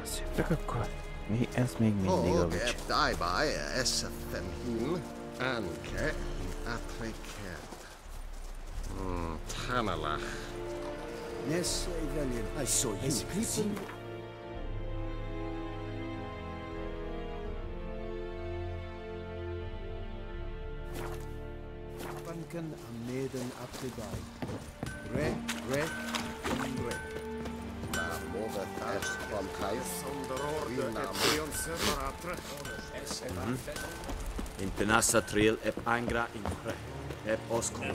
Azt jöttek akkor. Ez még mindig a vicc. I saw you. Banken a maiden up to die. Red. La moda test van Kais In penassa trail ep angra in pre. Ep oskol.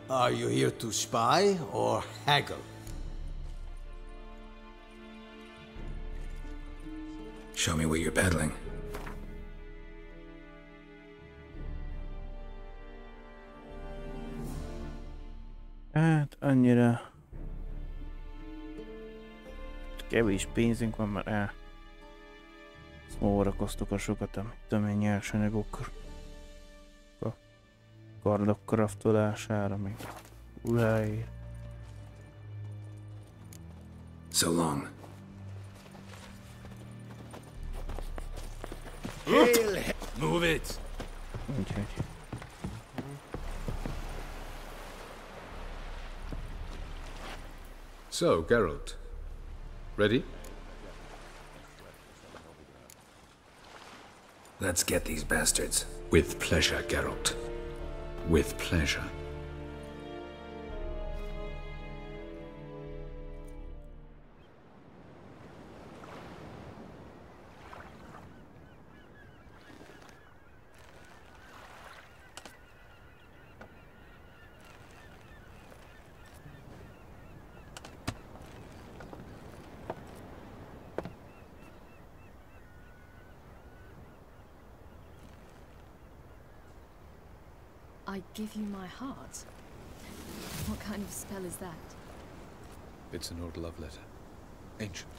Are you here to spy or haggle? Show me what you're peddling. Hát annyira kevés pénzünk van, mert szórakoztuk a sokat, amit tudom én, nyersanyagokkal, a kardok kraftolására, még uráért. So long. Move it! Úgyhogy. So, Geralt. Ready? Let's get these bastards. With pleasure, Geralt. With pleasure. I give you my heart? What kind of spell is that? It's an old love letter. Ancient.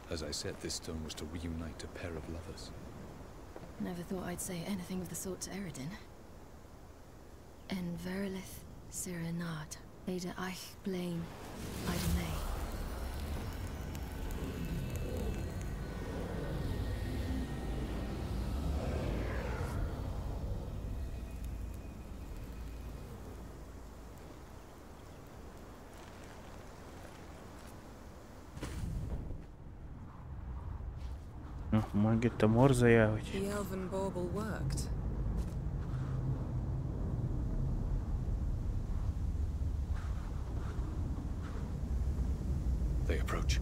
As I said, this stone was to reunite a pair of lovers. Never thought I'd say anything of the sort to Eredin. En verilith Sirenad, Ada eich blain, Idonay. Megint a morzaja, hogy... The elven bauble worked. They approach.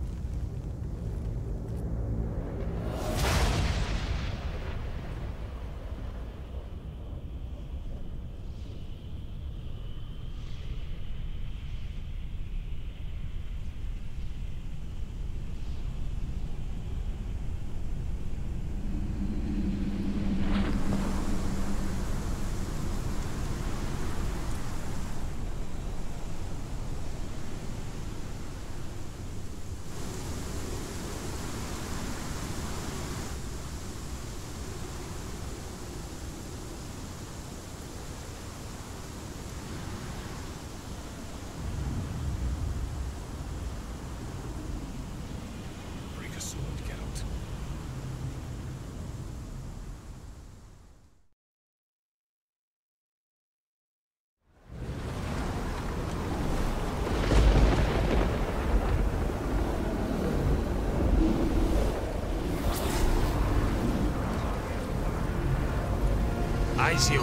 Aizio,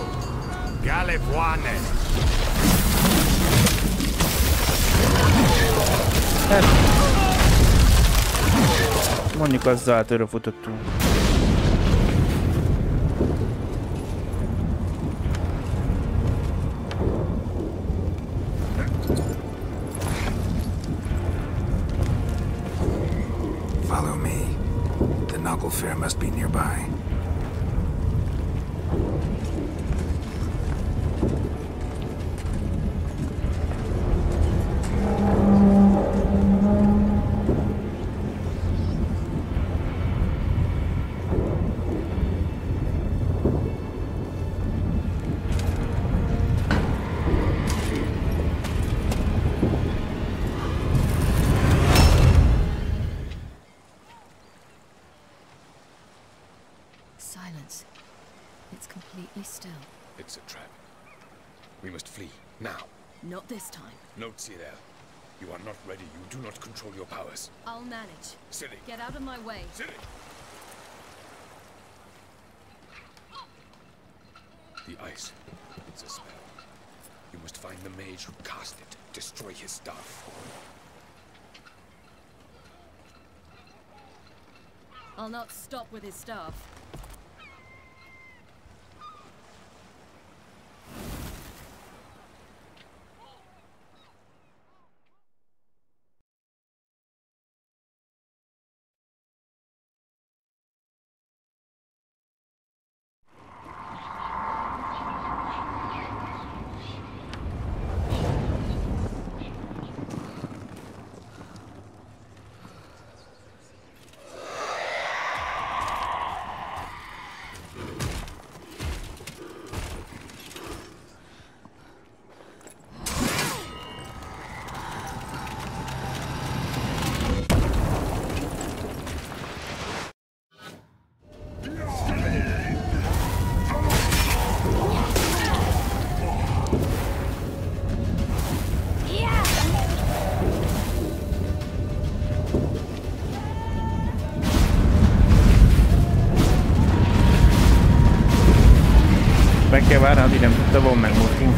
Galevoane. Hát, mondjuk azzal átőre futottunk. Follow me. The Knuckle Fair must be nearby. It's completely still. It's a trap. We must flee, now. Not this time. Note, Cyril. You are not ready. You do not control your powers. I'll manage. Ciri! Get out of my way. Ciri! The ice. It's a spell. You must find the mage who cast it. Destroy his staff. I'll not stop with his staff. Be kell várni, addig nem tudta volna megmutni.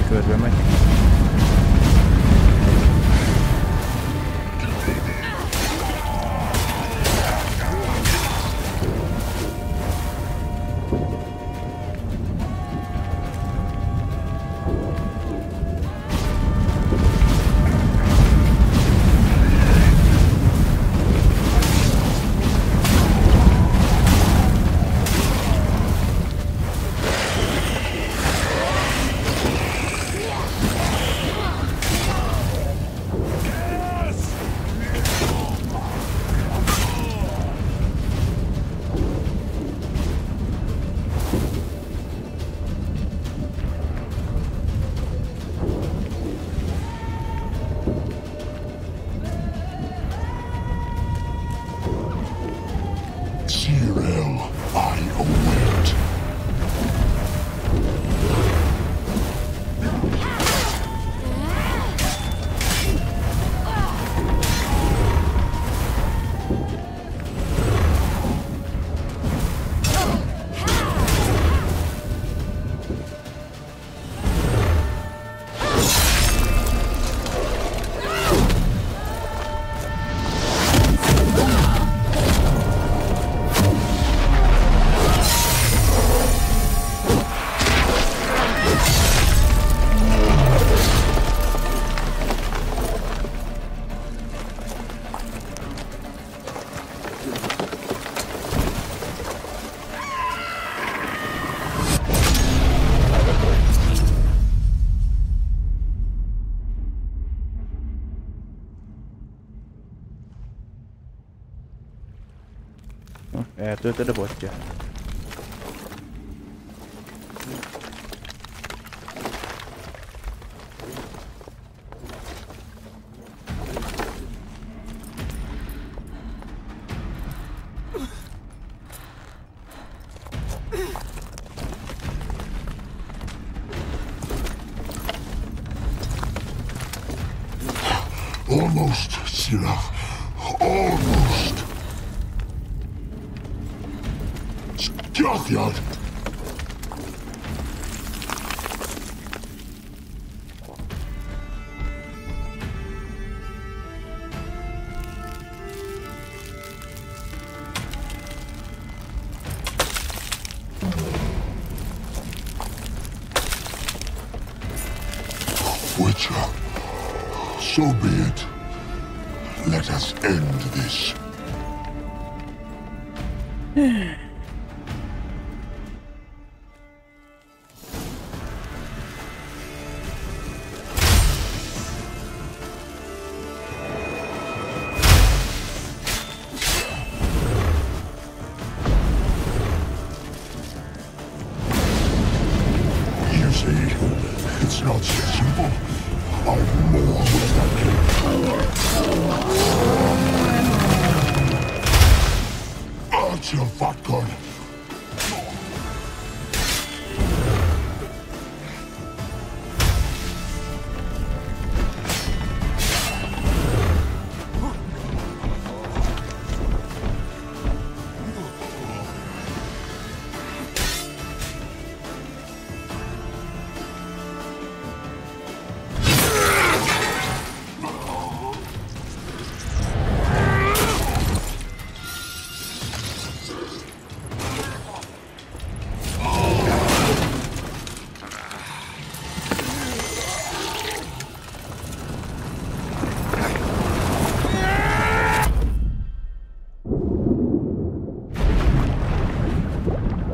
Körbe megy. Eltöltöd a botját? Almost, Sirach. Almost. Stjåthjad. Witcher. So be it. Let us end this. You see, it's not so simple. I'm more with that power. That's your vodka.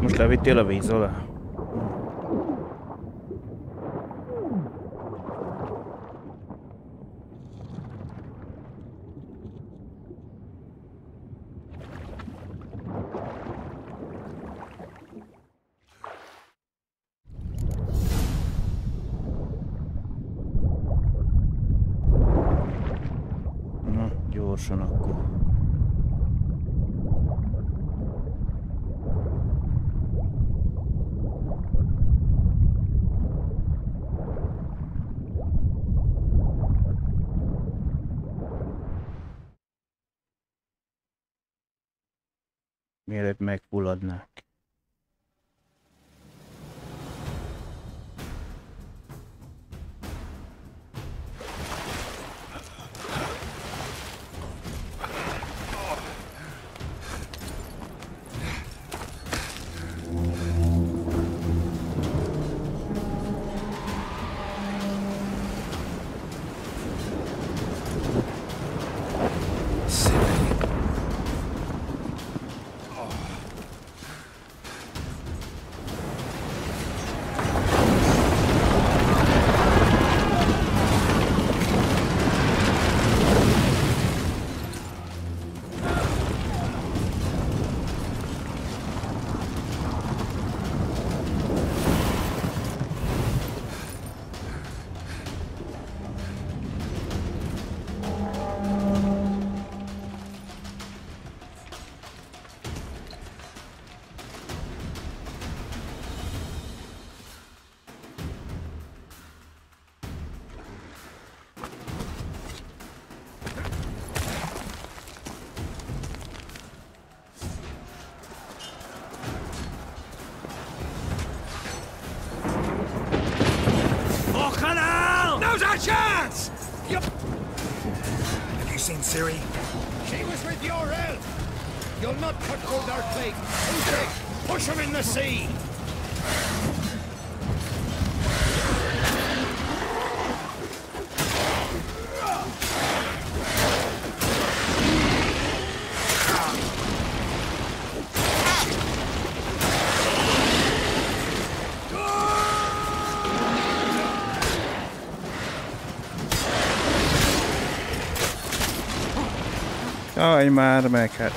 Most levittél a víz alá? Na, gyorsan akkor. Mielőtt megfulladnák. Chance! Have you seen Ciri? She was with your elf! You'll not cut through their fleet! Push him in the sea! Jaj, már meg hát.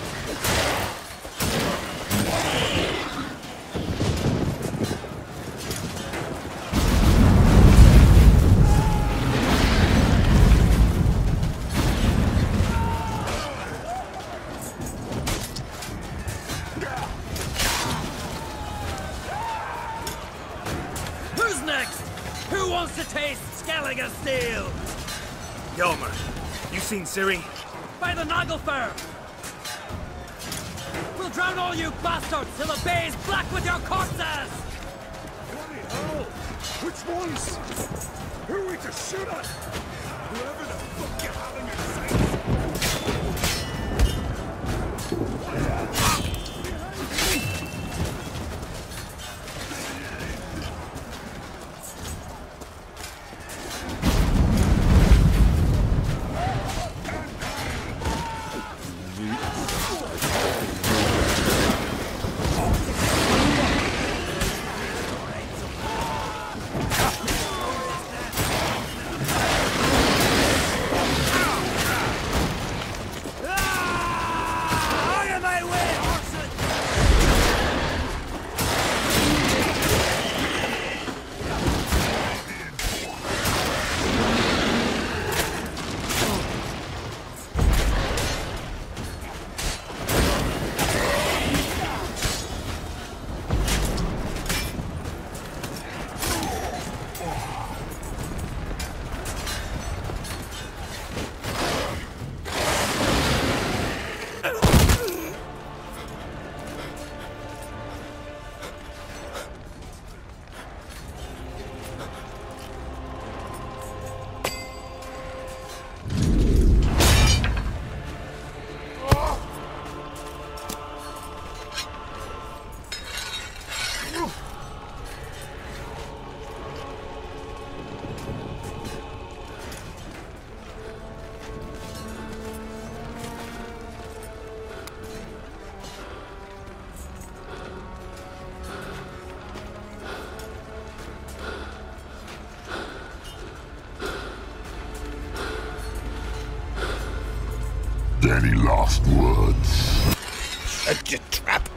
supposed to taste Skellige steel? Yelmer, you seen Siri? By the Nagelfur! We'll drown all you bastards till the bay's black with your corpses! Bloody hell! Which ones? Who are we to shoot at? Whoever the fuck you have in your sights! Any last words? Set your trap.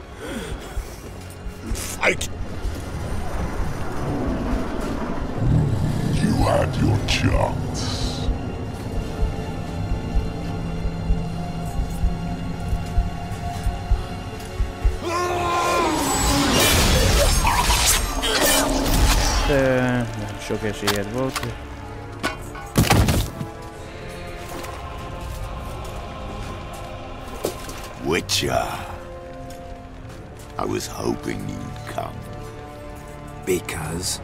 Fight. You had your chance. Nem sok esélyed volt. Witcher. I was hoping you'd come. Because?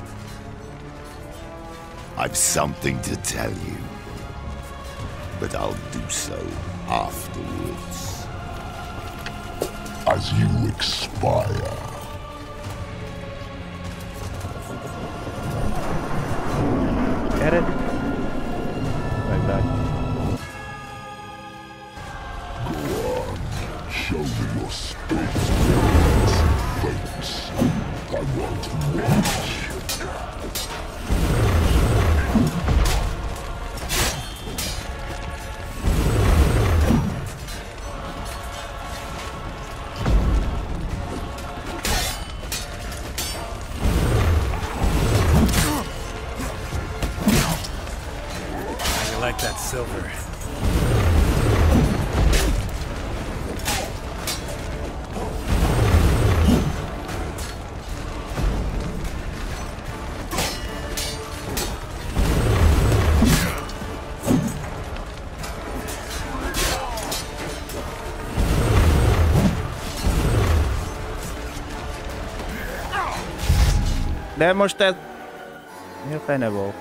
I've something to tell you. But I'll do so afterwards. As you expire. Get it? Like that. Show me your space. Thanks. I want to watch. I like that silver. De most ez... Mi a fene volt?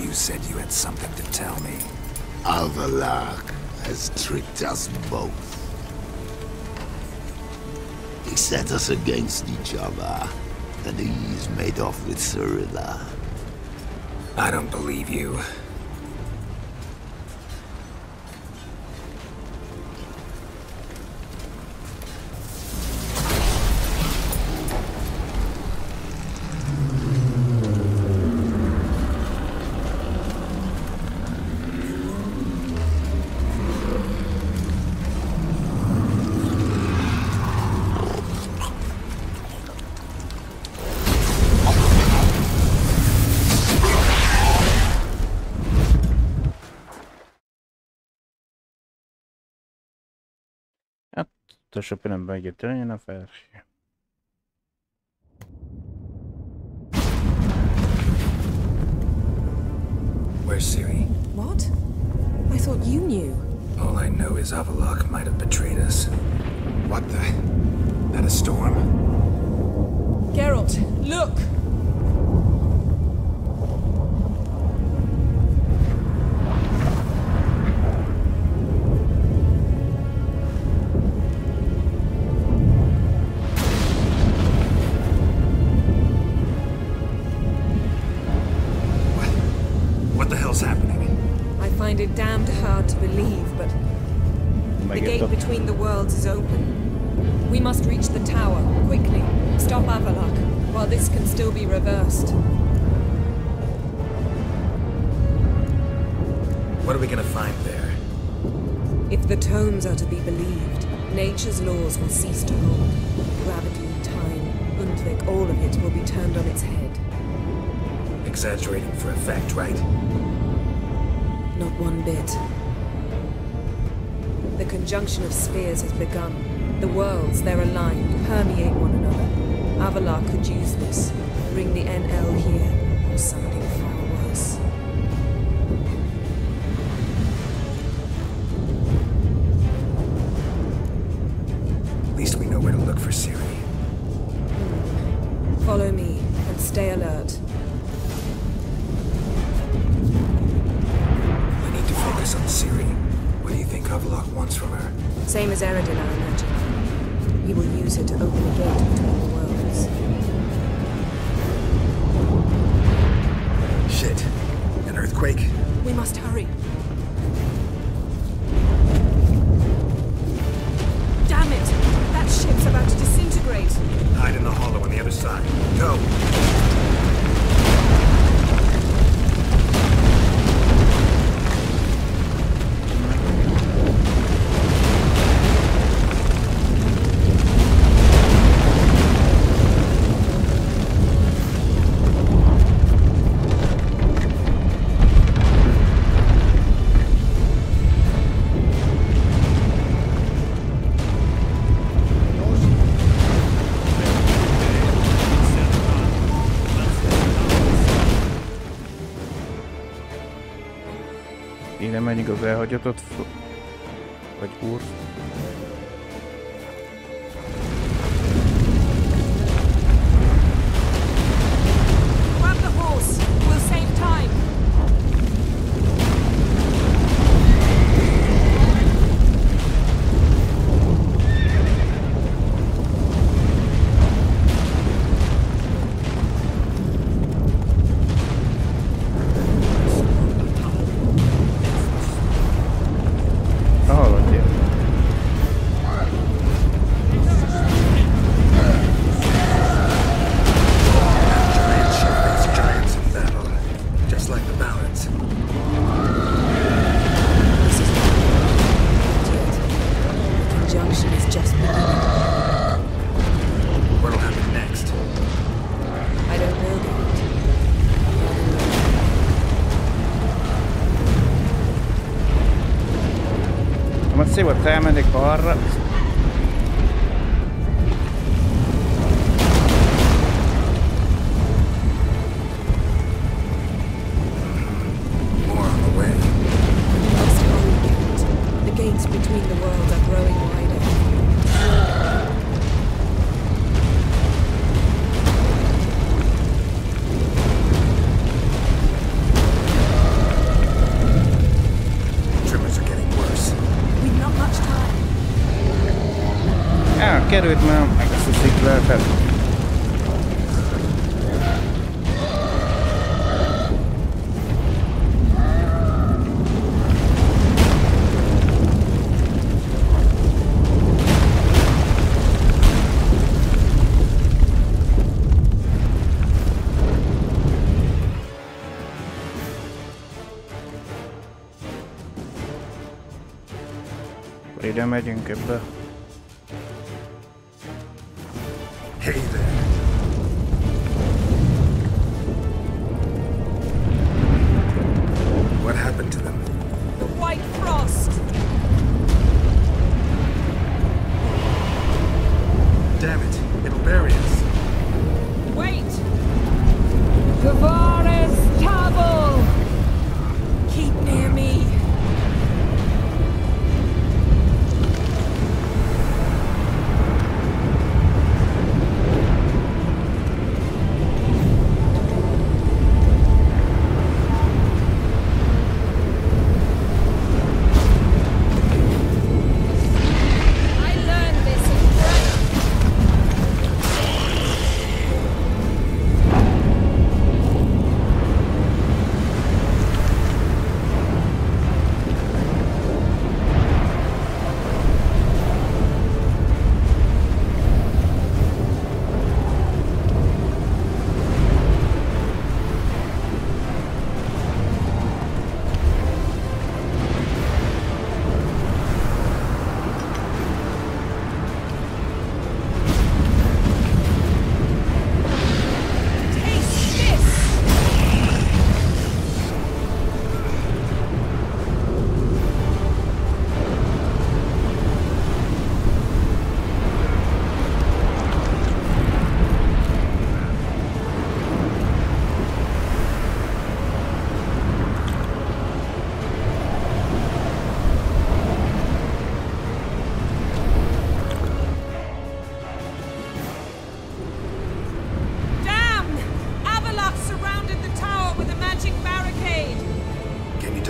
You said you had something to tell me. Alvalark has tricked us both. He set us against each other, and he's made off with Cyrilla. I don't believe you. Tutto appena meglio tenere una ferie. Where's Ciri? What? I thought you knew. All I know is Avallac'h might have betrayed us. What the? That a storm? Geralt, look! What the hell's happening? I find it damned hard to believe, but the gate between the worlds is open. We must reach the tower, quickly. Stop Avallac'h, while this can still be reversed. What are we gonna find there? If the tomes are to be believed, nature's laws will cease to hold. Gravity, time, Undvik, all of it will be turned on its head. Exaggerating for effect, right? Not one bit. The conjunction of spheres has begun. The worlds, they're aligned, permeate one another. Avallac'h could use this. Bring the NL here, or something far worse. At least we know where to look for Ciri. Follow me, and stay alert. I need to focus on Ciri. What do you think Avallac'h wants from her? Same as Eredin, I imagine. He will use her to open a gate between the worlds. Shit. An earthquake? We must hurry. Damn it! That ship's about to disintegrate! Hide in the hollow on the other side. Go! Ide megyünk az elhagyatott vagy úr. Grab the horse! We'll save time! Szép volt, elmennék arra. The gates between the worlds are growing wider. csak erőt, mert megszusziklelted. Ide megyünk ebbe. Hey there. What happened to them? The White Frost! Damn it, it'll bury us. Wait! Tavares Tabel! Keep near me.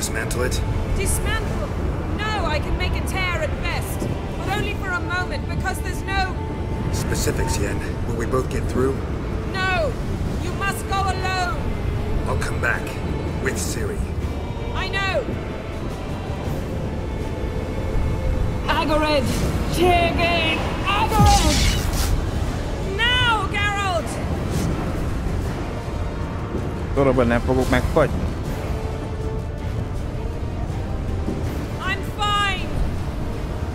dismantle it? Dismantle? No, I can make a tear at best. But only for a moment, because there's no... Specifics, Yen. Will we both get through? No! You must go alone! I'll come back. With Ciri. I know! Agared! Tiggy! Agared! Now, Geralt! Sorokban nem fogok megfagyni. I'm fine!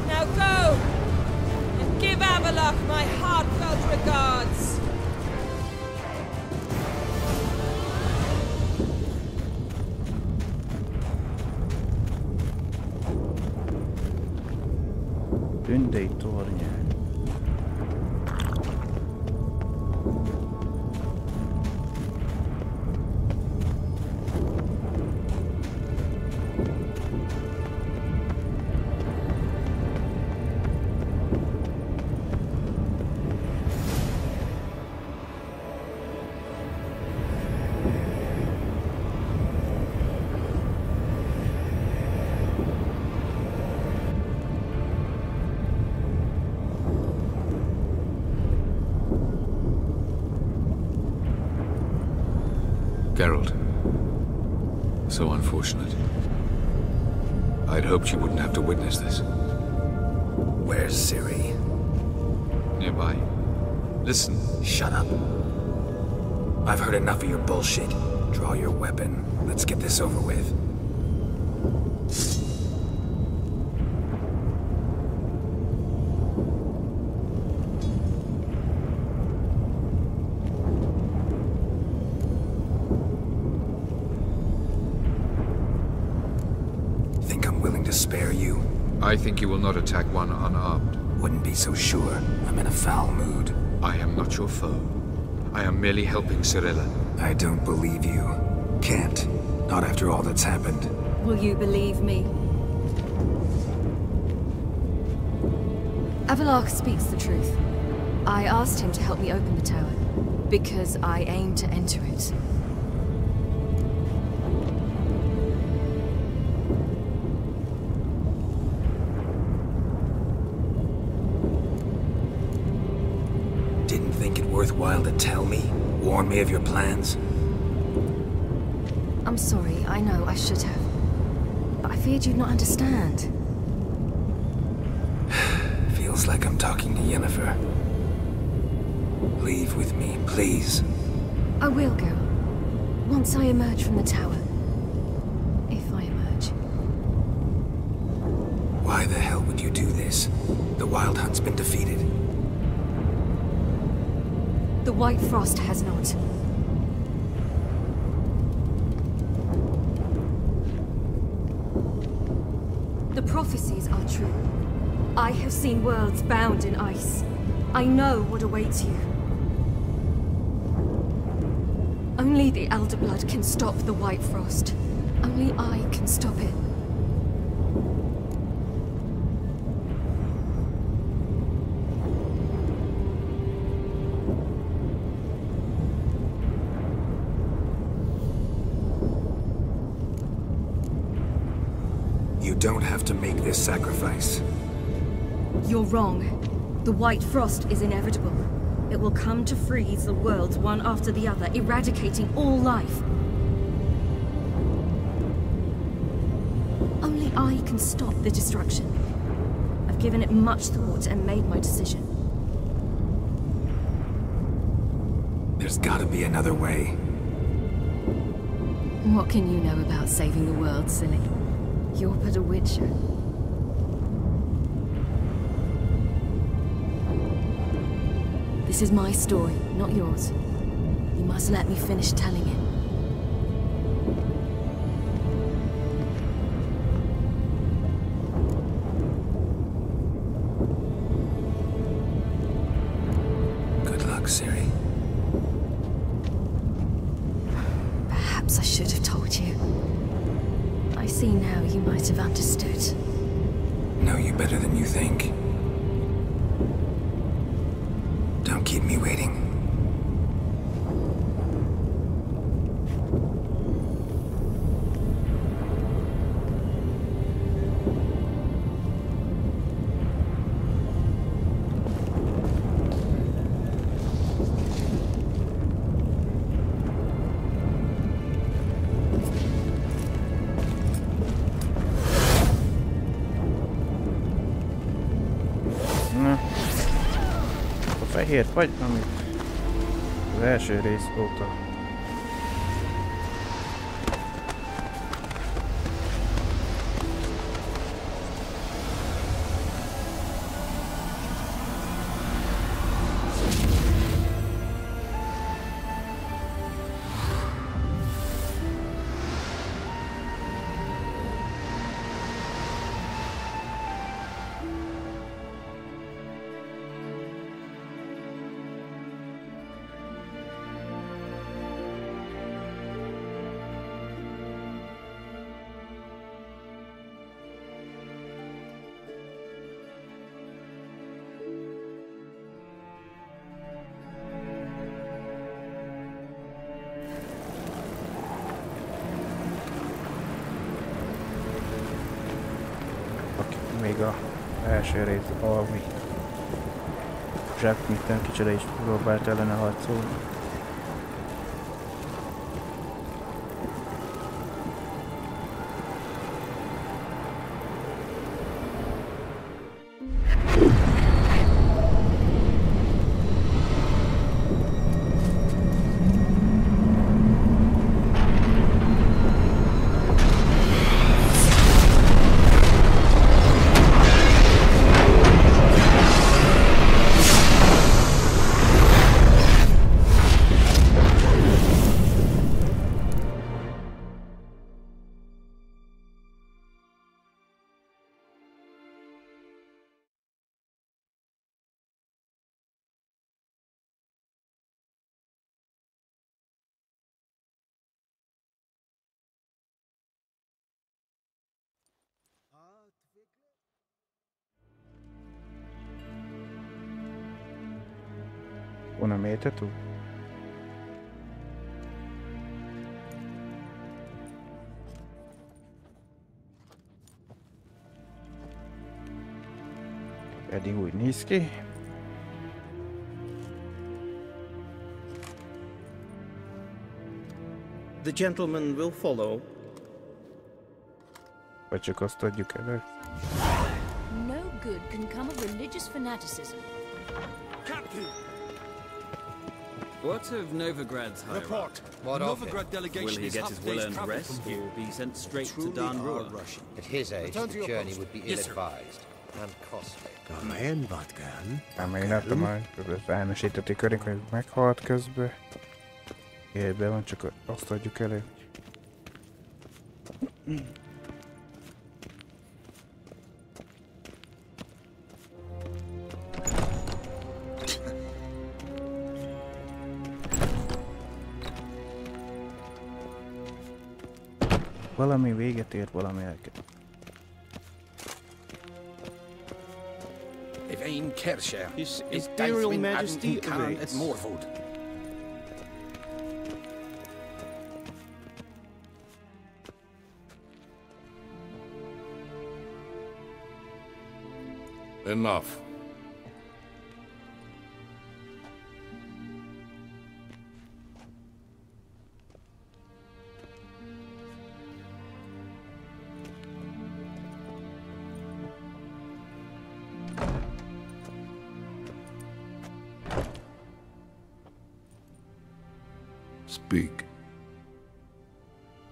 Now go! And give Avalok my heartfelt regards! Tündei tornyán. Geralt. So unfortunate. I'd hoped you wouldn't have to witness this. Where's Ciri? Nearby. Listen. Shut up. I've heard enough of your bullshit. Draw your weapon. Let's get this over with. Spare you? I think you will not attack one unarmed. Wouldn't be so sure. I'm in a foul mood. I am not your foe. I am merely helping Cirilla. I don't believe you. Can't. Not after all that's happened. Will you believe me? Avalok speaks the truth. I asked him to help me open the tower, because I aim to enter it. tell me? Warn me of your plans? I'm sorry, I know I should have. But I feared you'd not understand. Feels like I'm talking to Yennefer. Leave with me, please. I will go. Once I emerge from the tower. If I emerge. Why the hell would you do this? The Wild Hunt's been defeated. The White Frost has not. The prophecies are true. I have seen worlds bound in ice. I know what awaits you. Only the Elder Blood can stop the White Frost. Only I can stop it. You don't have to make this sacrifice. You're wrong. The White Frost is inevitable. It will come to freeze the worlds one after the other, eradicating all life. Only I can stop the destruction. I've given it much thought and made my decision. There's gotta be another way. What can you know about saving the world, silly? You're but a witcher. This is my story, not yours. You must let me finish telling it. Good luck, Ciri. Perhaps I should have told you. I see now you might have understood. Know you better than you think. Don't keep me waiting. Fehért vagy, amit az első rész óta. Még a első rész alvi Jack minden kicsit is próbált ellene harcolni. Una meta tu. Pedig úgy néz ki. The gentleman will follow. Vagy csak azt adjuk elő? No good can come of religious fanaticism. Captain! What of Novigrad's high Report. What of Novigrad him? delegation Will he is get half his a day's well-earned travel rest from here. or be sent straight to Truly Danrua? are Russian. At his age, Return to the your journey post. would be Yes, sir. ill-advised and costly. Amen, Vatkan. Nem, én láttam már, elmesítették körünk, hogy meghalt közben. Életben van, csak azt adjuk elő. Valami véget ért, valami elkezd. Evain Kersher. His Imperial Majesty at awaits. Morwood. Enough. Speak.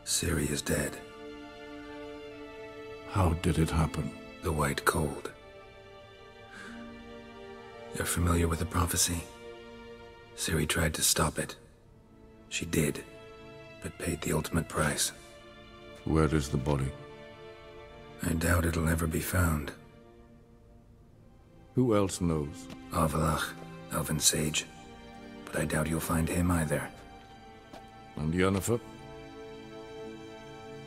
Ciri is dead. How did it happen? The White Cold. You're familiar with the prophecy? Ciri tried to stop it. She did, but paid the ultimate price. Where is the body? I doubt it'll ever be found. Who else knows? Avalach, Elven Sage. But I doubt you'll find him either. And Yennefer?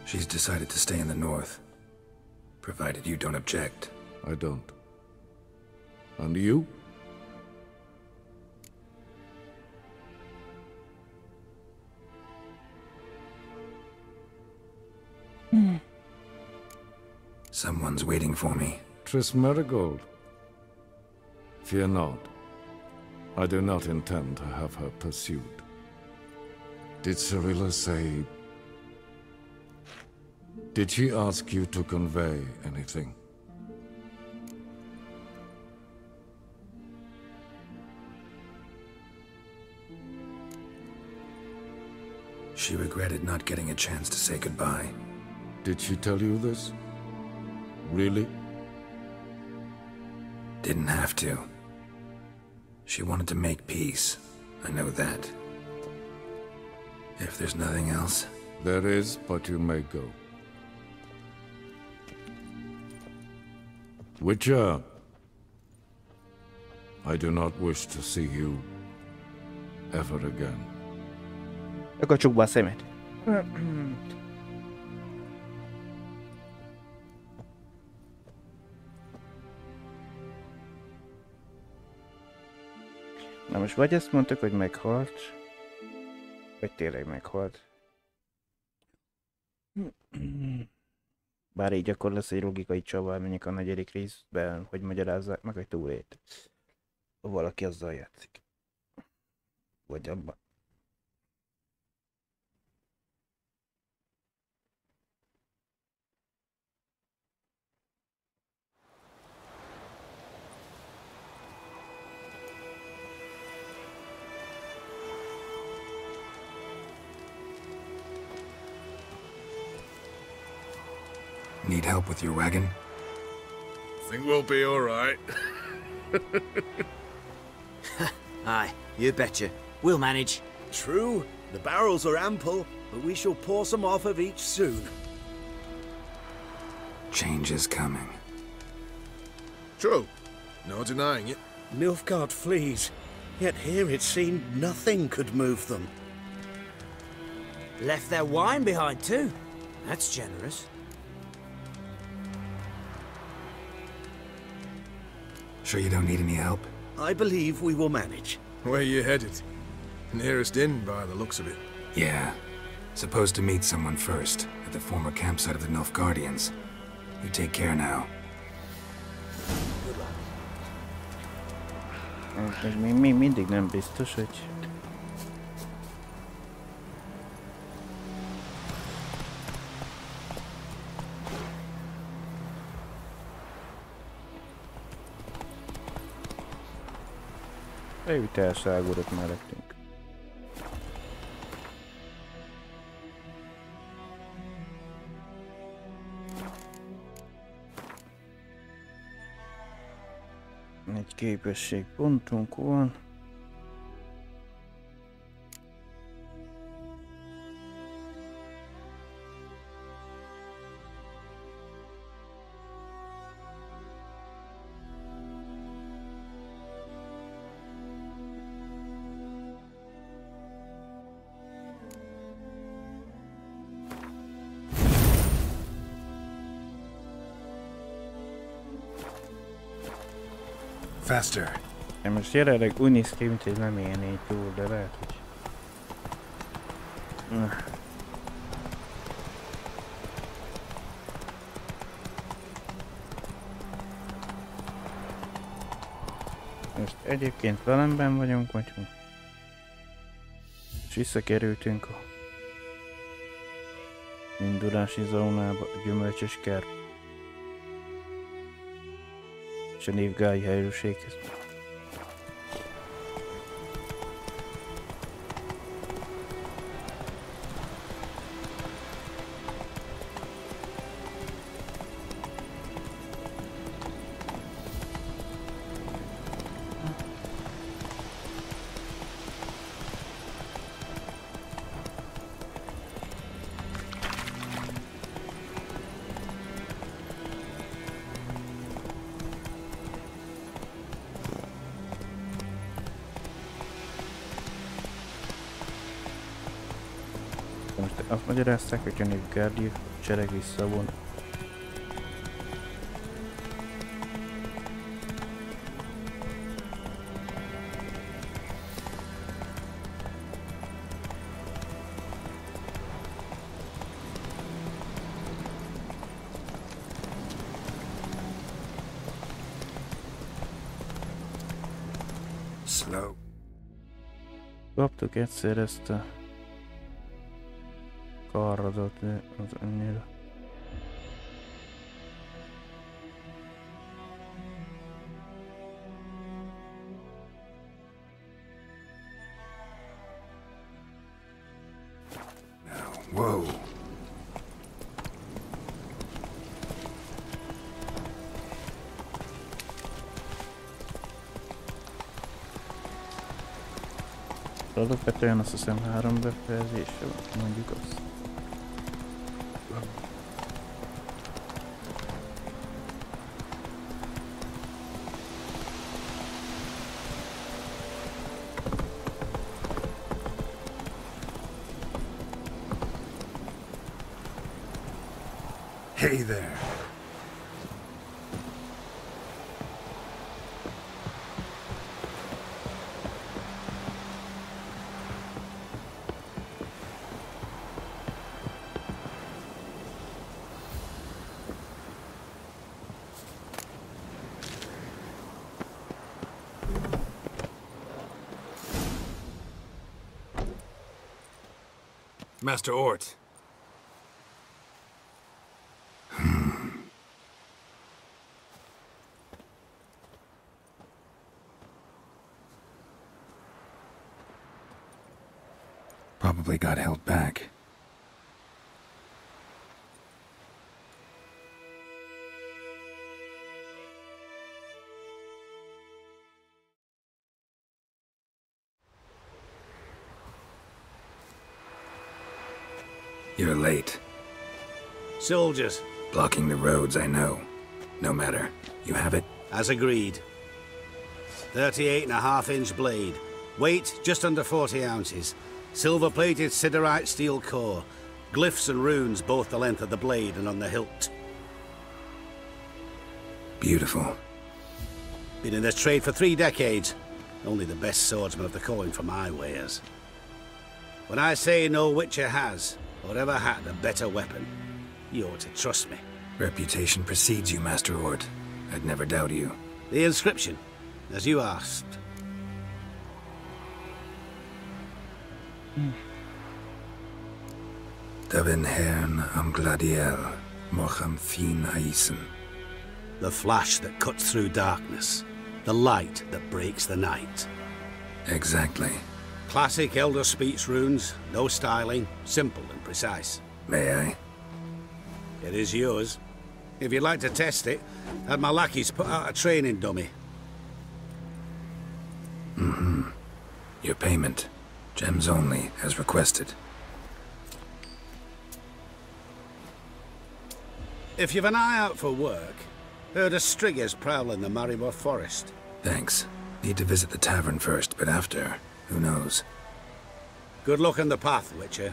She's decided to stay in the north. Provided you don't object. I don't. And you? Someone's waiting for me. Triss Merigold. Fear not. I do not intend to have her pursued. Did Cirilla say... Did she ask you to convey anything? She regretted not getting a chance to say goodbye. Did she tell you this? Really? Didn't have to. She wanted to make peace. I know that. If there's nothing else... There is, but you may go. Witcher, I do not wish to see you ever again. Akkor csukd be a szemed. Na most vagy ezt mondtuk, hogy meghalt, vagy tényleg meghalt. Bár így akkor lesz egy logikai csavar, mondjuk a negyedik részben, hogy magyarázzák meg, hogy túlélt. Valaki azzal játszik. Vagy abban. Need help with your wagon? Think we'll be all right. Aye, you betcha. We'll manage. True, the barrels are ample, but we shall pour some off of each soon. Change is coming. True. No denying it. Nilfgaard flees, yet here it seemed nothing could move them. Left their wine behind too. That's generous. Sure you don't need any help? I believe we will manage. Where you headed? Nearest inn by the looks of it. Yeah. Supposed to meet someone first, at the former campsite of the Nilfgaardians. You take care now. Mi mindig nem biztos, hogy... Itt elszágódott mellettünk. Egy képességpontunk van. Faster. Most jelenleg úgy néz ki, mint hogy nem élnék túl, de lehet, hogy... Most egyébként velemben vagyunk, vagy hol? És visszakerültünk a indulási zónába, a gyümölcsös kert. És a névgályi helyőrséghez. Azt magyarázták, hogy a Nilfgaardi sereg visszavon. Slow. Kaptuk egyszer ezt a karradot, az annyira. Whoa. Alapvetően azt hiszem 3 befejezésre, mondjuk azt. Hey there. Master Ort. Probably got held back. You're late. Soldiers. Blocking the roads, I know. No matter. You have it? As agreed. 38.5-inch blade. Weight just under 40 ounces. Silver-plated siderite steel core. Glyphs and runes both the length of the blade and on the hilt. Beautiful. Been in this trade for 3 decades. Only the best swordsmen of the calling for my wares. When I say no witcher has, or ever had, a better weapon, you ought to trust me. Reputation precedes you, Master Ort. I'd never doubt you. The inscription, as you asked. Davin hern am gladiel, mocham fin haisen. The flash that cuts through darkness. The light that breaks the night. Exactly. Classic Elder Speech runes, no styling, simple and precise. May I? It is yours. If you'd like to test it, had my lackeys put out a training dummy. Mm-hmm. Your payment. Gems only, as requested. If you've an eye out for work, heard of striggers prowling the Maribor forest. Thanks. Need to visit the tavern first, but after, who knows? Good luck on the path, Witcher.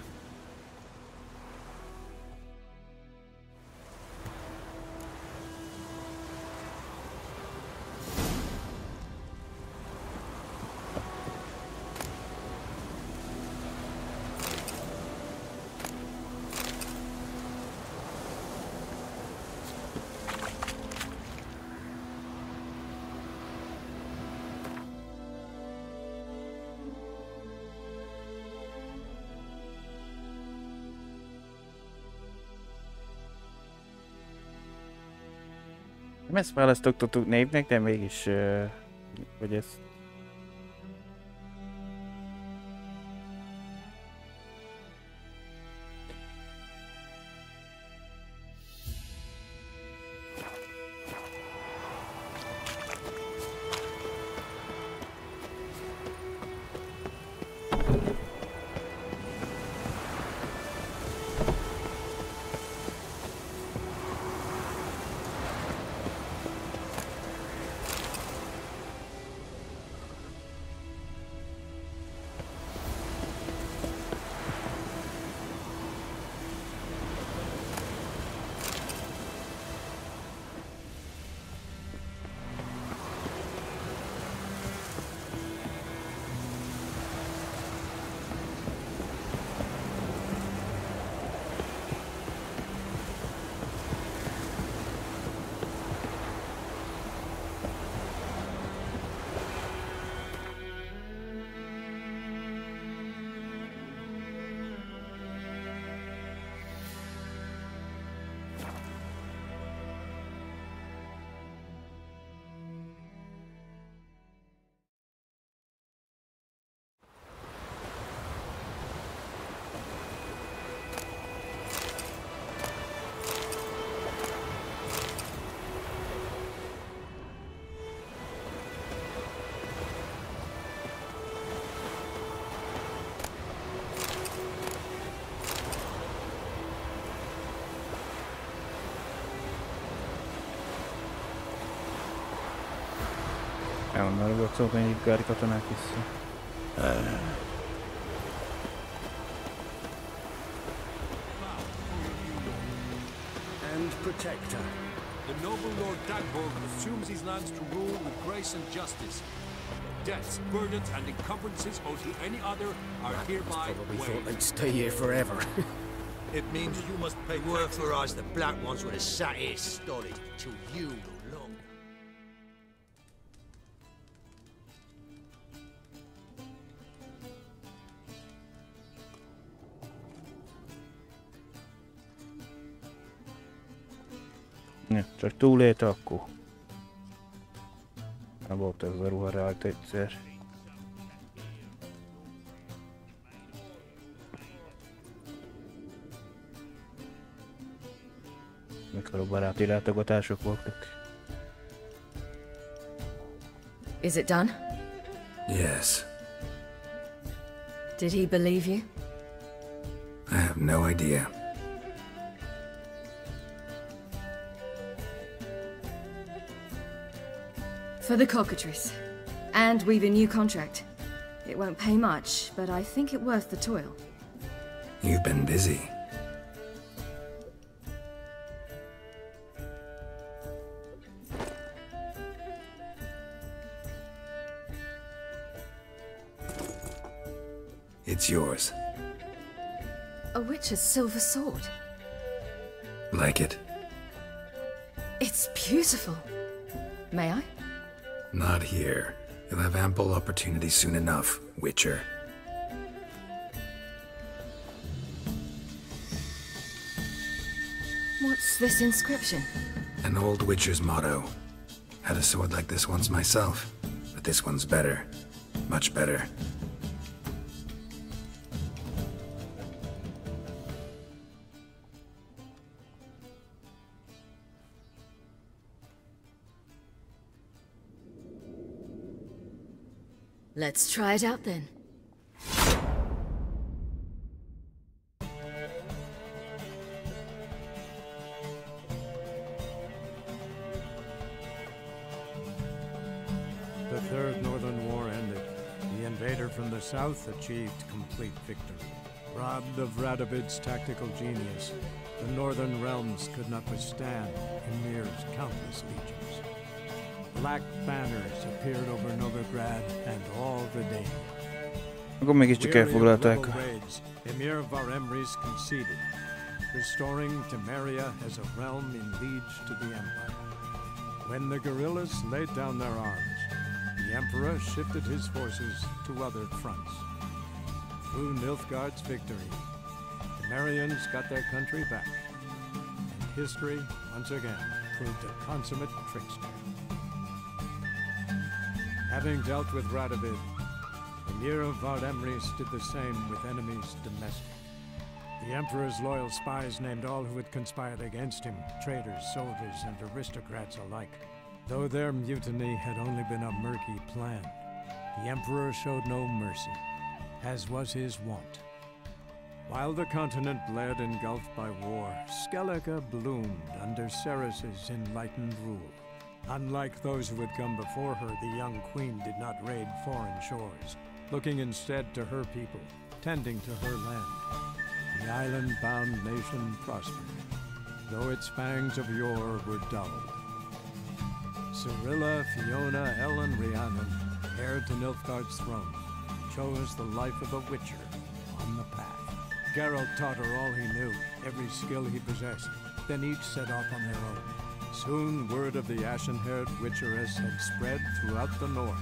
Nem ezt választottuk névnek, de mégis, hogy ez... Onnan rúgott szóval, hogy gári katonák vissza. And protector. The noble Lord Dagborg assumes his lands to rule with grace and justice. Debts, burdens, and encumbrances owed to any other are hereby waived. They'd stay here forever. It means you must pay work for us. The black ones would have sat here stolid till you no longer. Ja, csak túlélte akkor. Na volt ez a ruha rajta egyszer. Mikor a baráti látogatások voltak. Is it done? Yes. Did he believe you? I have no idea. For the cockatrice. And we've a new contract. It won't pay much, but I think it worth the toil. You've been busy. It's yours. A witch's silver sword. Like it? It's beautiful. May I? Not here. You'll have ample opportunity soon enough, Witcher. What's this inscription? An old Witcher's motto. Had a sword like this once myself, but this one's better. much better. Let's try it out then. The Third Northern War ended. The invader from the south achieved complete victory. Robbed of Radovid's tactical genius, the Northern realms could not withstand Ymir's countless legions. Black banners appeared over Novigrad and all the Danes. Akkor mégiscsak elfoglalták. Ymir Varemrys conceded, restoring Temeria as a realm in liege to the Empire. When the guerrillas laid down their arms, the Emperor shifted his forces to other fronts. Through Nilfgaard's victory, Temerians got their country back, and history once again proved a consummate trickster. Having dealt with Radovid, Ymir of Varemrys did the same with enemies domestic. The Emperor's loyal spies named all who had conspired against him, traitors, soldiers, and aristocrats alike. Though their mutiny had only been a murky plan, the Emperor showed no mercy, as was his wont. While the continent bled engulfed by war, Skellige bloomed under Ceres's enlightened rule. Unlike those who had come before her, the young queen did not raid foreign shores, looking instead to her people, tending to her land. The island-bound nation prospered, though its fangs of yore were dulled. Cirilla, Fiona, Ellen, Rhiannon, heir to Nilfgaard's throne, chose the life of a witcher on the path. Geralt taught her all he knew, every skill he possessed, then each set off on their own. Soon word of the ashen-haired witcheress had spread throughout the north,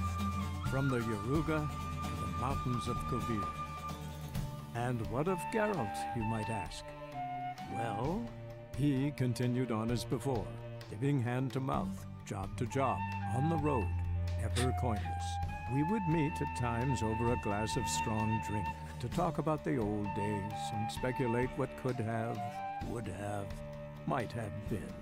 from the Yaruga to the mountains of Kovir. And what of Geralt, you might ask? Well, he continued on as before, giving hand to mouth, job to job, on the road, ever coinless. We would meet at times over a glass of strong drink to talk about the old days and speculate what could have, would have, might have been.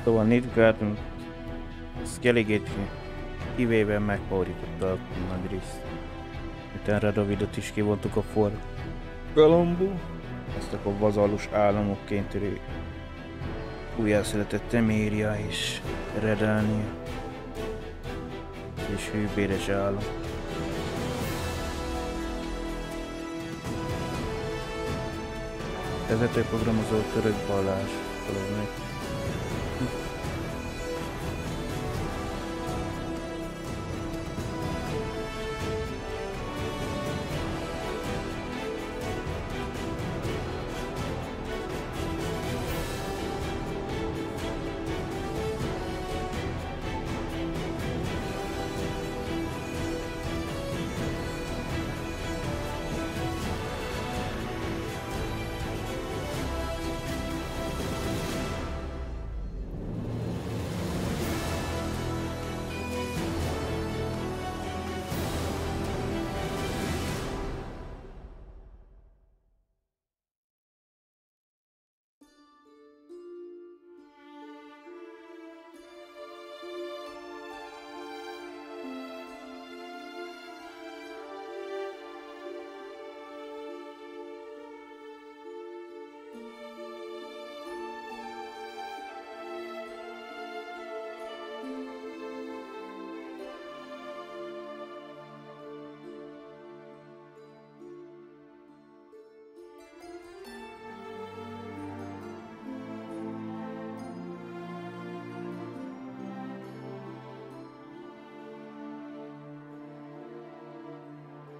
Szóval Nilfgaard Skelligét kivéve megfordította a nagy részt. Miután Radovidot is kivontuk a forgalomból, ezt akkor vazallus államokként ő újjászületett Teméria és Redánia és hűbéres állam. Vezető programozó Török Balázs meg.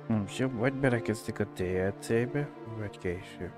Most jobb, vagy belekezdik a DLC-be, vagy később.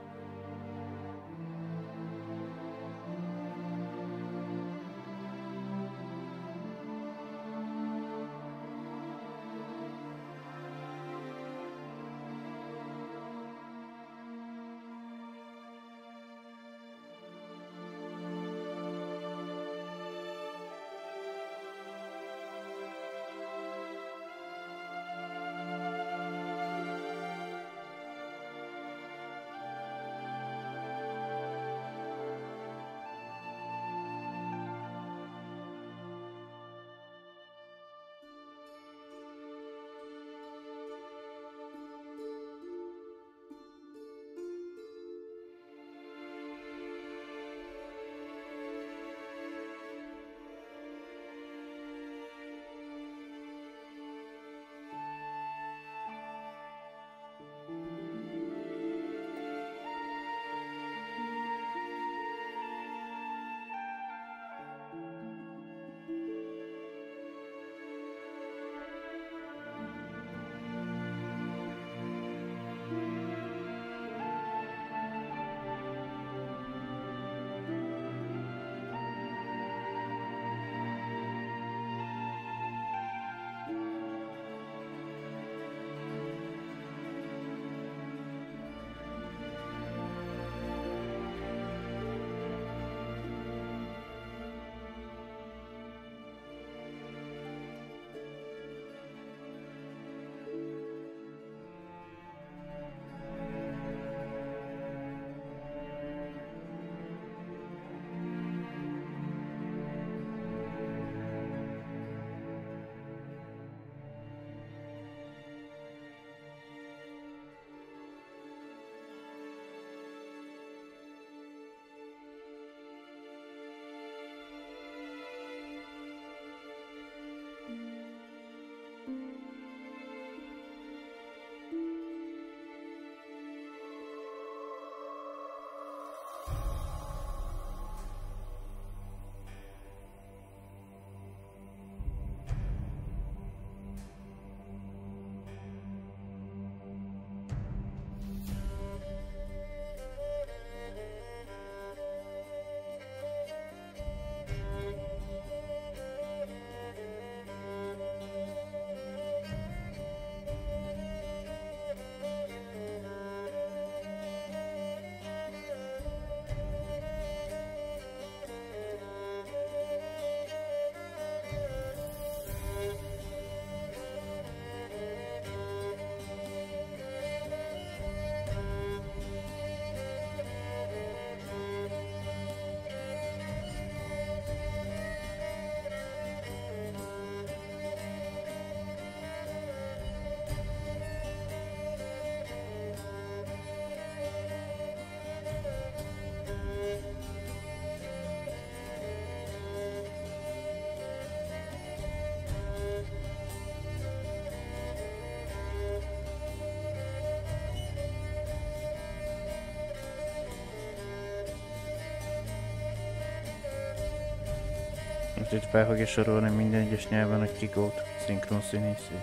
Itt fel fogja sorolni minden egyes nyelven, hogy ki volt szinkron színészű.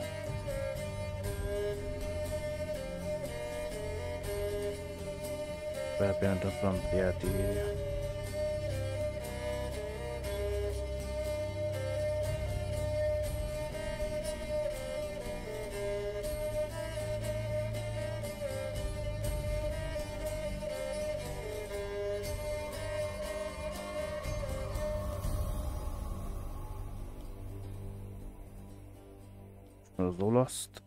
Felpillanat a franciát írja. Az olaszt.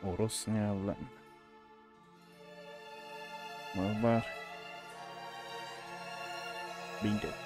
Orosz nyelven. Már mindegy.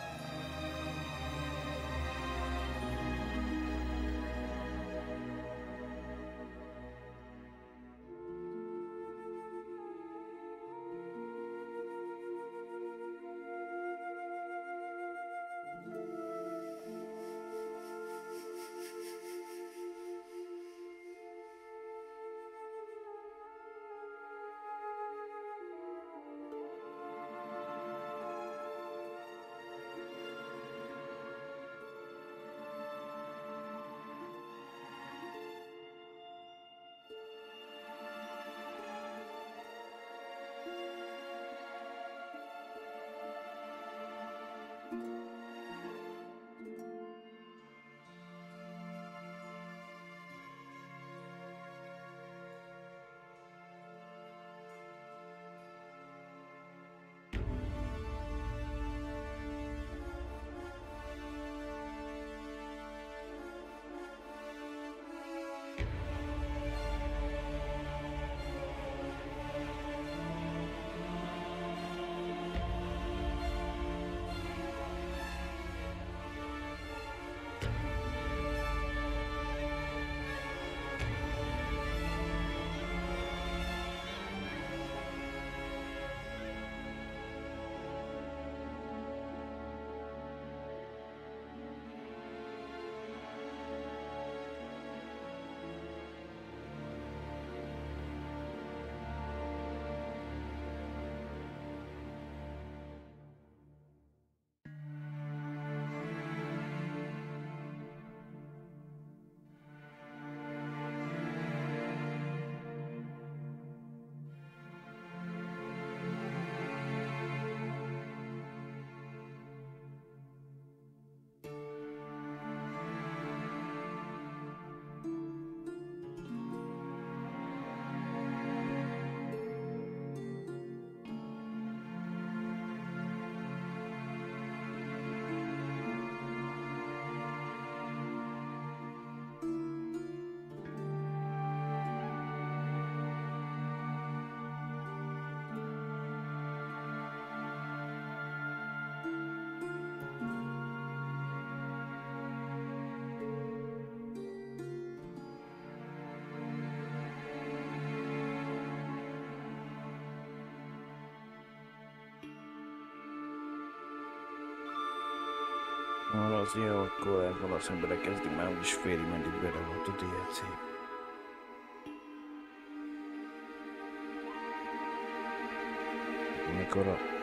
Arra az ilyen, akkor valószínűleg belekezdünk, már úgyis félig meddig bele volt a DLC. Mikor a...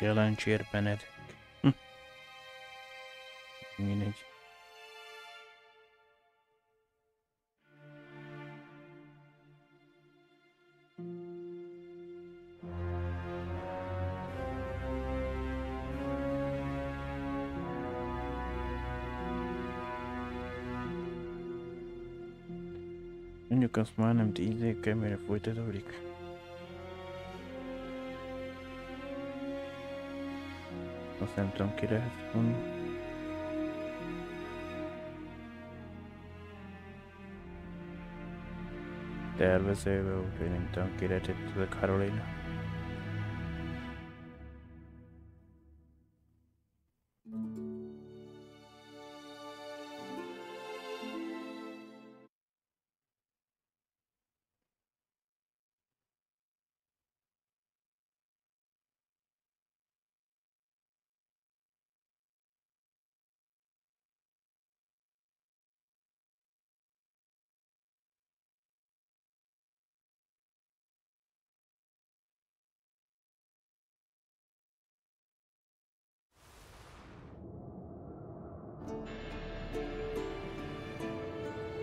Jelencsér Benedek. Mindegy. Mondjuk azt már nem 10 év kell, mire folytatódik. Azt nem tudom, ki lehet mondani. Tervezővel, úgyhogy nem tudom, ki lehet itt a Carolina.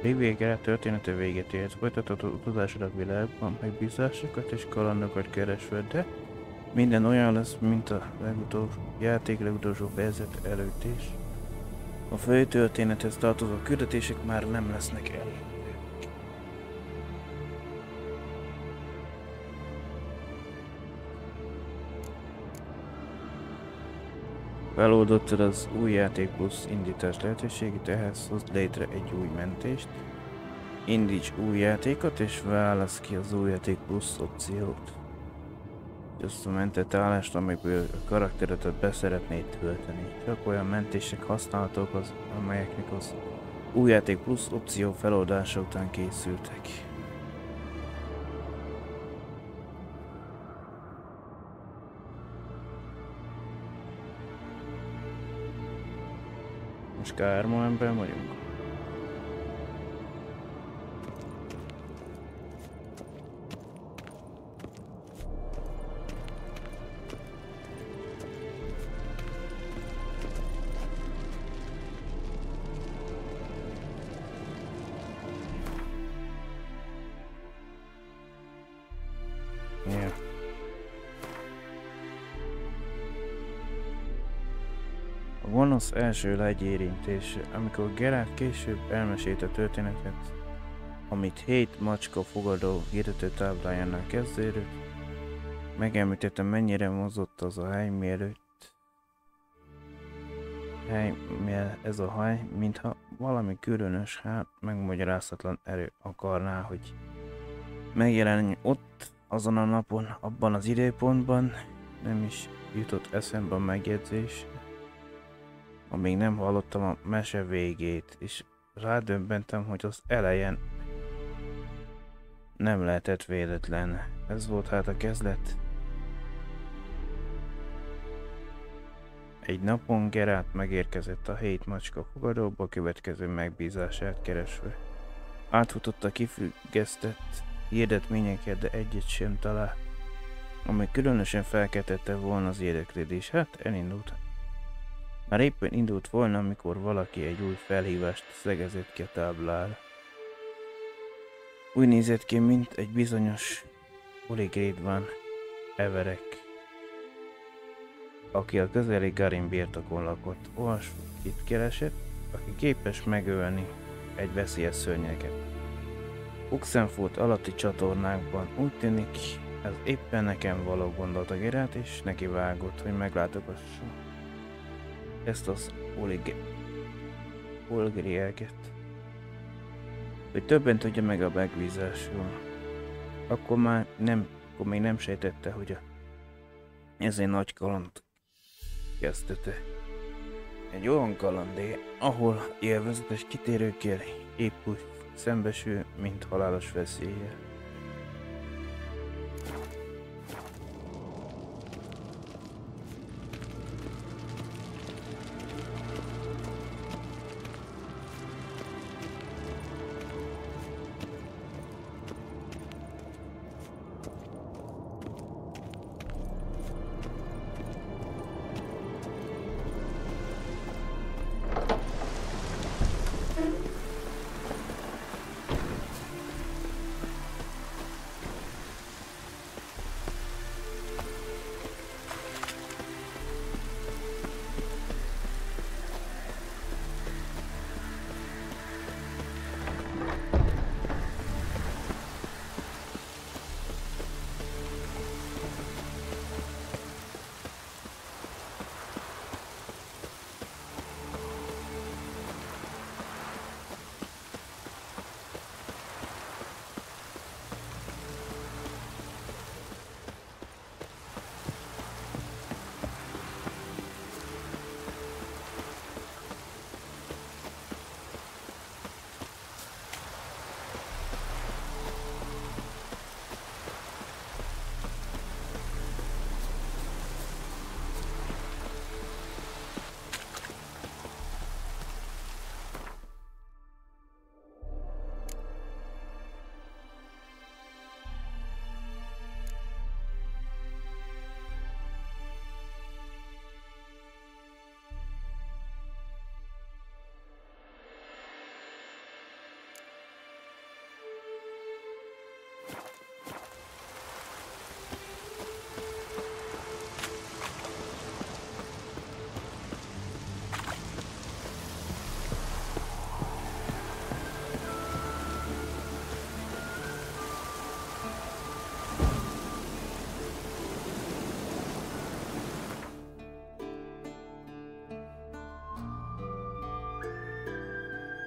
Végére története véget ért, folytatott utazásodat a világban, megbízásokat és kalandokat keresve, de minden olyan lesz, mint a játék legutolsó fejezet előtt is. A fő történethez tartozó küldetések már nem lesznek elég. Feloldottad az új játék plusz indítás lehetőségét, ehhez hozd létre egy új mentést. Indíts új játékot és válasz ki az új játék plusz opciót. Azt a mentett állást, amiből a karakteredet be szeretnéd tölteni. Csak olyan mentések használhatók, amelyeknek az új játék plusz opció feloldása után készültek. Most K3 ember vagyunk. Yeah. A gonosz első lágy érintése, amikor Geralt később elmesélte a történetet, amit 7 macska fogadó hirdetőtáblájánál kezdődött, megemlítette, mennyire mozott az a hely, mielőtt ez a hely, mintha valami különös, megmagyarázhatatlan erő akarná, hogy megjelenjen ott, azon a napon, abban az időpontban. Nem is jutott eszembe a megjegyzés, amíg nem hallottam a mese végét, és rádöbbentem, hogy az elején nem lehetett véletlen. Ez volt hát a kezdet. Egy napon Geralt megérkezett a 7 macska fogadóba, a következő megbízását keresve. Átfutott a kifüggesztett hirdetményeket, de egyet sem talált, ami különösen felkeltette volna az érdeklődés. Hát elindult. Már éppen indult volna, amikor valaki egy új felhívást szegezett ki a táblára. Úgy nézett ki, mint egy bizonyos Oligrédvan Everek, aki a közeli Garin birtokon lakott. Olyasmit keresett, aki képes megölni egy veszélyes szörnyeget. Oxenford alatti csatornákban. Úgy tűnik, ez éppen nekem való, gondolta Geralt, és neki vágott, hogy meglátogassa ezt az Oligréget, hogy többen tudja meg a megbízásról. Akkor még nem sejtette, hogy ez egy nagy kaland kezdete. Egy olyan kalandé, ahol élvezetes kitérőkkel épp úgy szembesül, mint halálos veszéllyel.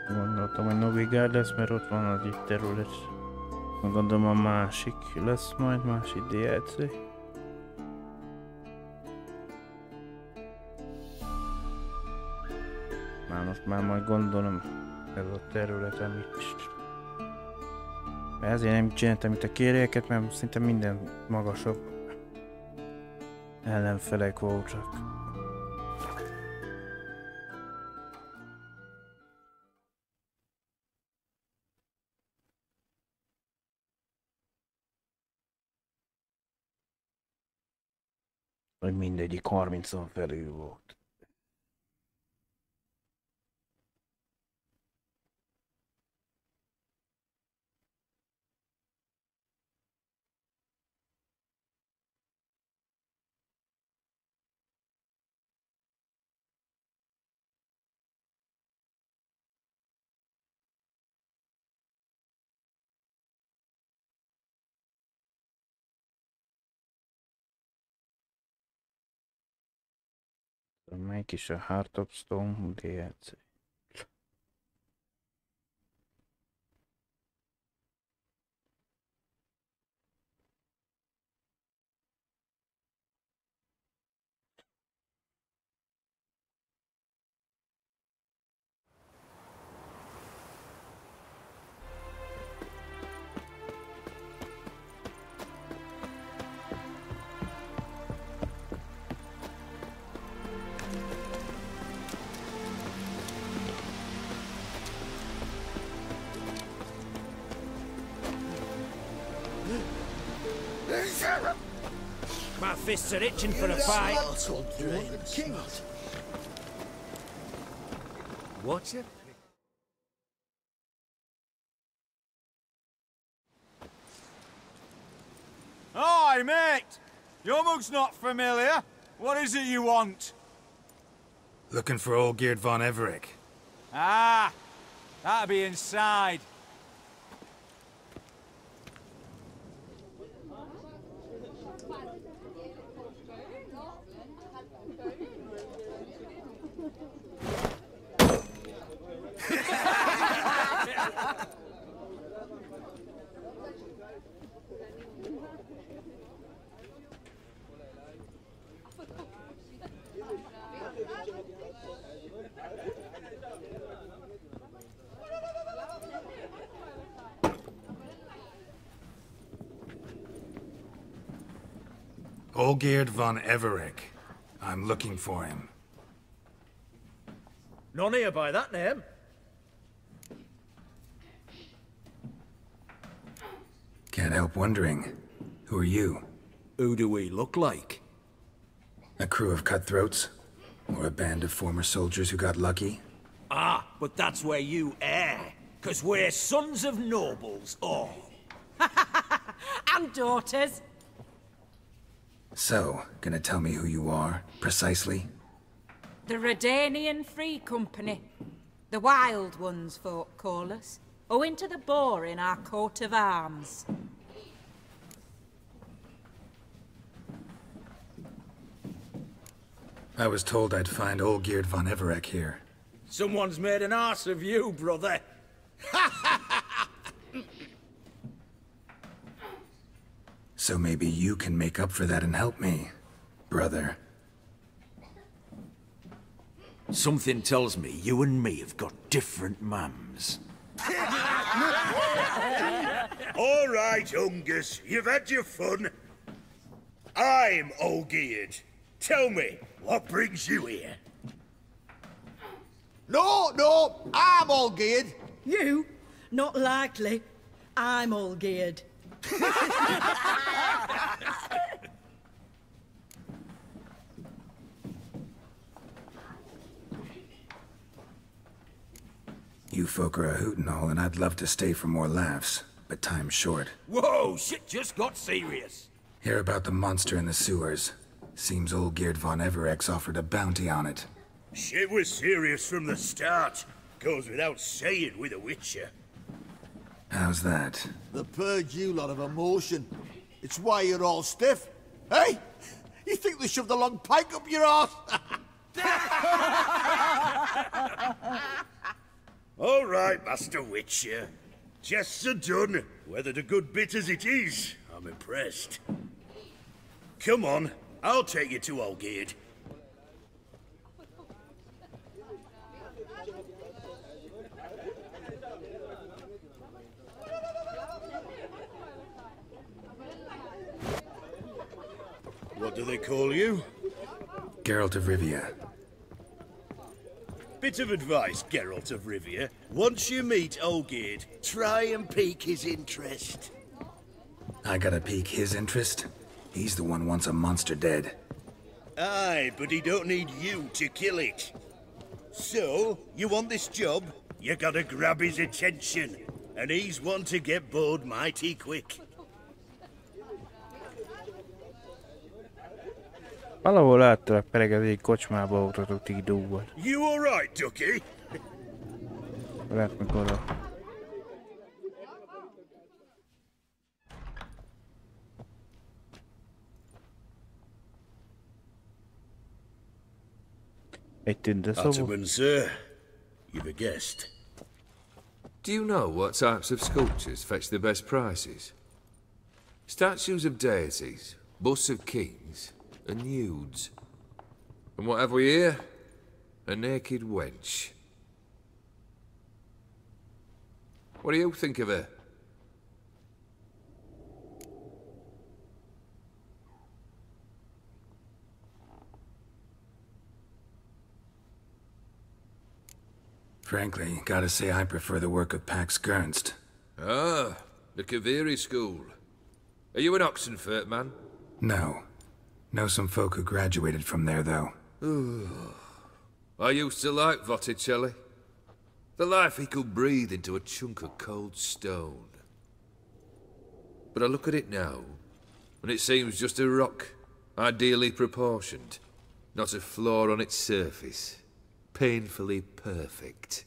Gondoltam, hogy Novigárd lesz, mert ott van az egy terület. Gondolom a másik lesz majd, másik DLC. Most már majd gondolom ez a terület, amit... Ezért nem csináltam itt a kérjeket, mert szinte minden magasabb ellenfelek voltak. Vagy mindegyik 30-on felül volt. Melyik is a Heart of Stone DLC? My fists are itching for a fight. What's it? Hi, mate! Your mug's not familiar. What is it you want? Looking for Olgierd von Everec. Ah, that'll be inside. Olgierd von Everec. I'm looking for him. None here by that name. Can't help wondering. Who are you? Who do we look like? A crew of cutthroats? Or a band of former soldiers who got lucky? Ah, but that's where you err. 'Cause we're sons of nobles, all. And daughters. So, gonna tell me who you are, precisely? The Redanian Free Company. The Wild Ones, folk call us. Owing to the boar in our coat of arms. I was told I'd find Olgierd von Everec here. Someone's made an arse of you, brother. So maybe you can make up for that and help me, brother. Something tells me you and me have got different mums. All right, Ungus, you've had your fun. I'm Olgierd. Tell me, what brings you here? No, I'm Olgierd. You? Not likely. I'm Olgierd. You folk are a hoot and all, and I'd love to stay for more laughs, but time's short. Whoa, shit just got serious. Hear about the monster in the sewers. Seems Olgierd von Everec's offered a bounty on it. Shit was serious from the start. Goes without saying with a Witcher. How's that? They purge you lot of emotion. It's why you're all stiff. Hey? You think they shoved a long pike up your arse? All right, Master Witcher. Jests are done. Whether the good bit as it is, I'm impressed. Come on, I'll take you to Olgierd. What do they call you? Geralt of Rivia. Bit of advice, Geralt of Rivia. Once you meet Olgierd, try and pique his interest. I gotta pique his interest? He's the one wants a monster dead. Aye, but he don't need you to kill it. So, you want this job? You gotta grab his attention. And he's one to get bored mighty quick. Valahol láttalak peregezni egy kocsmába utatott Idóval. You alright, Ducky? Lehet meg oda. Egy tündeszobor. Ottoman, sir. You've a guest. Do you know what types of sculptures fetch the best prices? Statues of deities, busts of kings, and nudes. And what have we here? A naked wench. What do you think of her? Frankly, gotta say I prefer the work of Pax Gernst. Ah, the Kaviri school. Are you an Oxenfurt man? No. Know some folk who graduated from there, though. I used to like Botticelli. The life he could breathe into a chunk of cold stone. But I look at it now, and it seems just a rock, ideally proportioned. Not a flaw on its surface. Painfully perfect.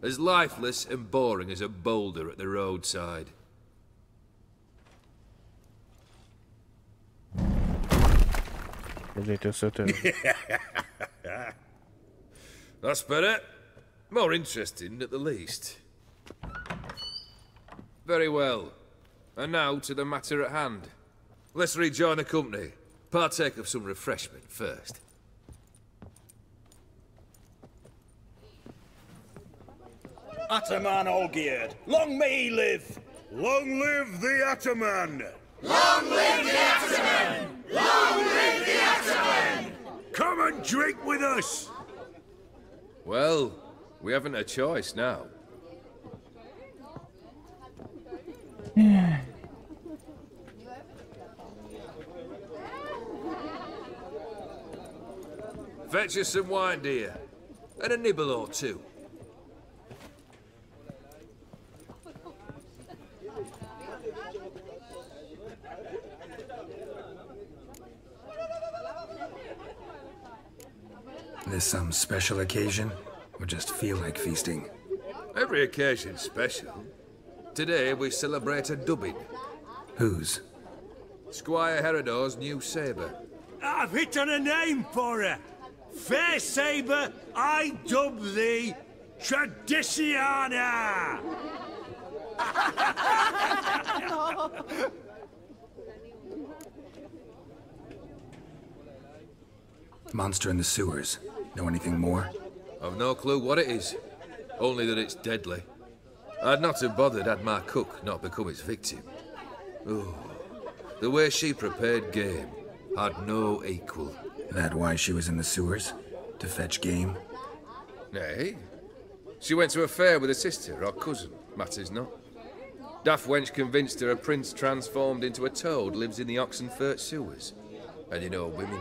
As lifeless and boring as a boulder at the roadside. That's better. More interesting, at the least. Very well. And now to the matter at hand. Let's rejoin the company. Partake of some refreshment first. Ataman Olgierd, long may he live! Long live the Ataman! Long live the Ataman! Long live the Ataman! Come and drink with us! Well, we haven't a choice now. Fetch us some wine, dear. And a nibble or two. This some special occasion? Or just feel like feasting? Every occasion's special. Today we celebrate a dubbing. Whose? Squire Herodor's new sabre. I've hit on a name for her! Fair Sabre, I dub thee Traditiana! Monster in the sewers. Know anything more? I've no clue what it is. Only that it's deadly. I'd not have bothered had my cook not become its victim. Oh, the way she prepared game had no equal. That why she was in the sewers? To fetch game? Nay. She went to a fair with a sister or cousin, matters not. Daft wench convinced her a prince transformed into a toad lives in the Oxenfurt sewers. And you know women,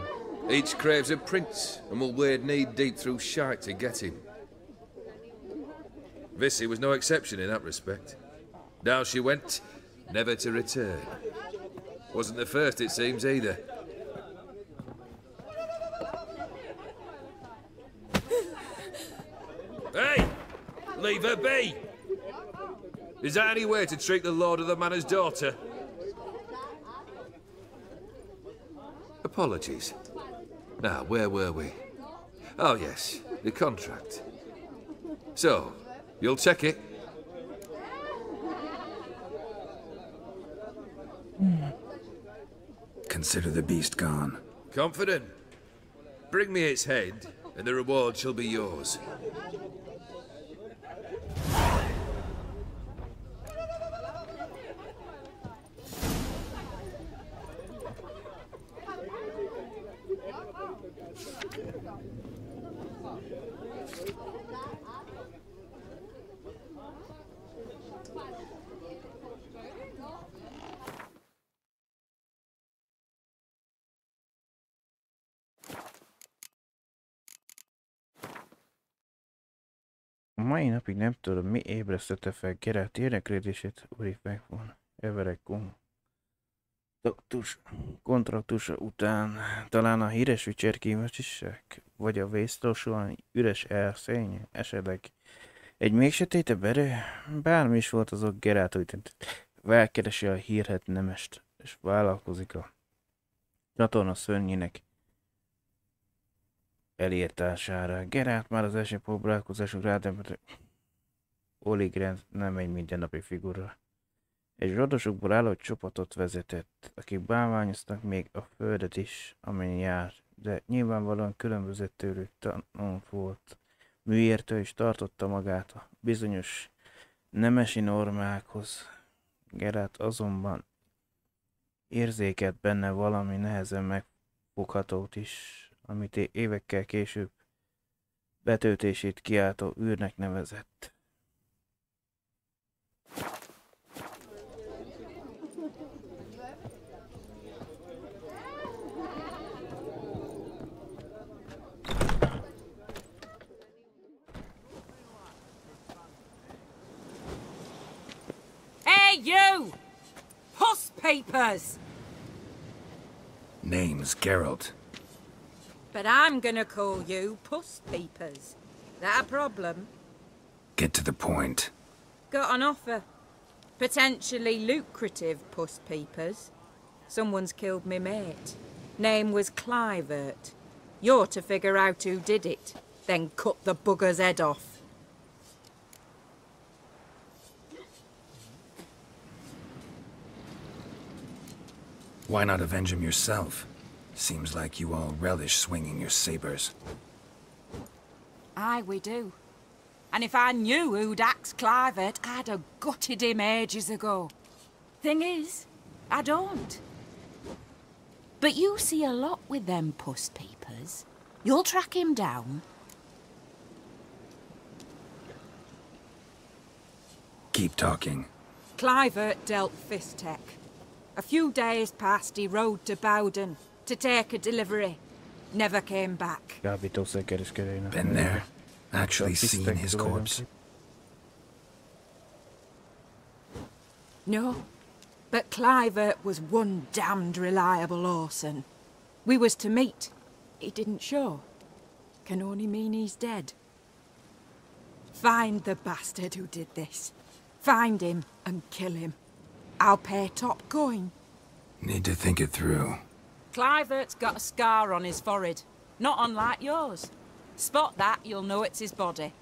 each craves a prince and will wade knee-deep through shite to get him. Vissy was no exception in that respect. Down she went, never to return. Wasn't the first, it seems, either. Hey! Leave her be! Is that any way to treat the Lord of the Manor's daughter? Apologies. Now, where were we? Oh, yes, the contract. So, you'll check it? Consider the beast gone. Confident? Bring me its head, and the reward shall be yours. A mai napig nem tudom, mi ébresztette fel Geralt érdeklődését úri megvon Everett kontraktusa után. Talán a híres vicserkímesek, vagy a vésztósúan üres elszény, esetleg egy még sötétebb erő, bármi is volt azok Geralt úgy döntött. Felkeresi a hírhet nemest, és vállalkozik a csatorna szörnyének elírtására. Geralt már az első próbálkozásunk rádöbbent, Oligred nem egy mindennapi figura. Egy zsadosokból álló csapatot vezetett, akik bálványoztak még a földet is, amelyen jár, de nyilvánvalóan különböző tőlük tanult volt. Műértő is tartotta magát a bizonyos nemesi normákhoz. Geralt azonban érzékelt benne valami nehezen megfoghatót is, amit évekkel később betöltését kiáltó űrnek nevezett. Hey, you! Puss papers! Name's Geralt. But I'm gonna call you Puss Peepers. That a problem? Get to the point. Got an offer. Potentially lucrative Puss Peepers. Someone's killed me mate. Name was Clivert. You're to figure out who did it, then cut the bugger's head off. Why not avenge him yourself? Seems like you all relish swinging your sabers. Aye, we do. And if I knew who'd axed Clivert, I'd have gutted him ages ago. Thing is, I don't. But you see a lot with them Puss Peepers. You'll track him down. Keep talking. Clivert dealt fist tech. A few days passed, he rode to Bowden to take a delivery. Never came back. Been there. Actually seen his corpse. No, but Clivert was one damned reliable Orson. We was to meet. He didn't show. Can only mean he's dead. Find the bastard who did this. Find him and kill him. I'll pay top coin. Need to think it through. Clivert's got a scar on his forehead, not unlike yours. Spot that, you'll know it's his body.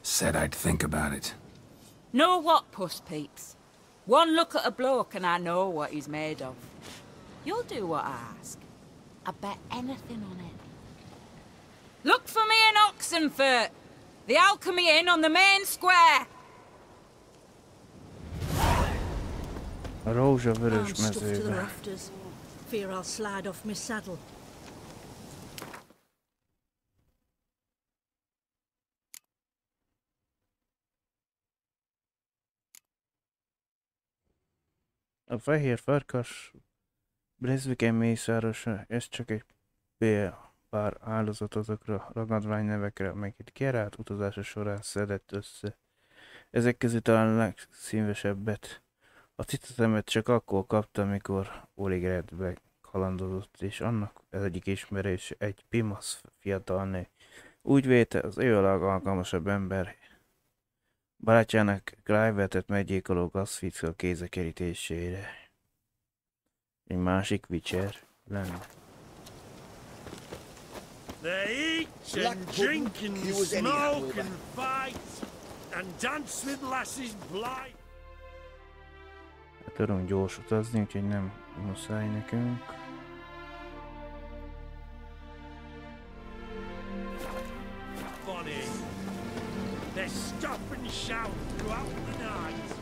Said I'd think about it. Know what, Puss Peeps? One look at a bloke and I know what he's made of. You'll do what I ask. I bet anything on it. Look for me in Oxenfurt! The Alchemy Inn on the main square! A rózsavörös I'm stuffed to the mezőbe. rafters. Fear I'll slide off my saddle. A fehér farkas Brezviken mészárosa, ez csak egy pár áldozat azokra a ragadványnevekre, amelyeket Geralt utazása során szedett össze. Ezek közül talán legszívesebbet a titulát csak akkor kapta, amikor Oligredbe kalandozott, és annak az egyik ismerős egy pimasz fiatal nő. Úgy vélte, az ő a legalkalmasabb ember barátjának Clivertet meggyilkoló gazficka kéze kerítésére. Egy másik Witcher lenne. They eat and drink and smoke and fight and dance with lasses blind. Hát tudunk gyors utazni, úgyhogy nem muszáj nekünk. Funny. They stop and shout throughout the night.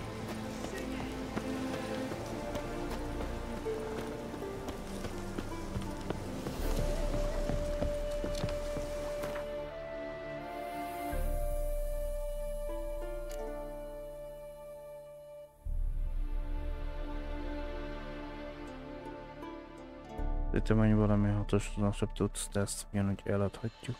Szerintem annyi valami hatosabb tudsz, de ezt ugyanúgy eladhatjuk.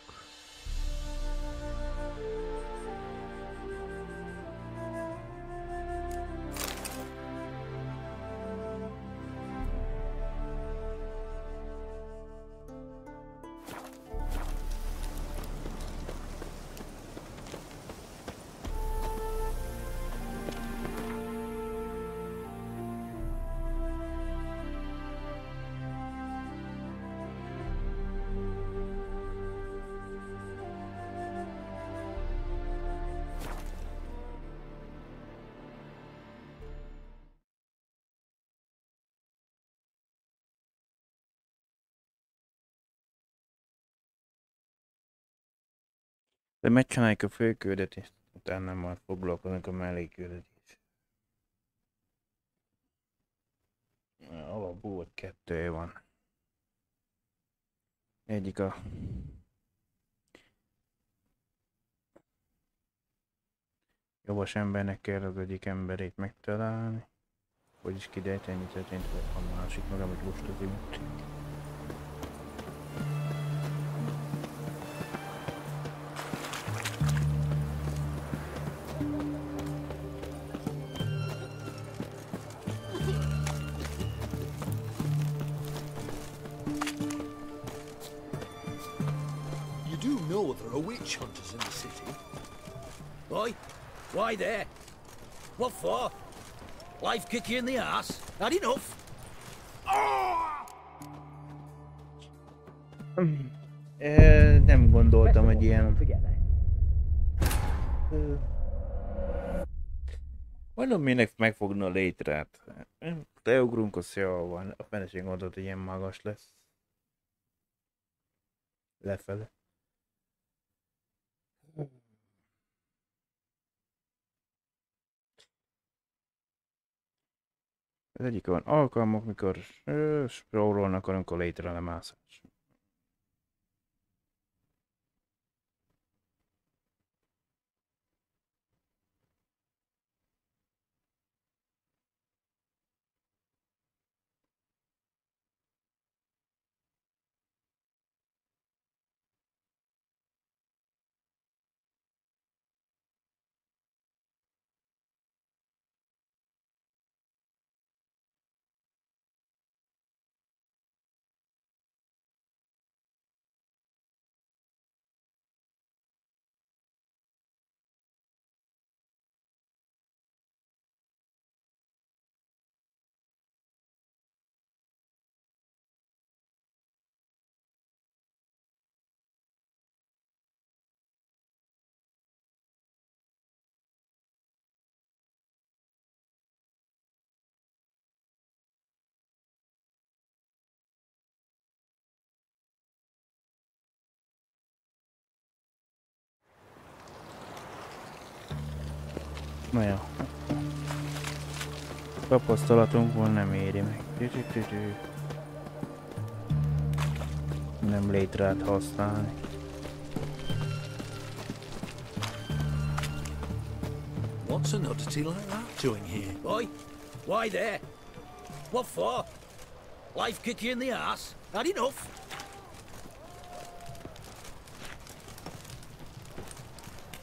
De megcsináljuk a főküldetést, utána már foglalkozunk a mellékküldetés. Alapból 2 van. Egyik a... Jogos embernek kell az egyik emberét megtalálni. Hogy is kidejteni, mi történt a másik magam, hogy most az imént. Witch hunters in the city. Why? Why there? What for? Life kick you in the ass? Had enough? Nem gondoltam, hogy ilyen... Mondom, minek megfogna a létrát. Leugrunk, az jól van. A feleség gondolt, hogy ilyen magas lesz. Lefele. Az egyik van alkalmak, mikor spórolnak, amikor létre lemászás. Na jó. Tapasztalatunkból nem éri meg. Nem létrát használni. What's an oddity like that doing here? Why? Why there? What for? Life kick you in the ass? Had enough?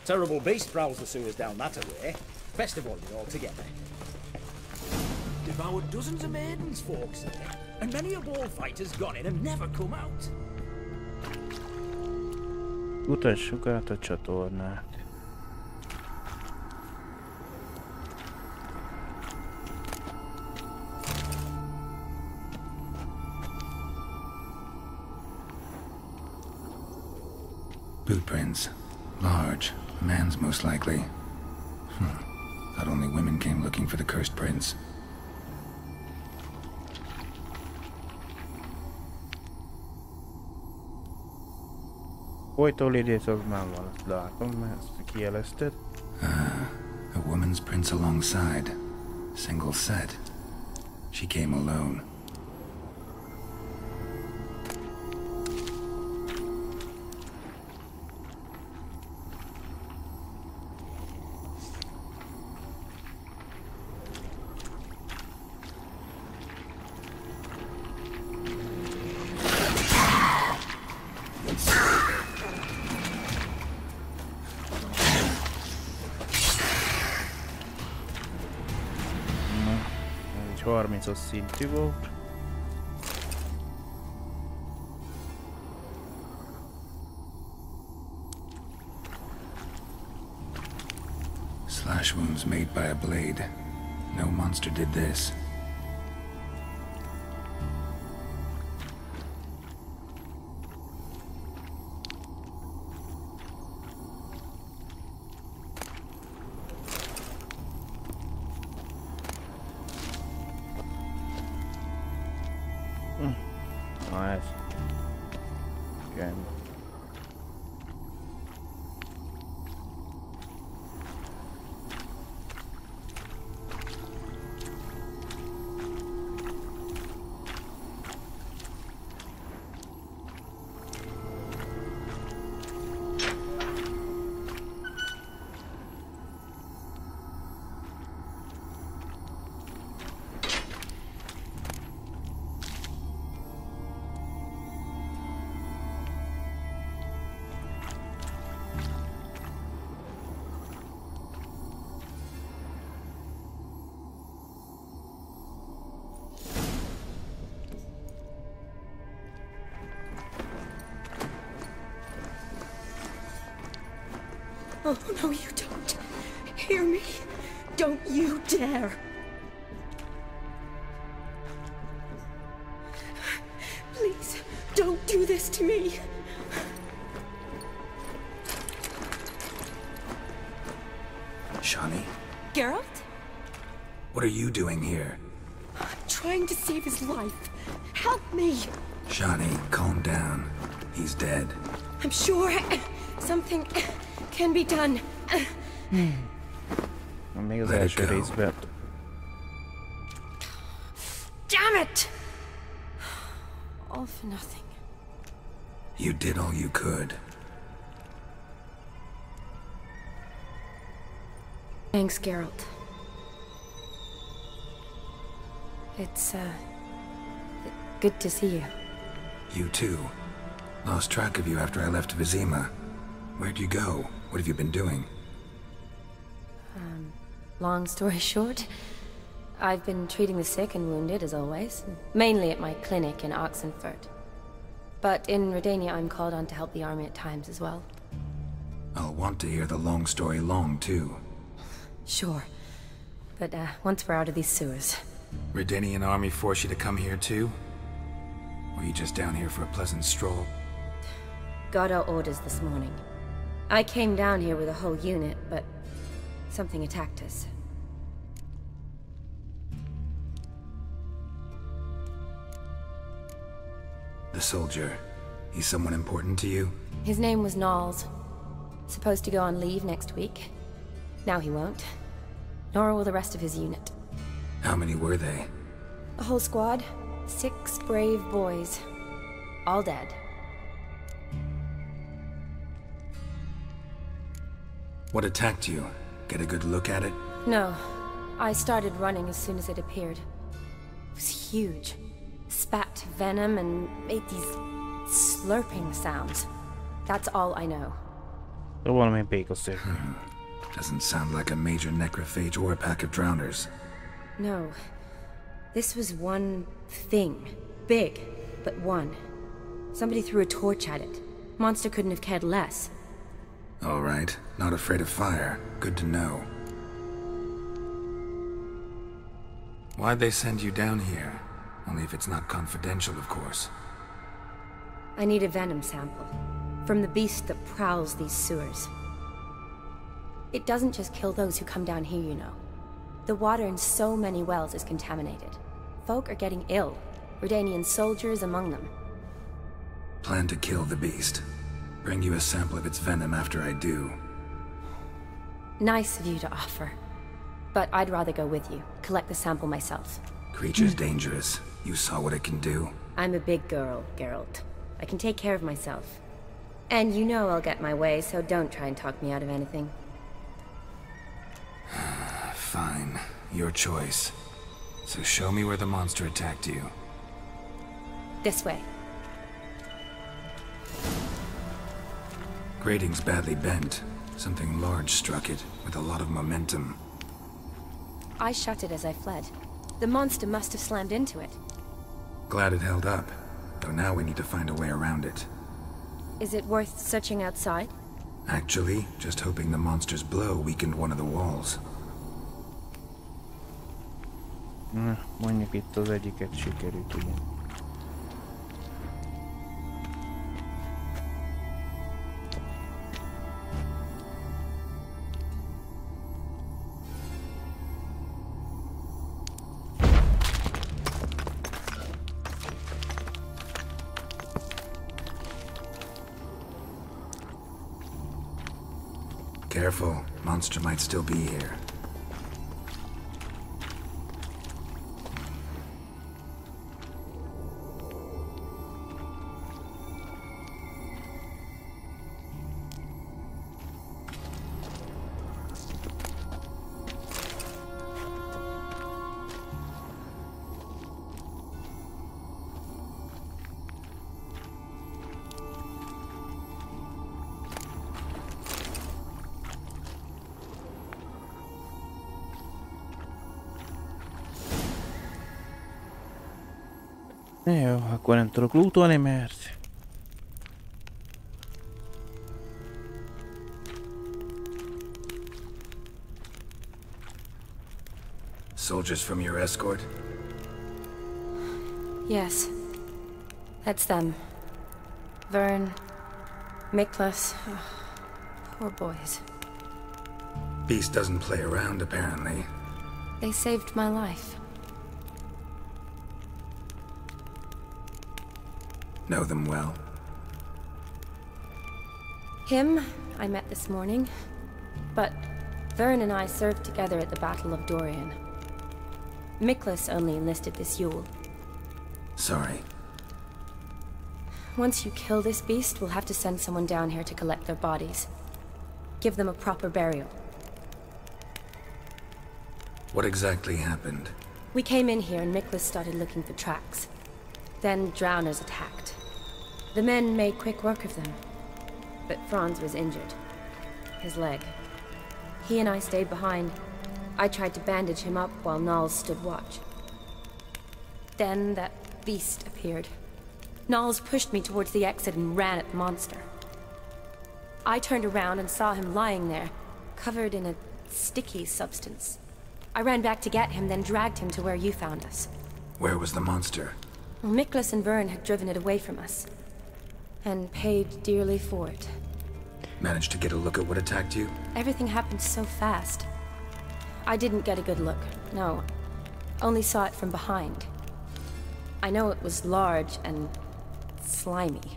Terrible beast prowls the sewers down that way. Best avoid it altogether. Devoured dozens of maidens, folks say, and many a bullfighter's gone in and never come out. Utassuk át a csatornát. Boot prints. Large. A man's most likely. Thought only women came looking for the cursed prince. Folytól idézők már van, ezt látom, mert ezt kijelezted. A woman's prints alongside. Single set. She came alone. Egy 30-as szintű volt. Slash wounds made by a blade. No monster did this. Nice. Okay. Oh, no, you don't. Hear me? Don't you dare. Please, don't do this to me. Shani? Geralt? What are you doing here? I'm trying to save his life. Help me. Shani, calm down. He's dead. I'm sure something can be done. Még az első részben. Damn it! All for nothing. You did all you could. Thanks, Geralt. It's, good to see you. You too. Lost track of you after I left Vizima. Where'd you go? What have you been doing? Long story short, I've been treating the sick and wounded, as always. Mainly at my clinic in Oxenfurt. But in Redania, I'm called on to help the army at times as well. I'll want to hear the long story long, too. Sure. But, once we're out of these sewers. Redanian army force you to come here, too? Or are you just down here for a pleasant stroll? Got our orders this morning. I came down here with a whole unit, but something attacked us. The soldier. He's someone important to you? His name was Nalls. Supposed to go on leave next week. Now he won't. Nor will the rest of his unit. How many were they? A whole squad. 6 brave boys. All dead. What attacked you? Get a good look at it? No. I started running as soon as it appeared. It was huge. Spat venom and made these slurping sounds. That's all I know. Doesn't sound like a major necrophage or a pack of drowners. No. This was one thing. Big, but one. Somebody threw a torch at it. Monster couldn't have cared less. All right. Not afraid of fire. Good to know. Why'd they send you down here? Only if it's not confidential, of course. I need a venom sample. from the beast that prowls these sewers. It doesn't just kill those who come down here, you know. The water in so many wells is contaminated. Folk are getting ill, Redanian soldiers among them. Plan to kill the beast. Bring you a sample of its venom after I do. Nice of you to offer. But I'd rather go with you, collect the sample myself. Creature's dangerous. You saw what it can do. I'm a big girl, Geralt. I can take care of myself. And you know I'll get my way, so don't try and talk me out of anything. Fine. Your choice. So show me where the monster attacked you. This way. Grating's badly bent. Something large struck it, with a lot of momentum. I shut it as I fled. The monster must have slammed into it. Glad it held up, though now we need to find a way around it. Is it worth searching outside? Actually, just hoping the monster's blow weakened one of the walls. Mondjuk itt az egyiket sikerült, igen. Careful, monster might still be here. Jó, akkor nem tudok lootolni, mert... Soldiers from your escort? Yes. That's them. Vern, Miklas. Oh, poor boys. Beast doesn't play around, apparently. They saved my life. Know them well? Him, I met this morning. But Vern and I served together at the Battle of Dorian. Miklas only enlisted this Yule. Sorry. Once you kill this beast, we'll have to send someone down here to collect their bodies. Give them a proper burial. What exactly happened? We came in here and Miklas started looking for tracks. Then drowners attacked. The men made quick work of them. But Franz was injured. His leg. He and I stayed behind. I tried to bandage him up while Nals stood watch. Then that beast appeared. Nals pushed me towards the exit and ran at the monster. I turned around and saw him lying there, covered in a sticky substance. I ran back to get him, then dragged him to where you found us. Where was the monster? Well, Miklas and Vern had driven it away from us. And paid dearly for it. Managed to get a look at what attacked you? Everything happened so fast. I didn't get a good look, no. Only saw it from behind. I know it was large and slimy.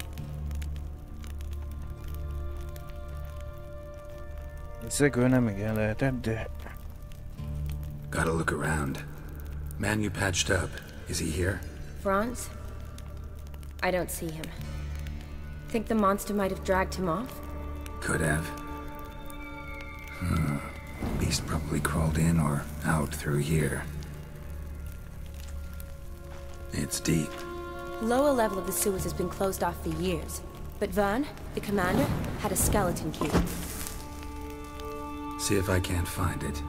Ezekből nem igen lehetett, de... Gotta look around. Man you patched up, is he here? Franz? I don't see him. Think the monster might have dragged him off? Could have. Beast probably crawled in or out through here. It's deep. Lower level of the sewers has been closed off for years. But Vern, the commander, had a skeleton key. See if I can't find it.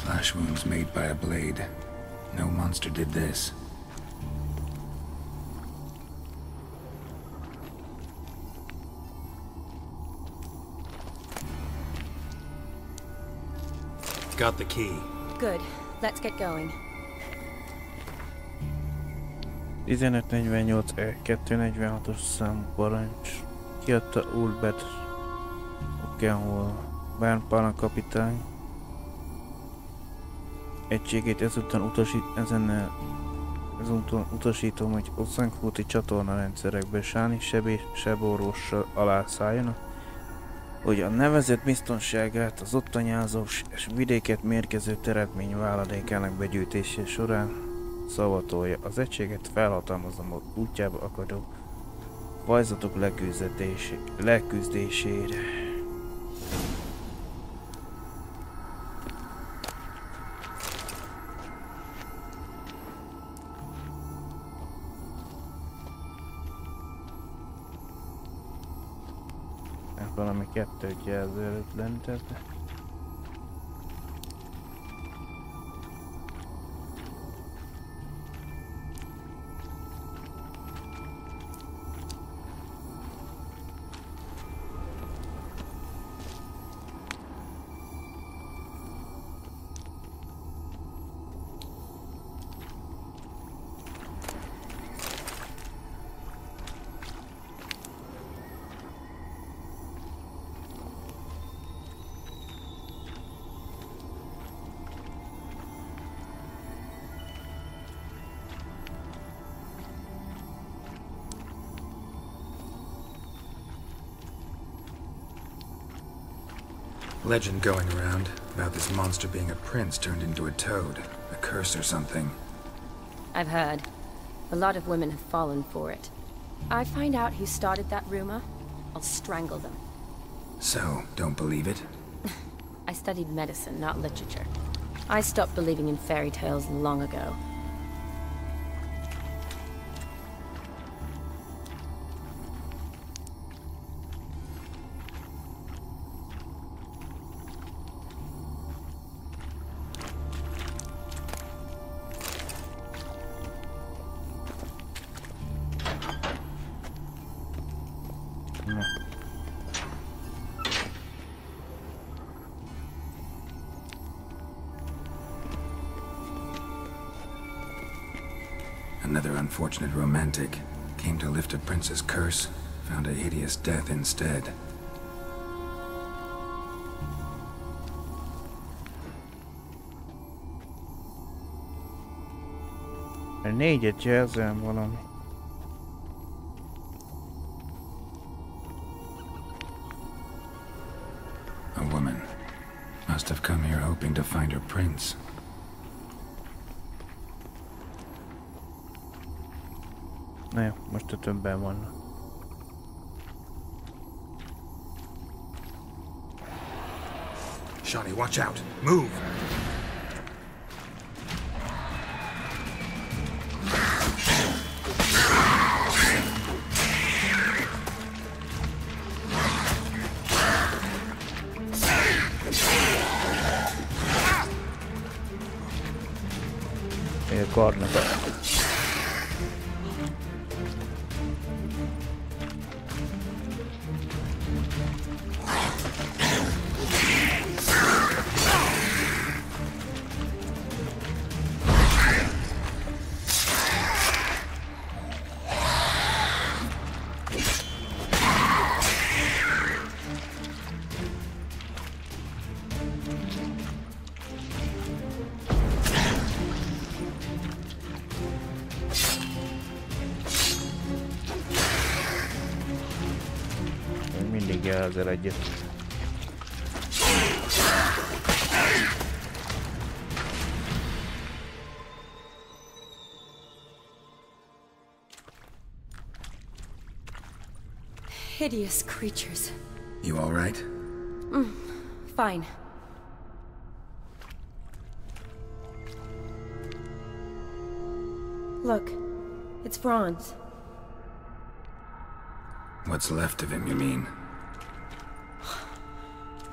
Slash wounds made by a blade. No monster did this. Got the key. Good. Let's get going. 1548 246-os számú parancs. Kiadta i.BL. Okenhol. Bárnpalna kapitány. Egységét ezúton utasítom, hogy Oszankúti csatornarendszerekbe sáni sebórossal alá szálljanak, hogy a nevezett biztonságát az ott tanyázós és vidéket mérgező terepmény váladékának begyűjtése során szavatolja. Az egységet felhatalmazom a útjába akadó fajzatok leküzdésére. Valami kettőt jelző előtt lentette. Legend going around about this monster being a prince turned into a toad. A curse or something. I've heard. A lot of women have fallen for it. I find out who started that rumor, I'll strangle them. So, don't believe it? I studied medicine, not literature. I stopped believing in fairy tales long ago. Another unfortunate romantic came to lift a prince's curse, found a hideous death instead. A négyet jelzem valami. A woman must have come here hoping to find her prince. Na jó, most a többen vannak. Shawnee, watch out! Move! Egy karnak. Mindig jelzel egyet. Hideous creatures. You all right? Fine. Look, it's Franz. What's left of him, you mean?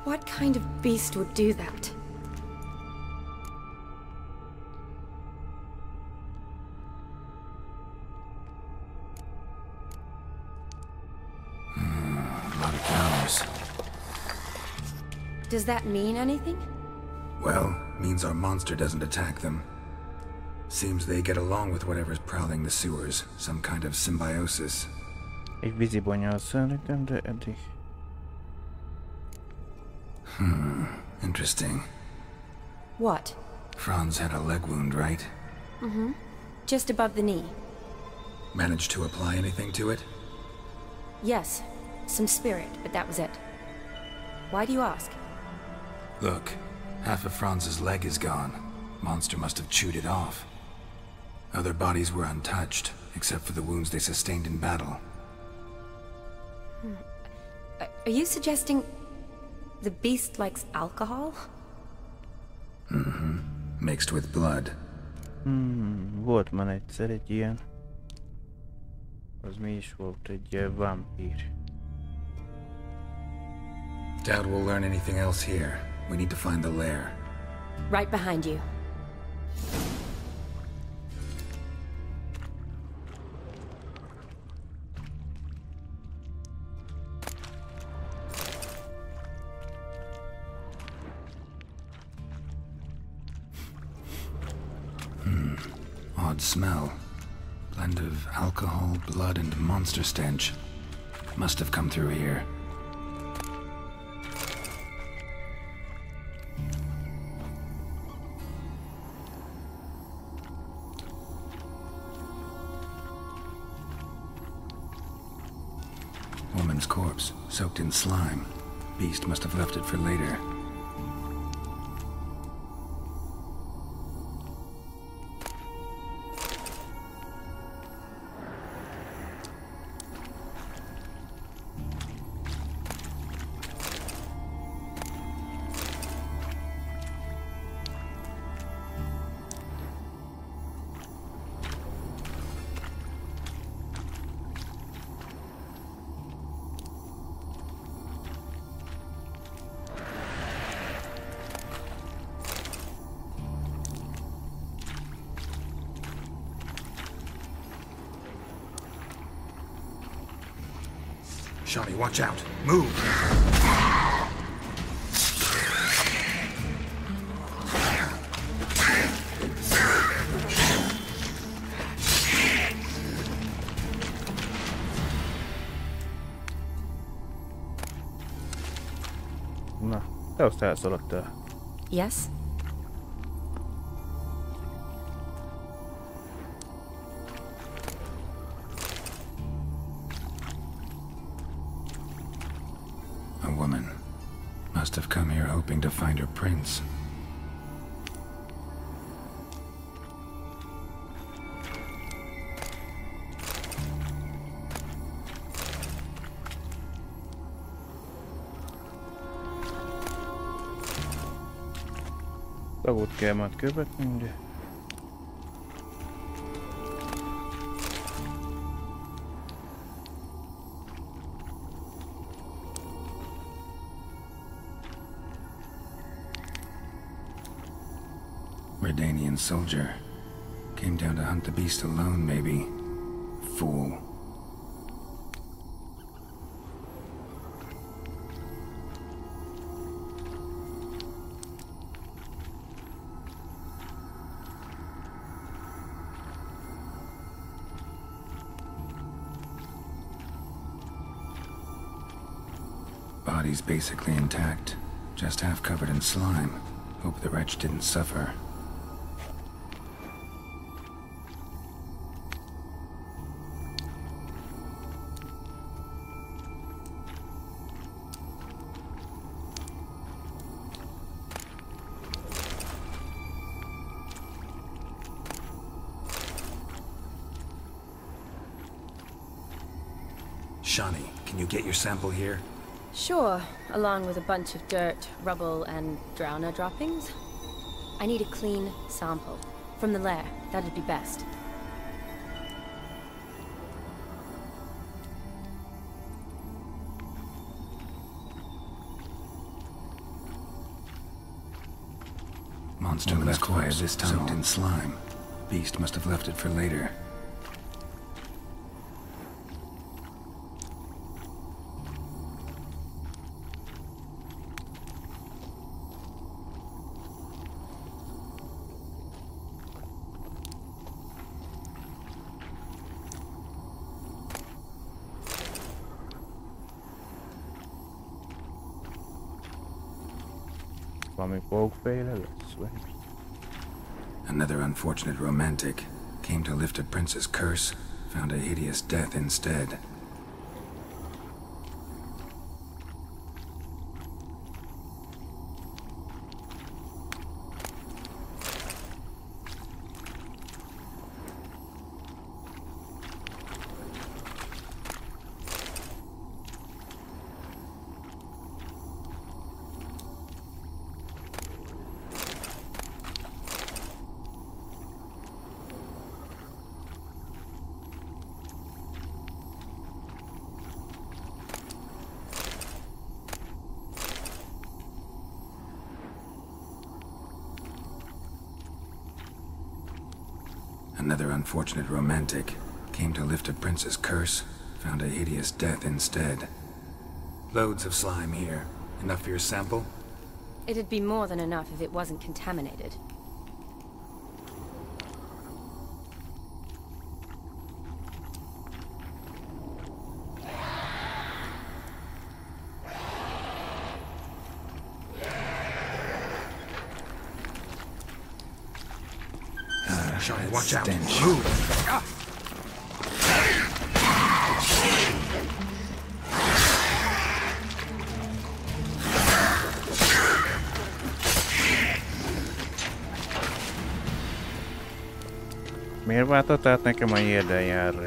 What kind of beast would do that? Does that mean anything? Well, means our monster doesn't attack them. Seems they get along with whatever's prowling the sewers. Some kind of symbiosis. Egy vízibonyol szerintem, de eddig... Interesting. What? Franz had a leg wound, right? Mm-hmm. Just above the knee. Managed to apply anything to it? Yes. Some spirit, but that was it. Why do you ask? Look, half of Franz's leg is gone. Monster must have chewed it off. Other bodies were untouched, except for the wounds they sustained in battle. Are you suggesting the beast likes alcohol? Mm-hmm. Mixed with blood. Volt már egyszer egy ilyen. Az mi is volt, egy vampír. Doubt we'll learn anything else here. We need to find the lair. Right behind you. Odd smell. Blend of alcohol, blood, and monster stench. Must have come through here. Woman's corpse, soaked in slime. Beast must have left it for later. Shani, watch out. Move! Na, te azt elszaladtál. Yes? Must have come here hoping to find her prince. Tagot kell majd követnünk, de... Redanian soldier. Came down to hunt the beast alone, maybe. Fool. Body's basically intact, just half covered in slime. Hope the wretch didn't suffer. Shani, can you get your sample here? Sure, along with a bunch of dirt, rubble, and drowner droppings. I need a clean sample. From the lair, that'd be best. Monster left quiet this time, soaked in slime. Beast must have left it for later. valami pókféle lesz, vagy? Another unfortunate romantic came to lift a prince's curse, found a hideous death instead. Another unfortunate romantic came to lift a prince's curse, found a hideous death instead. Loads of slime here. Enough for your sample? It'd be more than enough if it wasn't contaminated. Johnny, watch out. Move. Ah. Miért váltott át nekem a érdeljárra?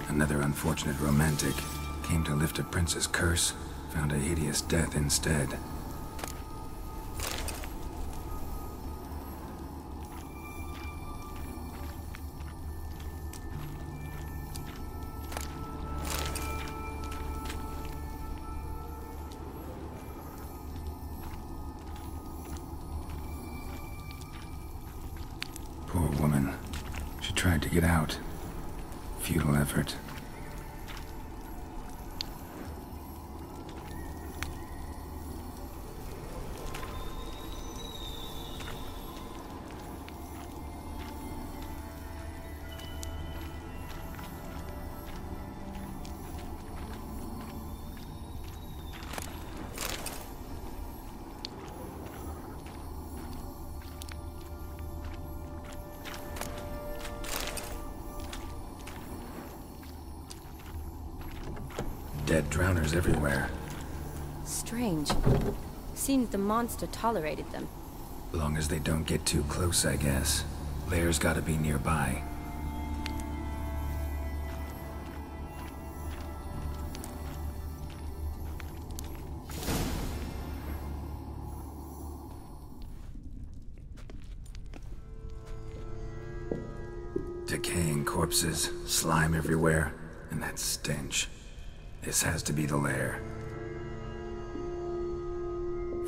Another unfortunate romantic came to lift a prince's curse, found a hideous death instead. Poor woman. She tried to get out. Futile effort. Dead drowners everywhere. Strange. Seems the monster tolerated them. Long as they don't get too close, I guess. Lair's gotta be nearby. Decaying corpses, slime everywhere, and that stench. This has to be the lair.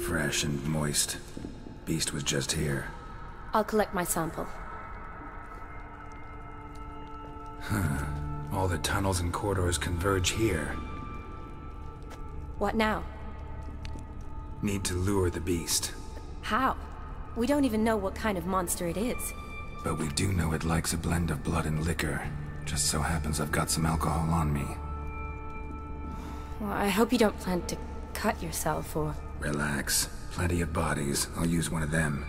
Fresh and moist. Beast was just here. I'll collect my sample. Huh. All the tunnels and corridors converge here. What now? Need to lure the beast. How? We don't even know what kind of monster it is. But we do know it likes a blend of blood and liquor. Just so happens I've got some alcohol on me. Well, I hope you don't plan to cut yourself, or... Relax. Plenty of bodies. I'll use one of them.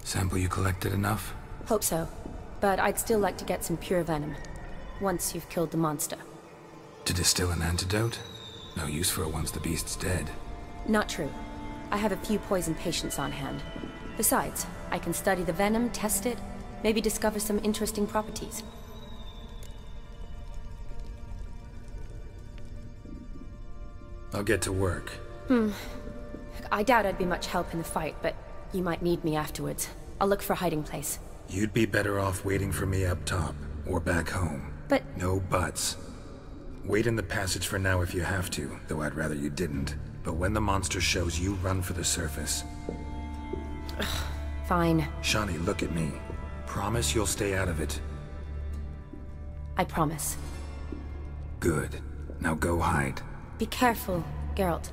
Sample you collected enough? Hope so. But I'd still like to get some pure venom. Once you've killed the monster. To distill an antidote? No use for it once the beast's dead. Not true. I have a few poison patients on hand. Besides, I can study the venom, test it, maybe discover some interesting properties. I'll get to work. I doubt I'd be much help in the fight, but you might need me afterwards. I'll look for a hiding place. You'd be better off waiting for me up top, or back home. But... No buts. Wait in the passage for now if you have to, though I'd rather you didn't. But when the monster shows, you run for the surface. Fine. Shawnee, look at me. Promise you'll stay out of it. I promise. Good. Now go hide. Be careful, Geralt.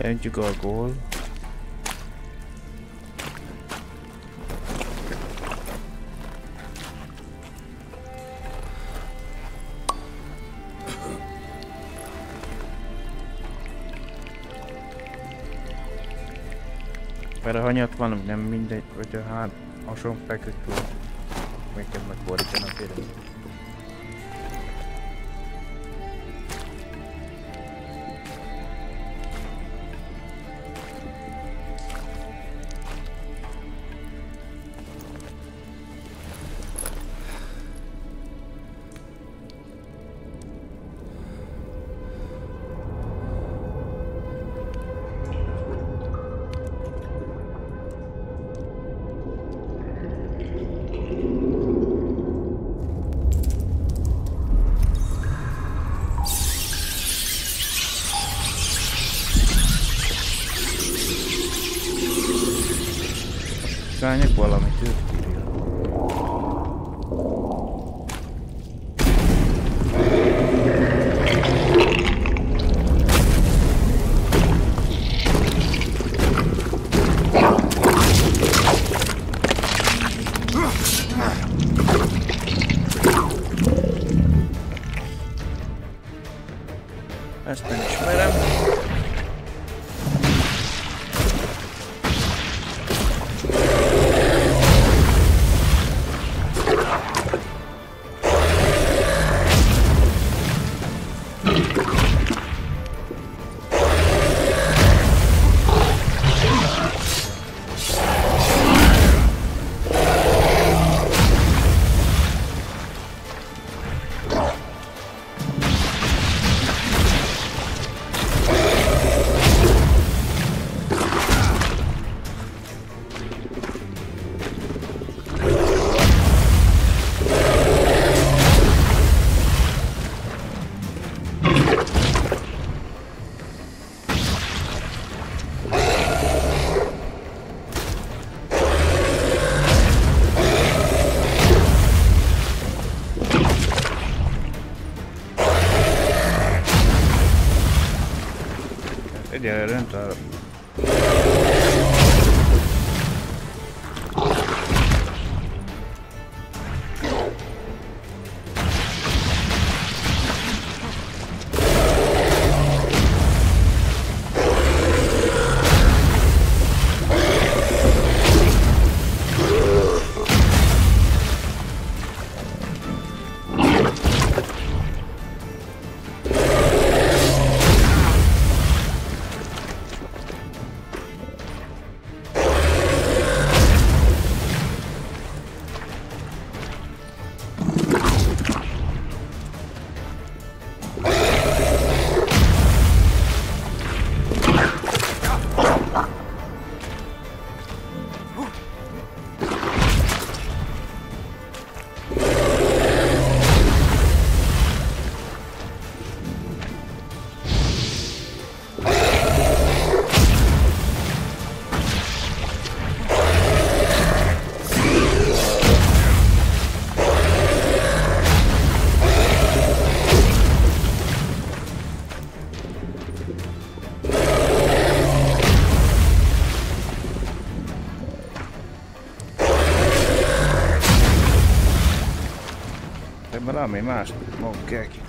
Elentjük alkohol. Mert a hanyat van, nem mindegy, hogy a hason feküdt, még kell megfordítani a félre. Szányok valamit őt kívül. Ezt nem ismerem. Egyelőre nem találom. Valami más maguk kell ki.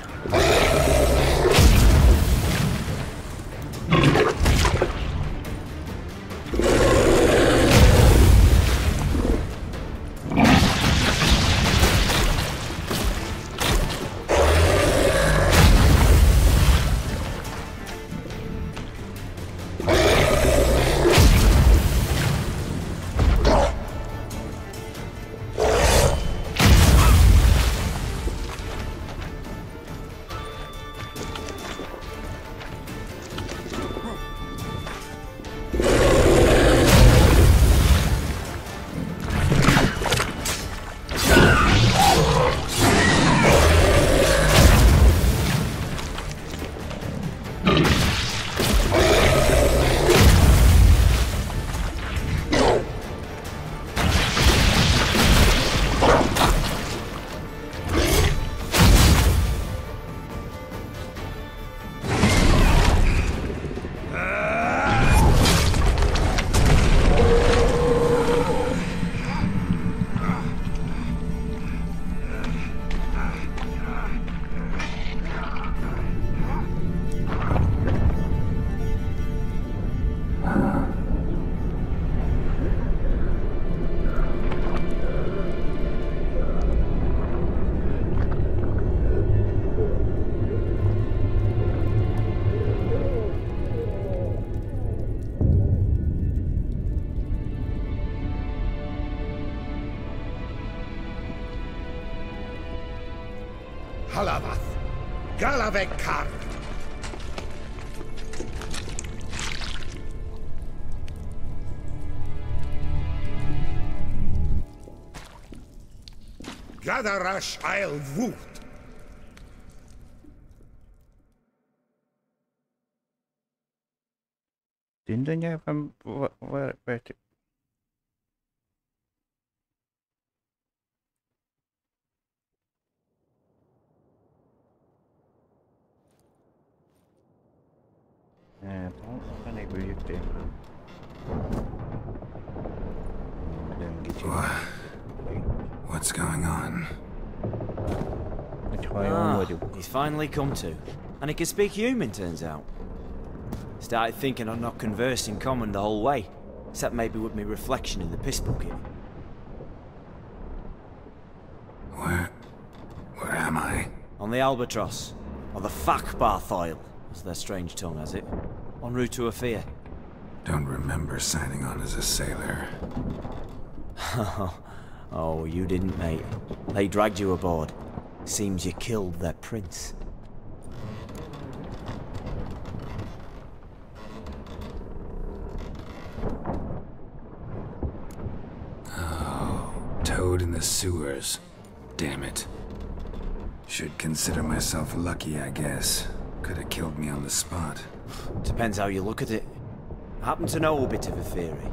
Savekar. Gadarash I'll woot. Tűnde nyelven vetjük. Hát, enélkül témán. What's going on? He's finally come to. And he can speak human, turns out. Started thinking I'd not conversed in common the whole way, except maybe with me reflection in the piss bucket. Where am I? On the Albatross, or the Fakbarthoil, as their strange tongue has it, en route to Afir. Don't remember signing on as a sailor. Oh, you didn't, mate. They dragged you aboard. Seems you killed their prince. Oh, toad in the sewers. Damn it. Should consider myself lucky, I guess. Could have killed me on the spot. Depends how you look at it. I happen to know a bit of a theory.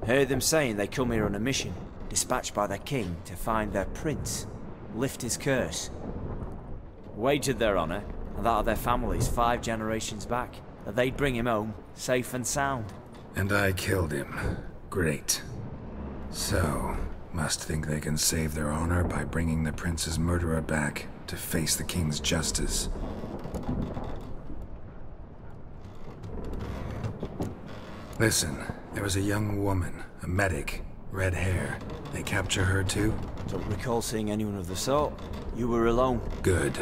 Heard them saying they come here on a mission, dispatched by their king to find their prince, lift his curse. Wagered their honor, and that of their families 5 generations back, that they'd bring him home, safe and sound. And I killed him. Great. So, must think they can save their honor by bringing the prince's murderer back to face the king's justice. Listen, there was a young woman, a medic, red hair. They capture her too? Don't recall seeing anyone of the sort. You were alone. Good.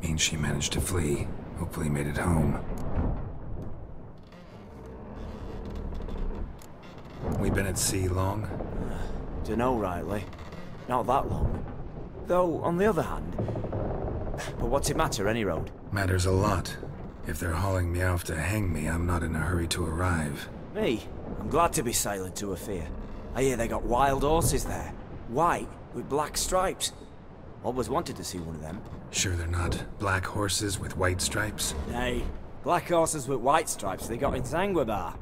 Means she managed to flee. Hopefully made it home. We been at sea long? Dunno rightly. Not that long. Though, on the other hand... But what's it matter, any road? Matters a lot. If they're hauling me off to hang me, I'm not in a hurry to arrive. Me? I'm glad to be sailing to Afir. I hear they got wild horses there. White, with black stripes. Always wanted to see one of them. Sure they're not black horses with white stripes? Nay, black horses with white stripes they got in Sanguibar.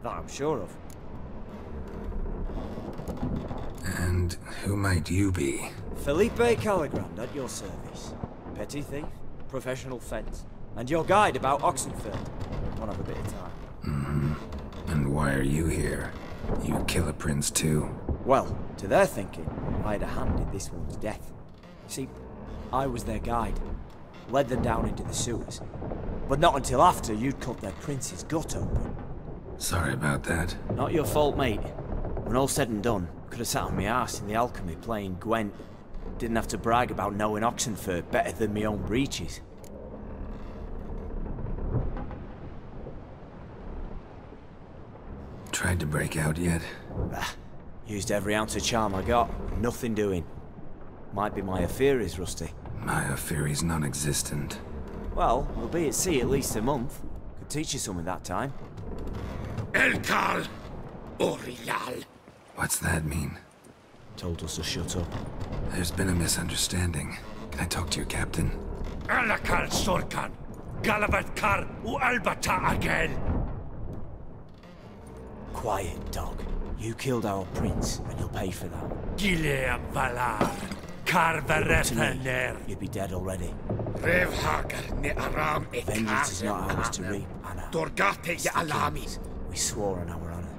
That I'm sure of. And who might you be? Felipe Caligrand at your service. Petty thief, professional fence, and your guide about Oxenford. Wanna have a bit of time. Mm-hmm. And why are you here? You kill a prince too? Well, to their thinking, I had a hand in this one's death. See, I was their guide. Led them down into the sewers. But not until after you'd cut their prince's gut open. Sorry about that. Not your fault, mate. When all said and done, could have sat on my arse in the alchemy playing Gwent. Didn't have to brag about knowing Oxenford better than my own breeches. Tried to break out yet? Used every ounce of charm I got. Nothing doing. Might be my affair is rusty. My affair is non-existent. Well, we'll be at sea at least a month. Could teach you something that time. Elkal Orilal. What's that mean? Told us to shut up. There's been a misunderstanding. Can I talk to your captain? Alakal Sorkan. Galabat Kar U Albata again. Quiet, dog. You killed our prince, and you'll pay for that. Gileam Valar. Karvarethener. You'd be dead already. Revhagar ne Aram e Vengeance is not ours to reap, Anna. Dorgate ya Alami. We swore on our honor.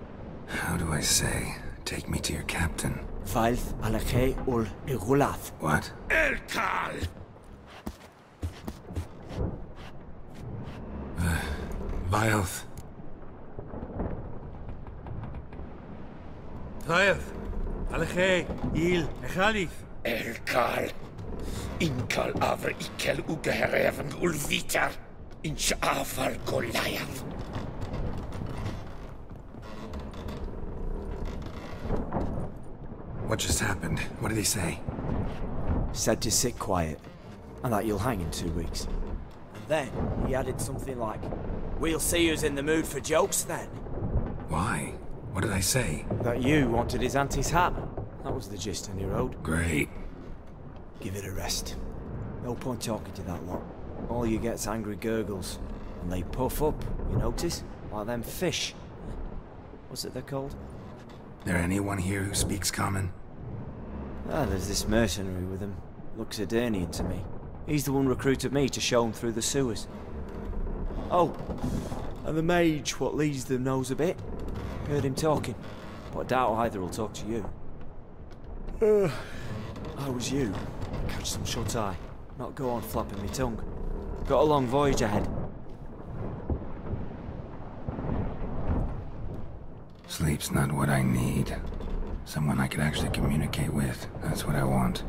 How do I say? Take me to your captain. Valth alakhe ul igulath. What? Elkal! Vilth. Vilth. Alakhe, Il, Echalith. Elkal. Inkal avr ikel ugehereven ulvitar. Inch afal Goliath. What just happened? What did he say? Said to sit quiet, and that you'll hang in 2 weeks. Then, he added something like, "We'll see who's in the mood for jokes then." Why? What did I say? That you wanted his auntie's hat. That was the gist in your ode. Great. Give it a rest. No point talking to that lot. All you get's angry gurgles. And they puff up, you notice? Like them fish. What's it they're called? There anyone here who speaks common? Ah, there's this mercenary with him. Looks Edirnian to me. He's the one recruited me to show him through the sewers. Oh, and the mage what leads them knows a bit. Heard him talking, but I doubt either will talk to you. I was you. Catch some shut-eye. Not go on flapping my tongue. Got a long voyage ahead. Sleep's not what I need. Someone I could actually communicate with. That's what I want.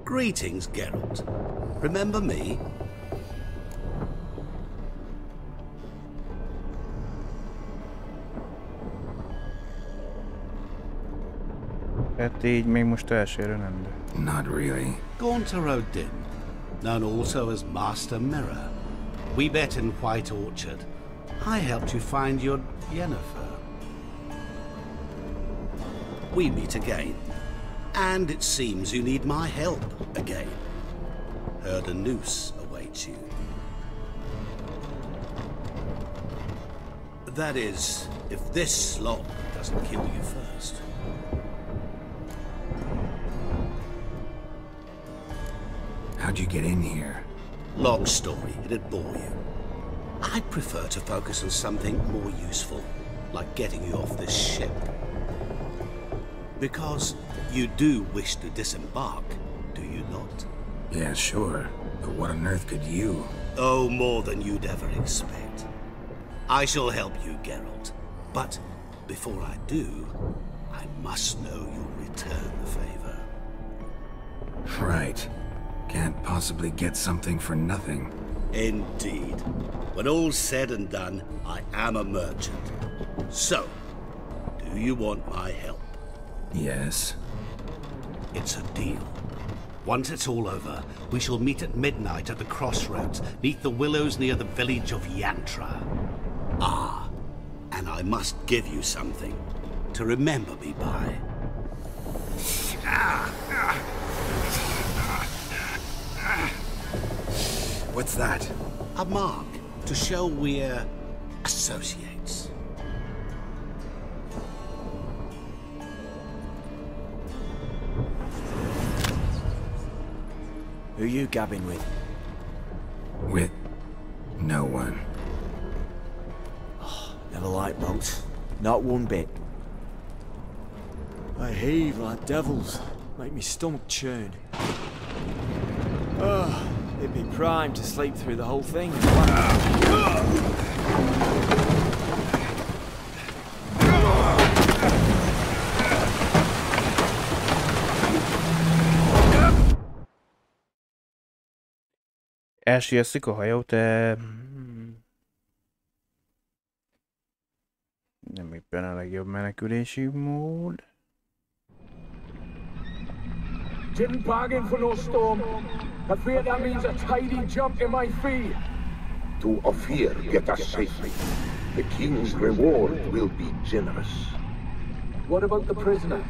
Greetings, Geralt. Remember me? Hát így még most elsőre nem, de... Not really. Gaunter O'Din, known also as Master Mirror. We met in White Orchard. I helped you find your Yennefer. We meet again. And it seems you need my help again. Heard a noose awaits you. That is, if this slog doesn't kill you first. How'd you get in here? Long story, it'd bore you. I'd prefer to focus on something more useful, like getting you off this ship. Because you do wish to disembark, do you not? Yeah, sure. But what on earth could you? Oh, more than you'd ever expect. I shall help you, Geralt. But before I do, I must know you'll return the favor. Right. Can't possibly get something for nothing. Indeed. When all's said and done, I am a merchant. So, do you want my help? Yes. It's a deal. Once it's all over, we shall meet at midnight at the crossroads, neath the willows near the village of Yantra. Ah, and I must give you something to remember me by. What's that? A mark to show we're associates. Who you gabbing with? With no one. Oh, never liked boats. Not one bit. They heave like devils. Make me stomach churn. Oh, it'd be prime to sleep through the whole thing. Elsiesszik a hajót, de... nem éppen a legjobb menekülési mód. Didn't bargain for no storm. I fear that means a tidy jump in my fee. To Ophir get us safely. The king's reward will be generous. What about the prisoner?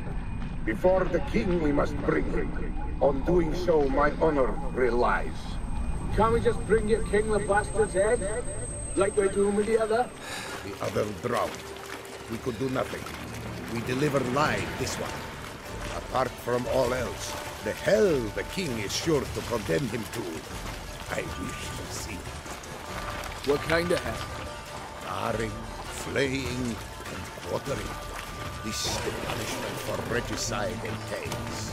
Before the king we must bring him. On doing so my honor relies. Can't we just bring your king the bastard's head? Like we're doing with the other? The other drowned. We could do nothing. We deliver live this one. Apart from all else, the hell the king is sure to condemn him to, I wish to see. What kind of hell? Tarring, flaying, and quartering. This is the punishment for regicide entails.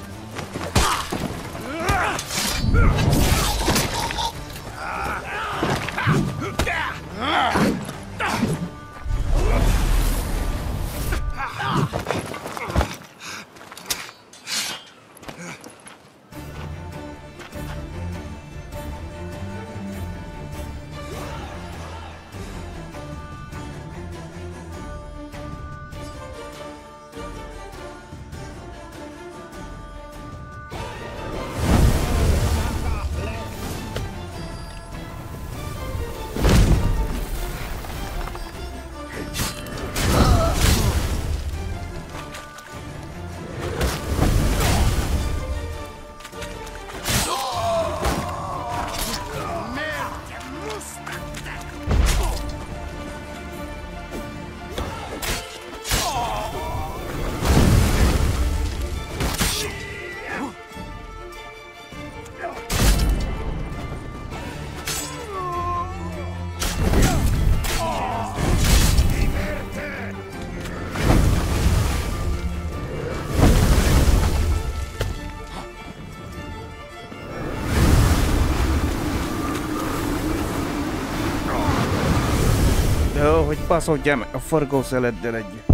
Jó, hogy baszodjál meg a forgószeleddel együtt.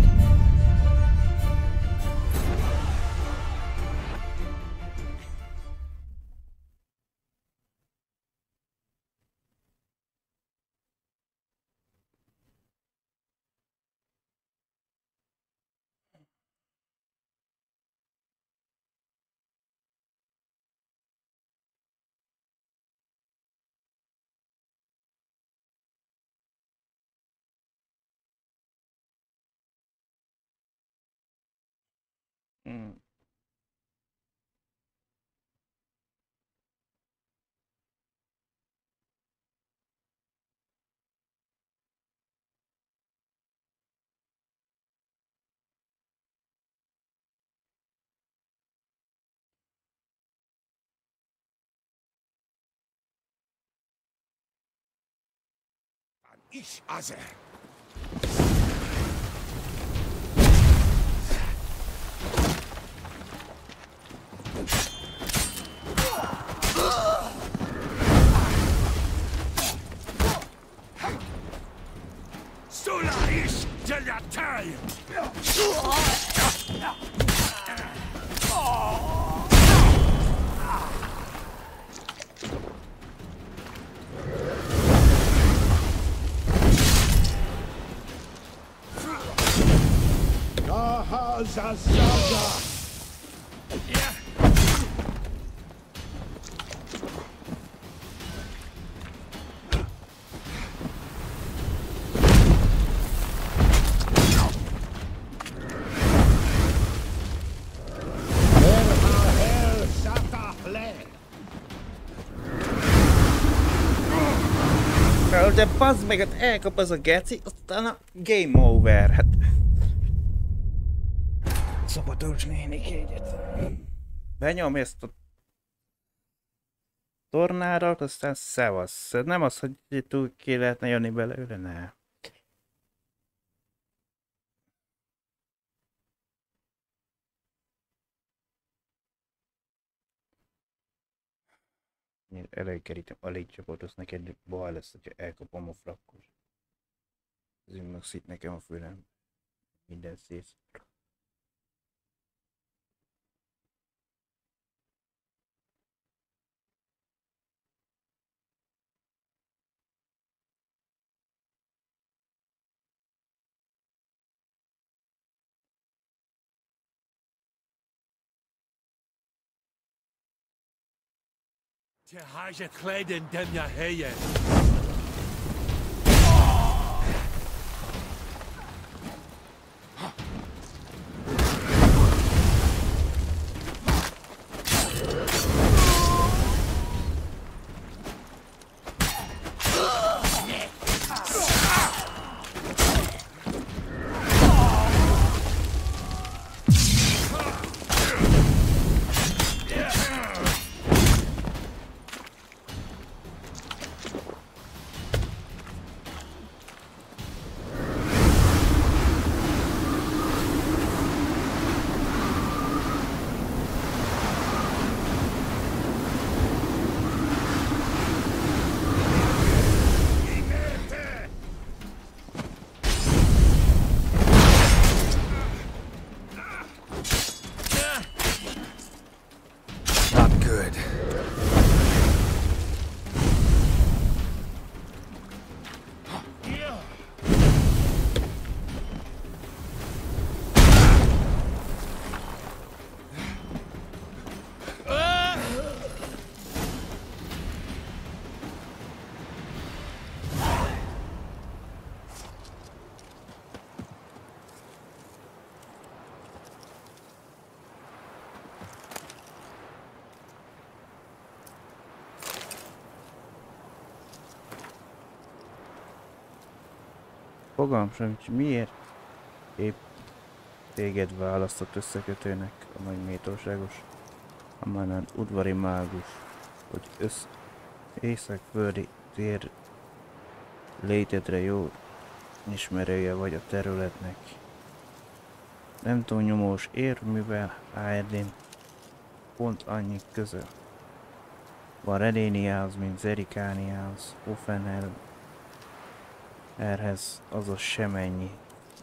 Ich Azer. Sola is de la taille! De bazd meg, hát elkap az a geci, aztán a game over, hát... Szabadulcs nénik egyet. Benyom ezt a tornárat, aztán szevasz. Nem az, hogy túl ki lehetne jönni belőle, ne. Előkerítem a légycsapot, az neked baj lesz, hogyha elkapom a frakkos. Ez megszít nekem a fülem. Minden szész. Te haja kleden demja heje. Fogalmam sem, hogy miért épp téged választott összekötőnek a nagy méltóságos, amánál udvari mágus, hogy északföldi tér létedre jó ismerője vagy a területnek. Nem túl nyomós ér, mivel Aerdin pont annyi közel van Redéniához, mint Zerikániához, Offenhel Erhez azaz semennyi.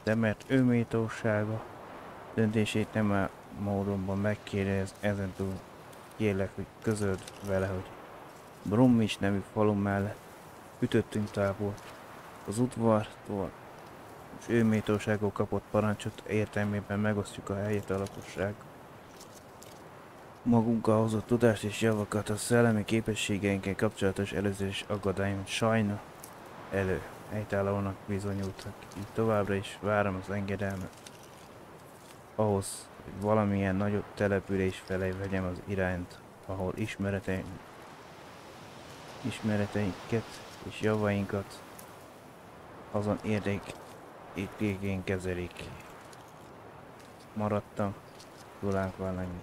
De mert ő méltósága döntését nem a módonban megkérdez, ezentúl kérlek, hogy közöld vele, hogy Bromwich nevű falu mellett ütöttünk távol az udvartól, és ő méltóságból kapott parancsot értelmében megosztjuk a helyet a lakosság. Magunkkal hozott tudást és javakat a szellemi képességeinkkel kapcsolatos előzés aggályon sajna helytállónak bizonyultak, így továbbra is várom az engedelmet ahhoz, hogy valamilyen nagyobb település felé vegyem az irányt, ahol ismereteinket és javainkat azon értékén kezelik. Maradtam, Tulánk valami.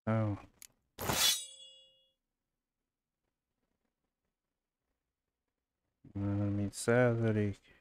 Oh. Mint százalék.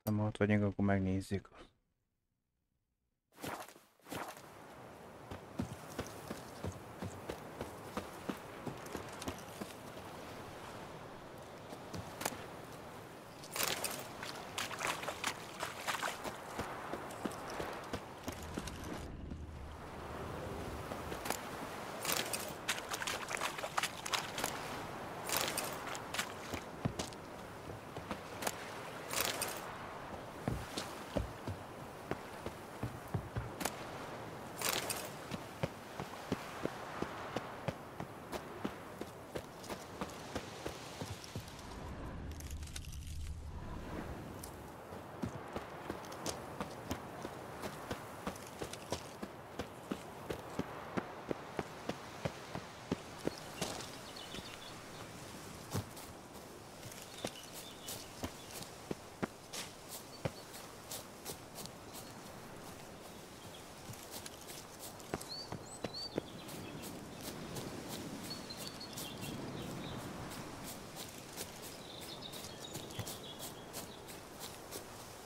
Hát ha ott vagyunk, akkor megnézzük.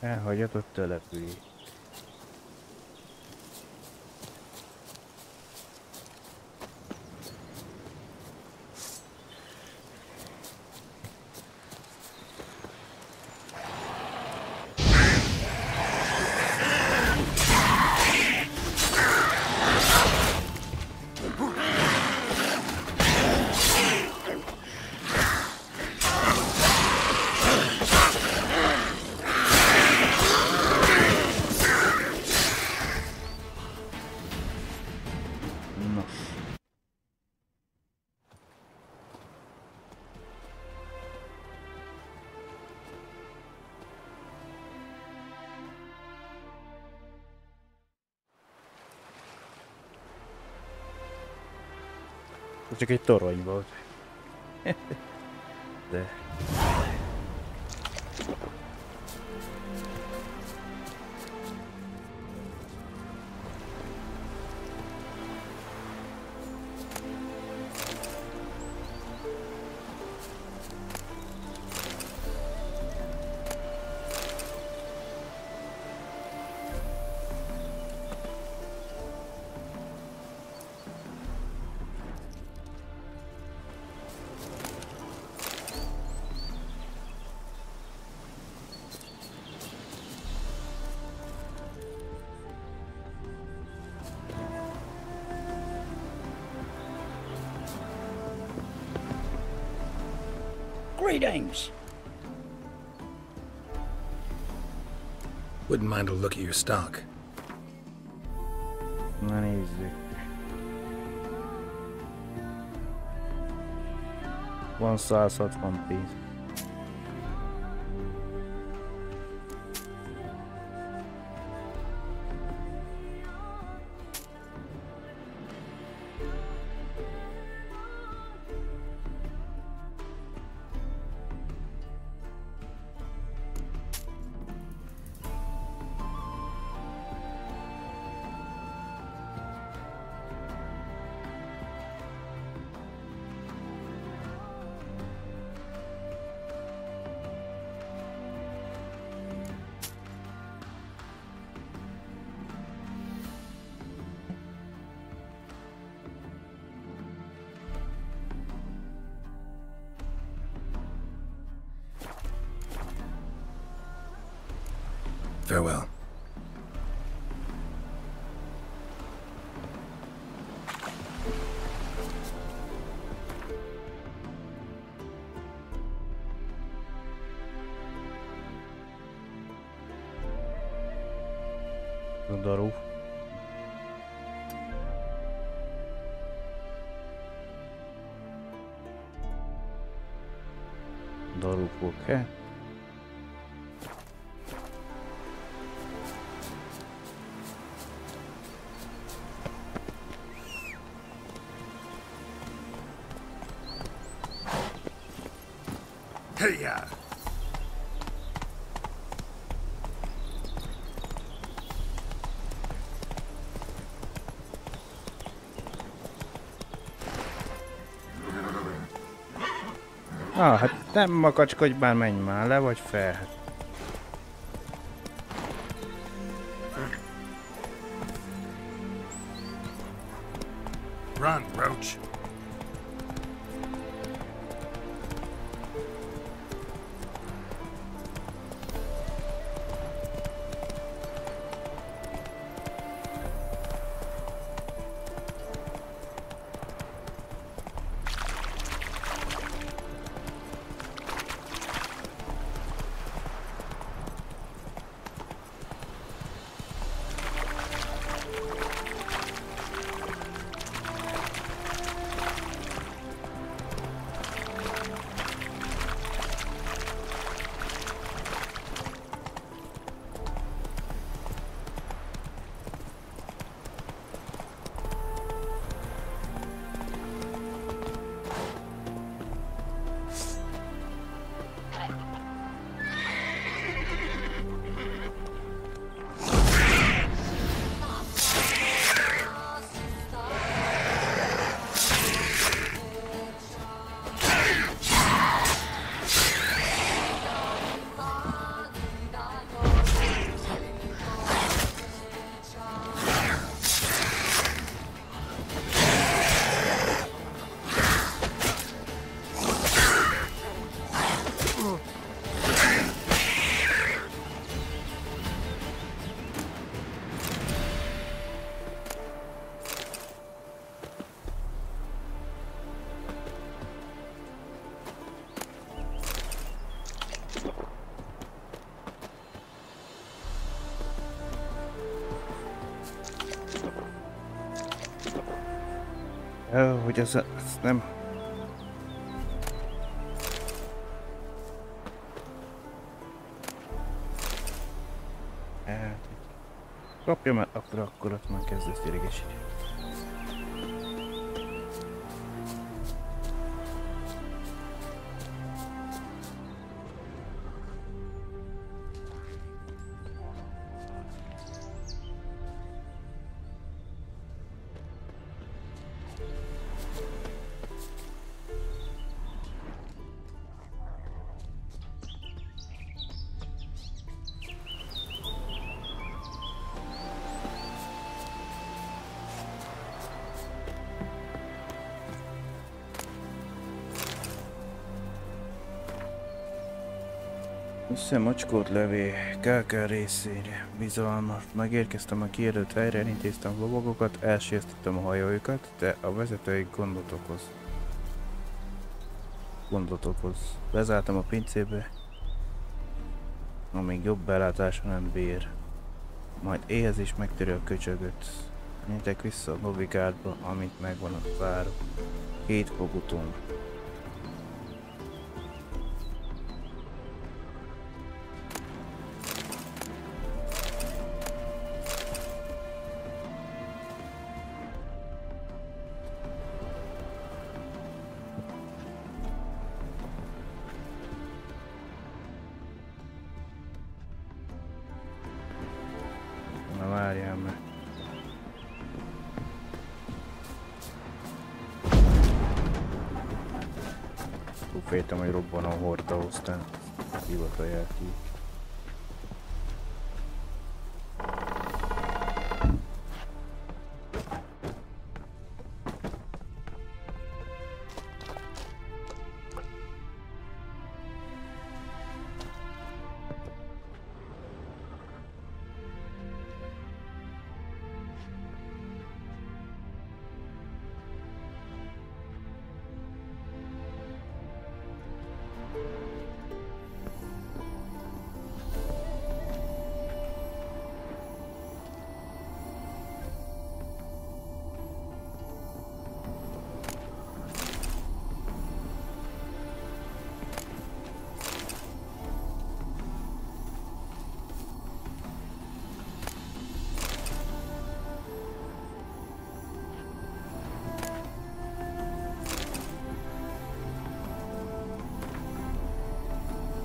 Elhagyatott település. Csak egy torony volt. De... Greetings. Wouldn't mind a look at your stock. Na nézzük. Van 160 pénz. Farewell. Daru. Darúfok, he? Hey-ya! Hát nem makacskodj már, menj már le, vagy fel. Run, Roach. Hogy ez nem... Kapja, mert akkor ott már kezdesz idegesíteni. Összemocskolt levél KK részére. Bizalmas. Megérkeztem a kiadott helyre, elintéztem a lovagokat, elsiesztettem a hajóikat, de a vezetői gondot okoz. Bezártam a pincébe, amíg jobb belátásra nem bír. Majd éhez is megtörő a köcsögöt. Menjetek vissza a Novigradba, amint megvan a váró. 2 foguton. Na várjál meg. Úgy féltem, hogy robban a horda, aztán hivatalják ki.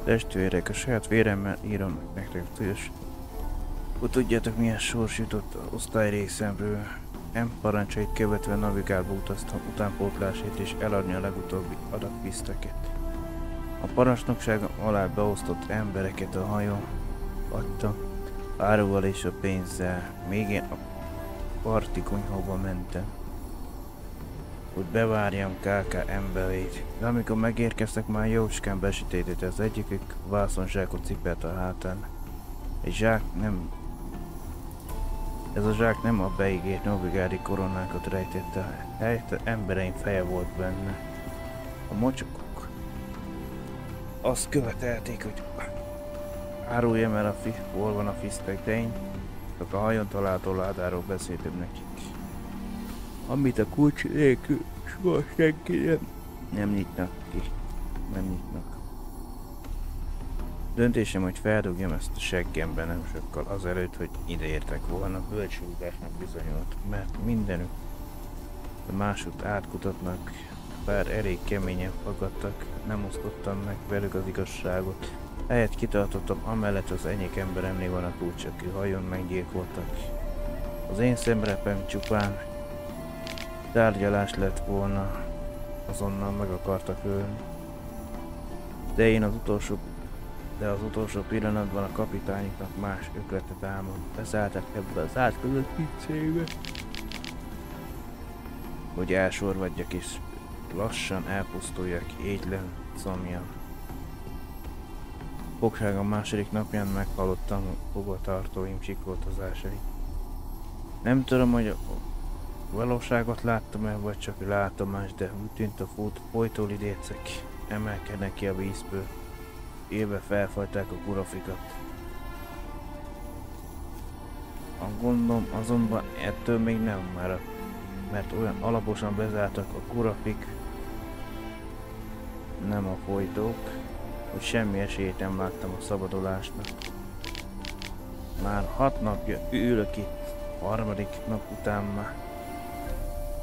Testvérek, a saját véremmel írom nektek tős. Hogy tudjátok, milyen sors jutott az osztály részemről. M parancsait követve Navigálba utaztam utánpótlásért és eladni a legutóbbi adatviszteket. A parancsnokságom alá beosztott embereket a hajón adtam, áruval és a pénzzel. Még én a parti konyhába mentem, hogy bevárjam KK emberét. De amikor megérkeztek, már jócskán besütétett, az egyikük vászonzsákot cipelt a hátán. Ez a zsák nem a beígért novigrádi koronákat rejtette, helyette embereim feje volt benne. A mocsokok azt követelték, hogy áruljam el, hol van a fisztek, de én csak a hajón található ládáról beszéltem nekik. Amit a kulcs nélkül soha senki nem nyitnak ki. Nem nyitnak. Döntésem, hogy feldugjam ezt a seggembe nem sokkal azelőtt, hogy ideértek volna, bölcsődásnak bizonyult, mert mindenük a másút átkutatnak, bár elég keményen fogadtak, nem osztottam meg velük az igazságot. Helyett kitartottam, amellett az enyék emberemnél van a kulcs, aki hajón meggyilkoltak. Az én szemrepem csupán tárgyalás lett volna, azonnal meg akartak ölni. De az utolsó pillanatban a kapitányoknak más ötletet álmod. Beszálltak ebbe az átkozott pincébe, hogy elsorvadjak és lassan elpusztuljak égylen szomjan. Fogságom második napján meghallottam fogvatartóim sikoltozásait. Nem tudom, hogy a valóságot láttam-e, vagy csak látomás, de úgy tűnt a folytólidécek emelkednek ki a vízből. Élve felfajták a kurafikat. A gondom azonban ettől még nem már, mert olyan alaposan bezártak a kurafik, nem a folytók, hogy semmi esélyt nem láttam a szabadulásnak. Már 6 napja ülök itt, harmadik nap után már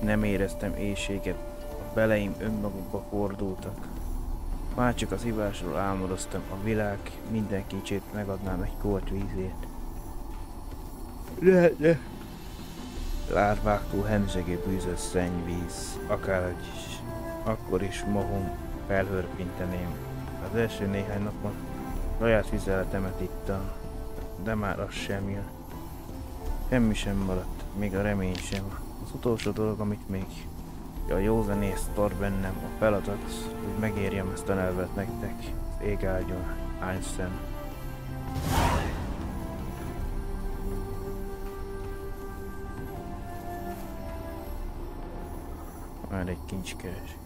nem éreztem éhséget, a beleim önmagukba fordultak. Már csak az ivásról álmodoztam, a világ minden kincsét megadnám egy kolt vízért. De lárváktól hemzsegő bűzös szennyvíz, akárhogy is, akkor is magam felhörpinteném. Az első néhány napon saját vizeletemet ittam, de már az sem jön. Semmi sem maradt, még a remény sem. Az utolsó dolog, amit még a józanész tart bennem, a feladat, hogy megérjem ezt a nevet nektek, az ég áldjon, Einstein. már egy kincskeres.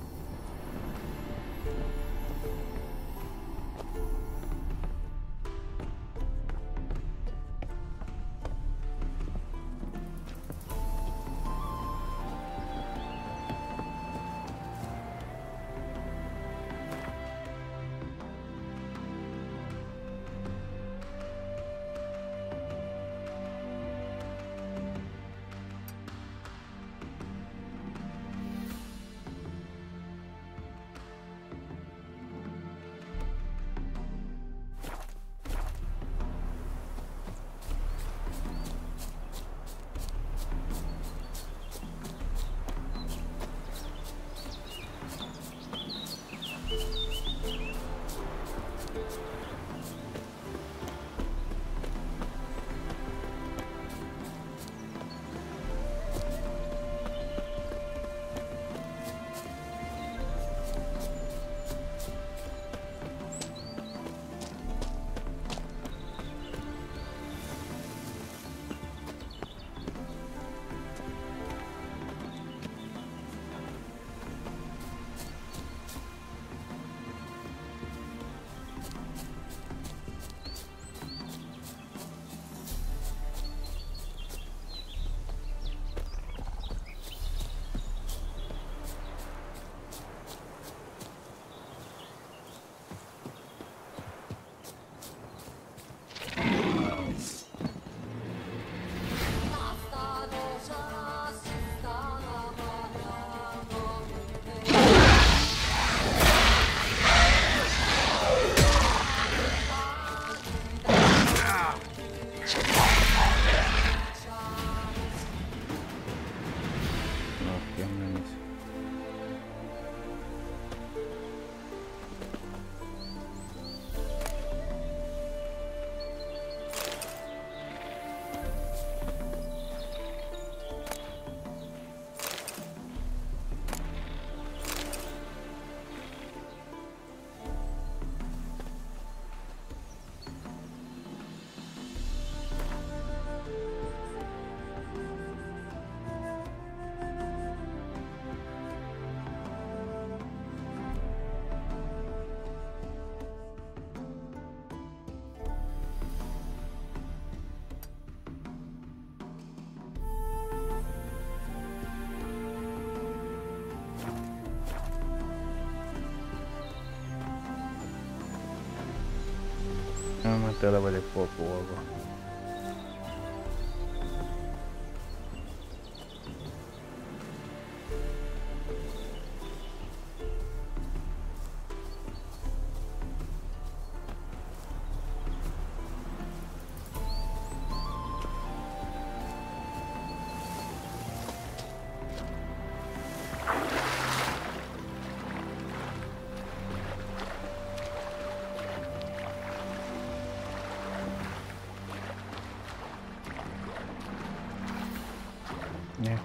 Már tele vagyok popolva.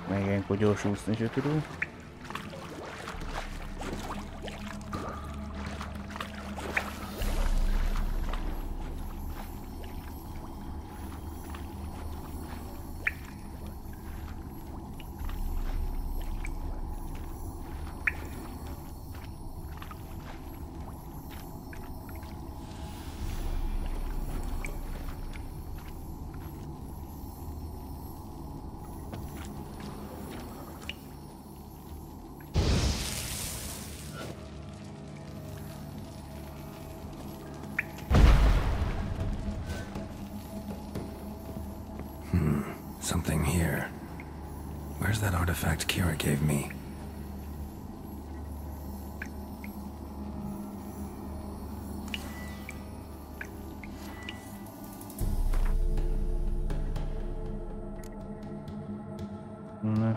Meg ilyenkor gyors úszni se tudunk. Something here. Where's that artifact Kira gave me? No.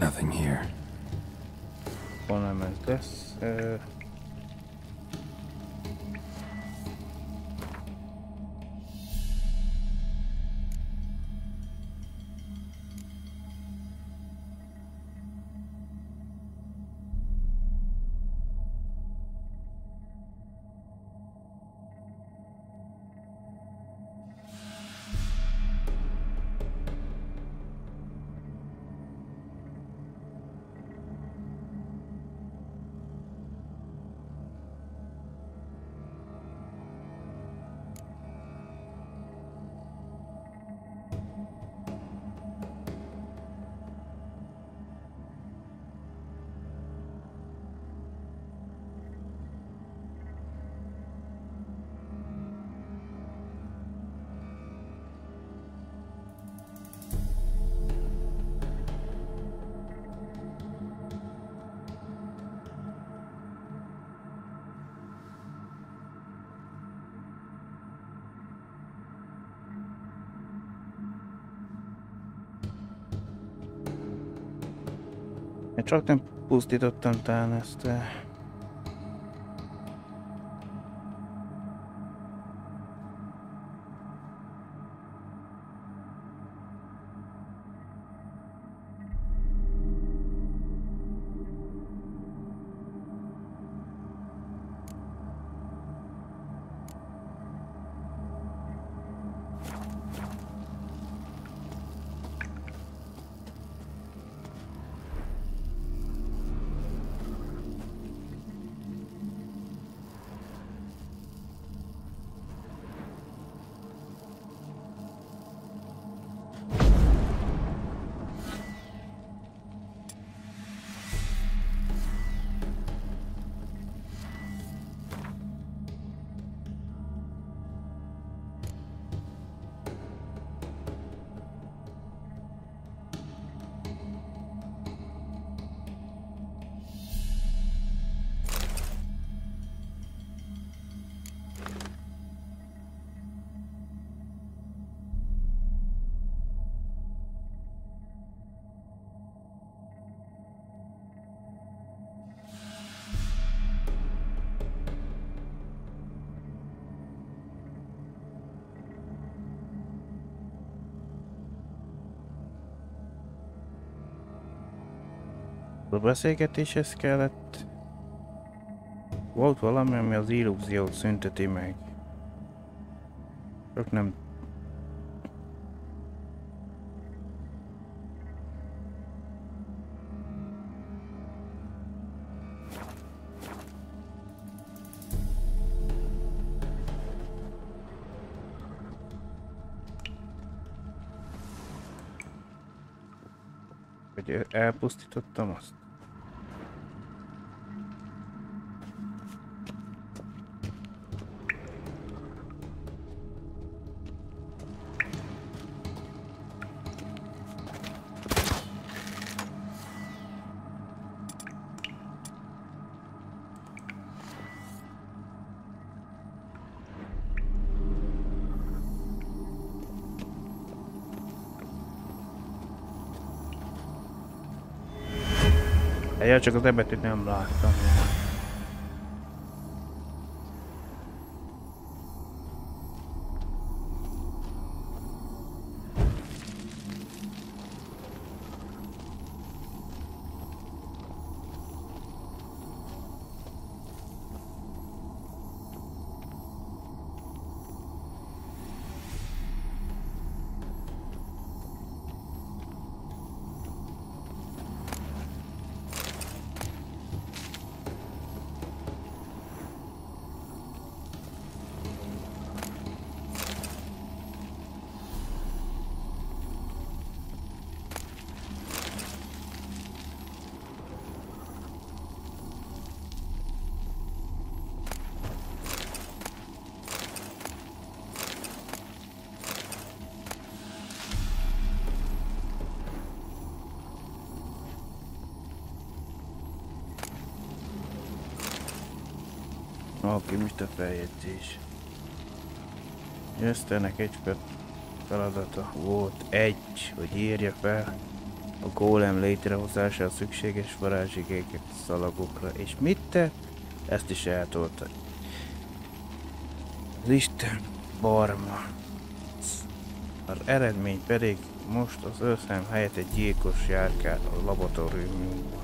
Nothing here. Hol nem ez lesz? Én csak nem pusztítottam talán ezt. A beszélgetéshez kellett... Volt valami, ami az illúziót szünteti meg. Csak nem... Hogy elpusztítottam azt. Ja, csak az ebetűt nem láttam. Oké, most a feljegyzés. Eszternek egy feladata volt, hogy írja fel. a gólem létrehozására szükséges varázsigéket szalagokra. És mit tett? Ezt is eltolta. Az Isten barma. Az eredmény pedig most az őszem helyett egy gyilkos járkál a laboratóriumban.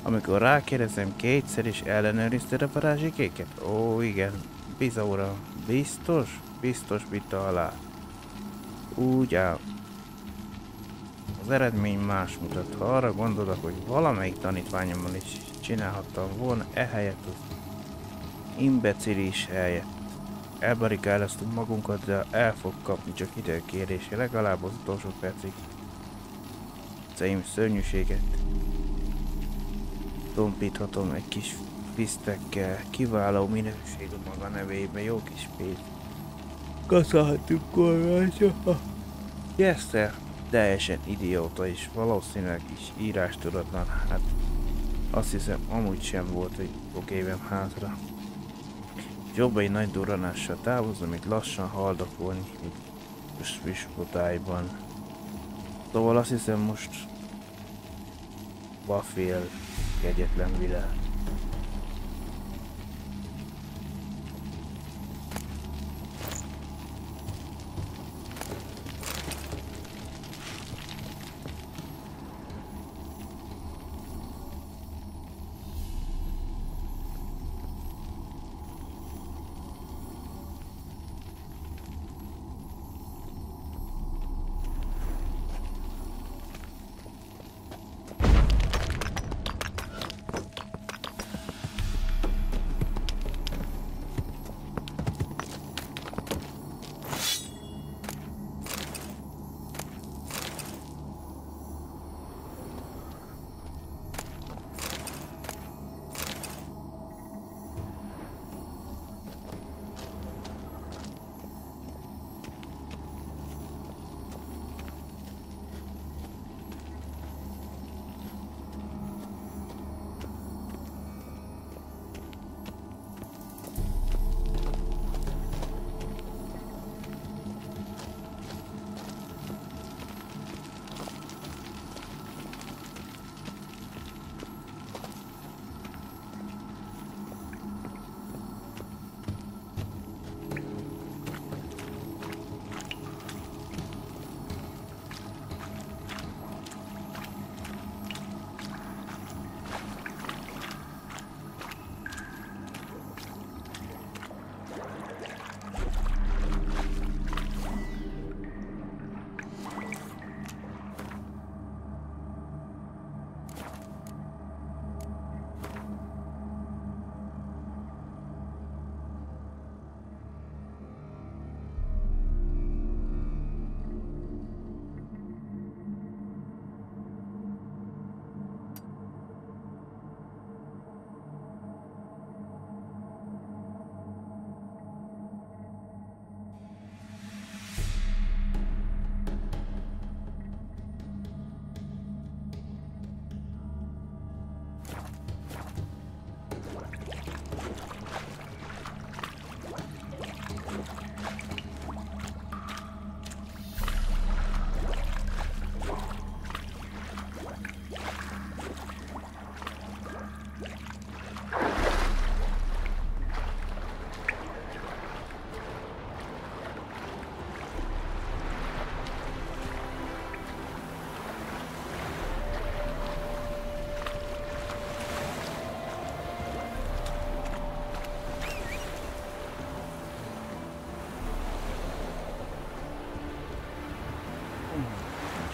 Amikor rákérdezem, kétszer is ellenőrizted a varázsigéket? Ó, igen. Bizóra. Biztos? Biztos vita alá. Úgy áll. Az eredmény más mutat. Ha arra gondolok, hogy valamelyik tanítványommal is csinálhattam volna, ehelyett az imbecilis helyett. Elbarikáloztunk magunkat, de el fog kapni csak időkérése, legalább az utolsó percig. Ceim szörnyűséget tompíthatom egy kis pisztekkel, kiváló minőség a maga nevében, jó kis pénz. Kaszálhatunk kormányra. Jeszter, teljesen idióta és valószínűleg is írástudatlan, hát azt hiszem amúgy sem volt egy sok évem hátra. Jobb egy nagy durranással távozom, mint lassan haldokolni, mint füstfotályban. Szóval azt hiszem most Bafél kegyetlen világ.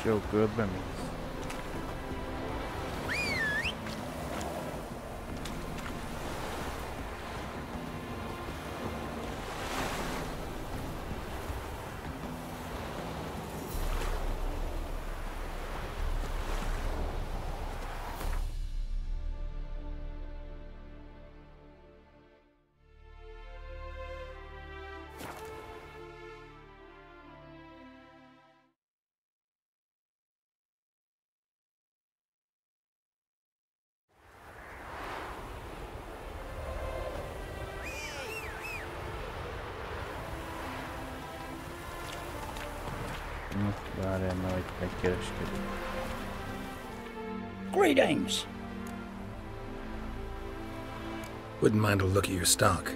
Jó körbe mész. Várjál, majd megkereskedünk. Greetings! Wouldn't mind a look at your stock.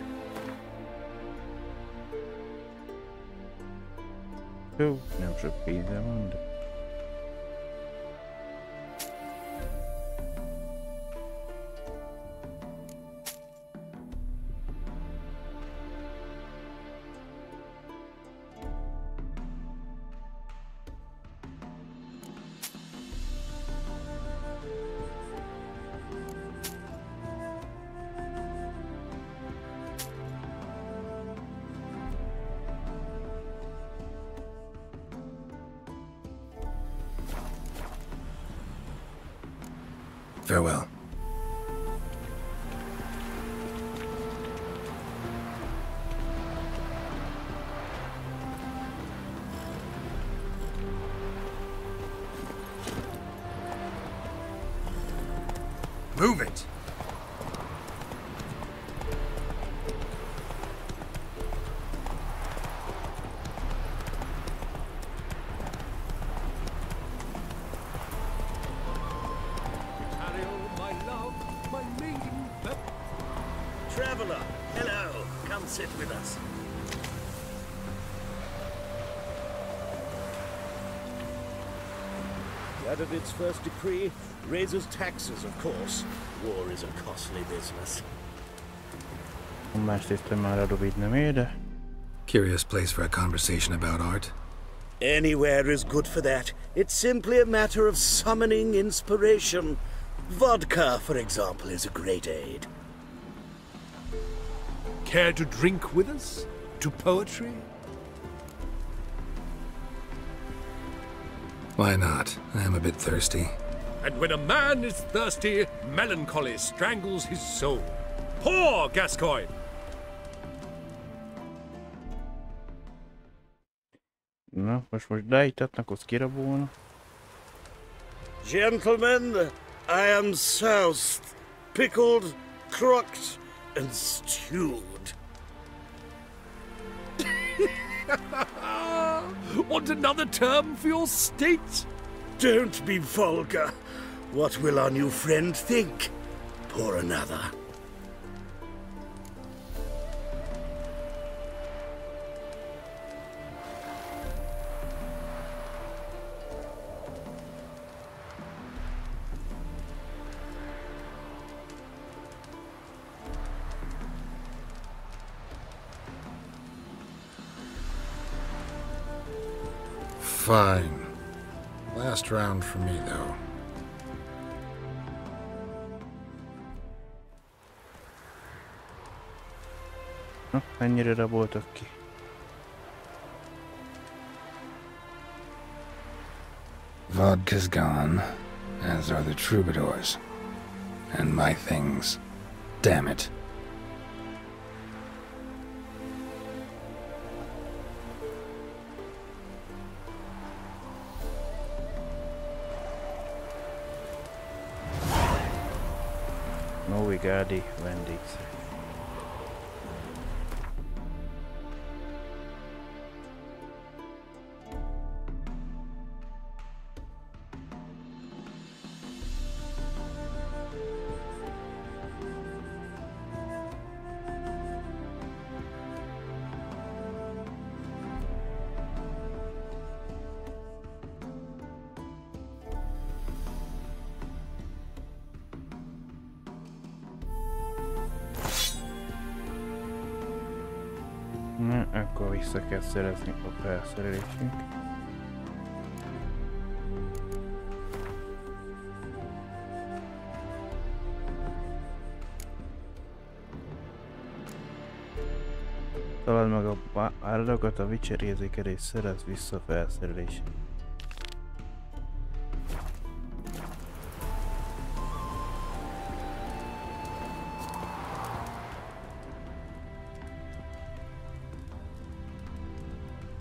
Jó, nem sok pénzem van, de... Farewell. Move it! Traveller, hello. Come sit with us. Yadavid's first decree raises taxes, of course. War is a costly business. Másrészt már a Rubid nem ér, de... Curious place for a conversation about art. Anywhere is good for that. It's simply a matter of summoning inspiration. Vodka, for example, is a great aid. Care to drink with us? To poetry? Why not? I am a bit thirsty. And when a man is thirsty, melancholy strangles his soul. Pour, Gascoigne! Na, most beítatnak, az kirabolna. Gentlemen, I am soused, pickled, crocked, and stewed. Want another term for your state? Don't be vulgar. What will our new friend think? Pour another. Fine. Last round for me, though. Na, mennyire raboltak ki? Vodka's gone, as are the troubadours. And my things. Damn it. Novigádi vendégszerű. Na, akkor vissza kell szerezni a felszerelésünk. Találd meg a áradokat, a Witcher érzékelés, szerez vissza a felszerelését.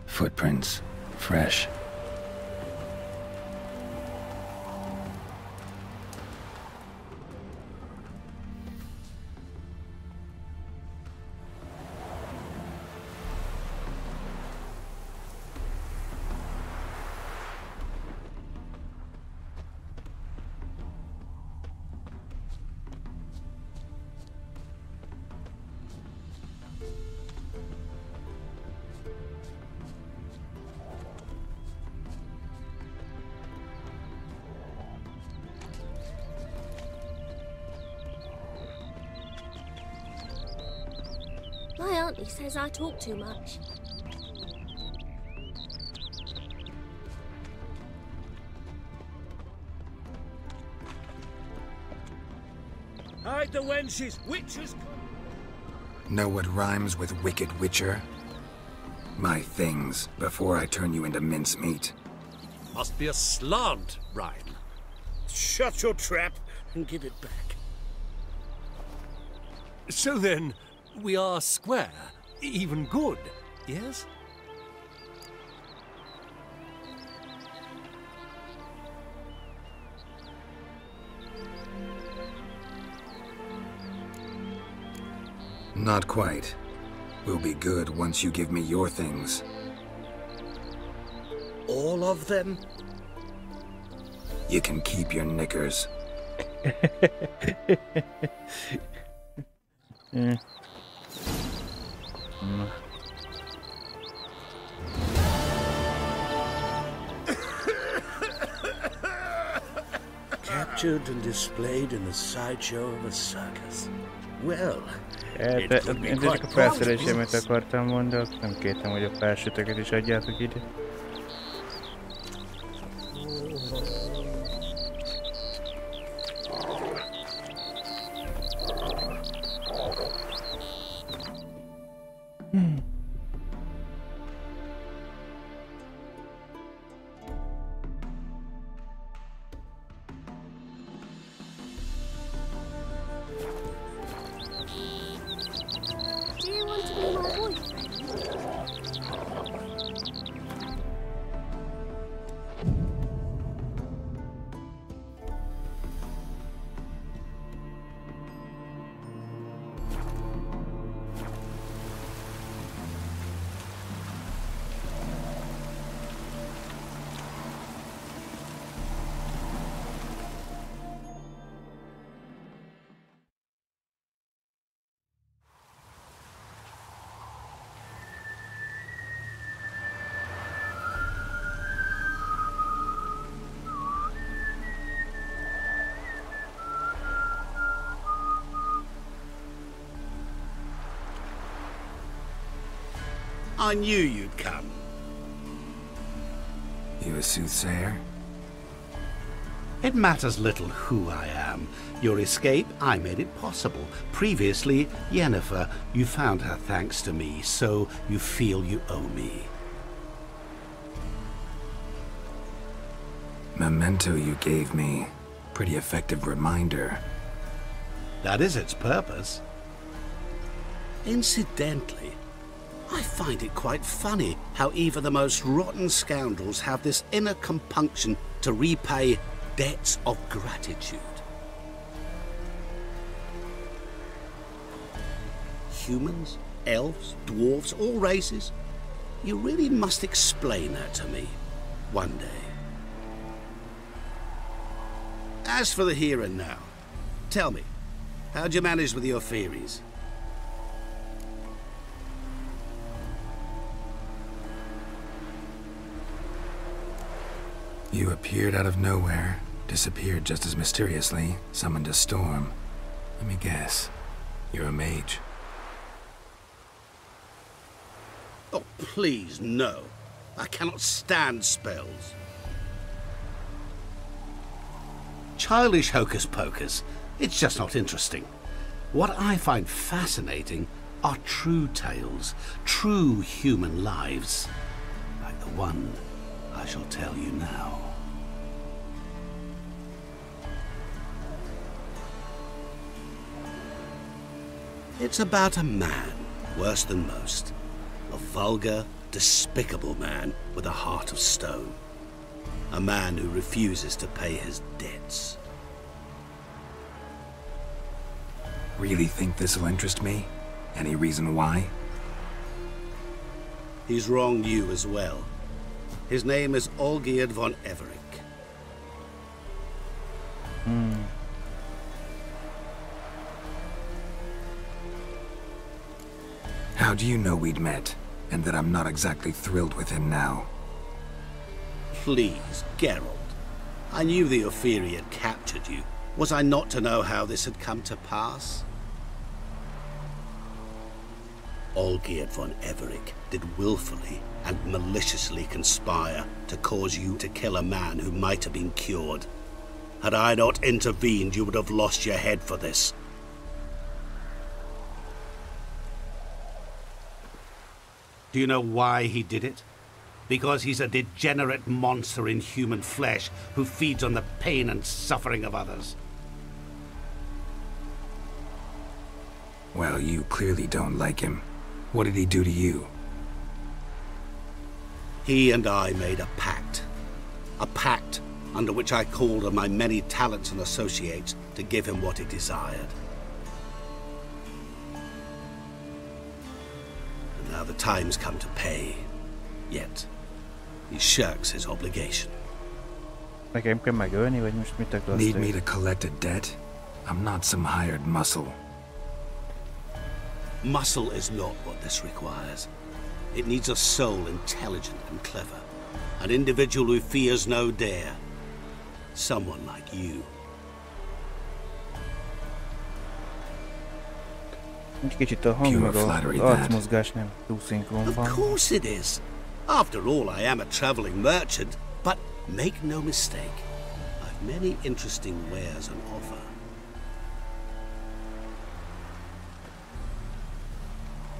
Footprints. Fresh. My auntie says I talk too much. Hide the wenches! Witches! Know what rhymes with wicked witcher? My things, before I turn you into mincemeat. Must be a slant rhyme. Shut your trap and give it back. So then, we are square, even good, yes? Not quite. We'll be good once you give me your things. All of them? You can keep your knickers. Captured and displayed in the sideshow of a circus. Well, Én csak a felszerelésemet akartam mondani, nem kértem, hogy a felsőtöket is adjátok ide. I knew you'd come. You a soothsayer? It matters little who I am. Your escape, I made it possible. Previously, Yennefer, you found her thanks to me, so you feel you owe me. Memento you gave me. Pretty effective reminder. That is its purpose. Incidentally, I find it quite funny how even the most rotten scoundrels have this inner compunction to repay debts of gratitude. Humans, elves, dwarves, all races. You really must explain that to me one day. As for the here and now, tell me, how'd you manage with your theories? You appeared out of nowhere, disappeared just as mysteriously, summoned a storm. Let me guess. You're a mage. Oh, please, no. I cannot stand spells. Childish hocus-pocus. It's just not interesting. What I find fascinating are true tales, true human lives, like the one I shall tell you now. It's about a man, worse than most. A vulgar, despicable man with a heart of stone. A man who refuses to pay his debts. Really think this'll interest me? Any reason why? He's wronged you as well. His name is Olgierd von Everick. How do you know we'd met, and that I'm not exactly thrilled with him now? Please, Geralt. I knew the Ophiri had captured you. Was I not to know how this had come to pass? Olgierd von Everick did willfully and maliciously conspire to cause you to kill a man who might have been cured. Had I not intervened, you would have lost your head for this. Do you know why he did it? Because he's a degenerate monster in human flesh who feeds on the pain and suffering of others. Well, you clearly don't like him. What did he do to you? He and I made a pact. A pact under which I called on my many talents and associates to give him what he desired. And now the time's come to pay. Yet, he shirks his obligation. Nekem kell megölni, vagy most mit akarsz? Need me to collect a debt? I'm not some hired muscle. Muscle is not what this requires. It needs a soul intelligent and clever. An individual who fears no dare. Someone like you. Kicsit a hang meg az arcmozgás nem túl szinkronban. Of course it is. After all, I am a traveling merchant. But make no mistake, I've many interesting wares on offer.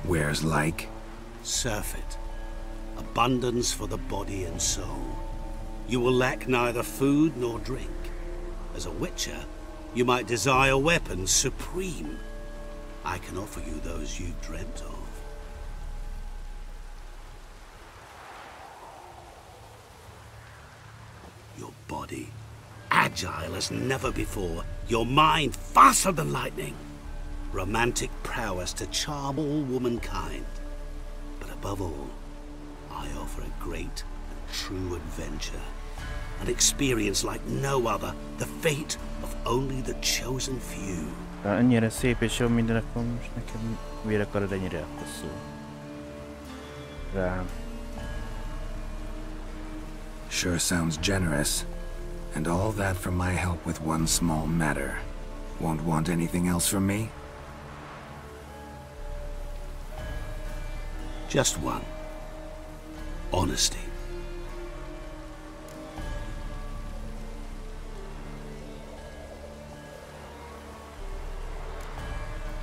Wares like? Surfeit. Abundance for the body and soul. You will lack neither food nor drink. As a witcher, you might desire weapons supreme. I can offer you those you dreamt of. Your body, agile as never before. Your mind, faster than lightning. Romantic prowess to charm all womankind. But above all, I offer a great and true adventure. An experience like no other. The fate of only the chosen few. Annyira szép és jó minden, akkor most nekem miért akarod ennyire hosszú? Rám. Sure sounds generous. And all that for my help with one small matter. Won't want anything else from me? Just one. Honesty.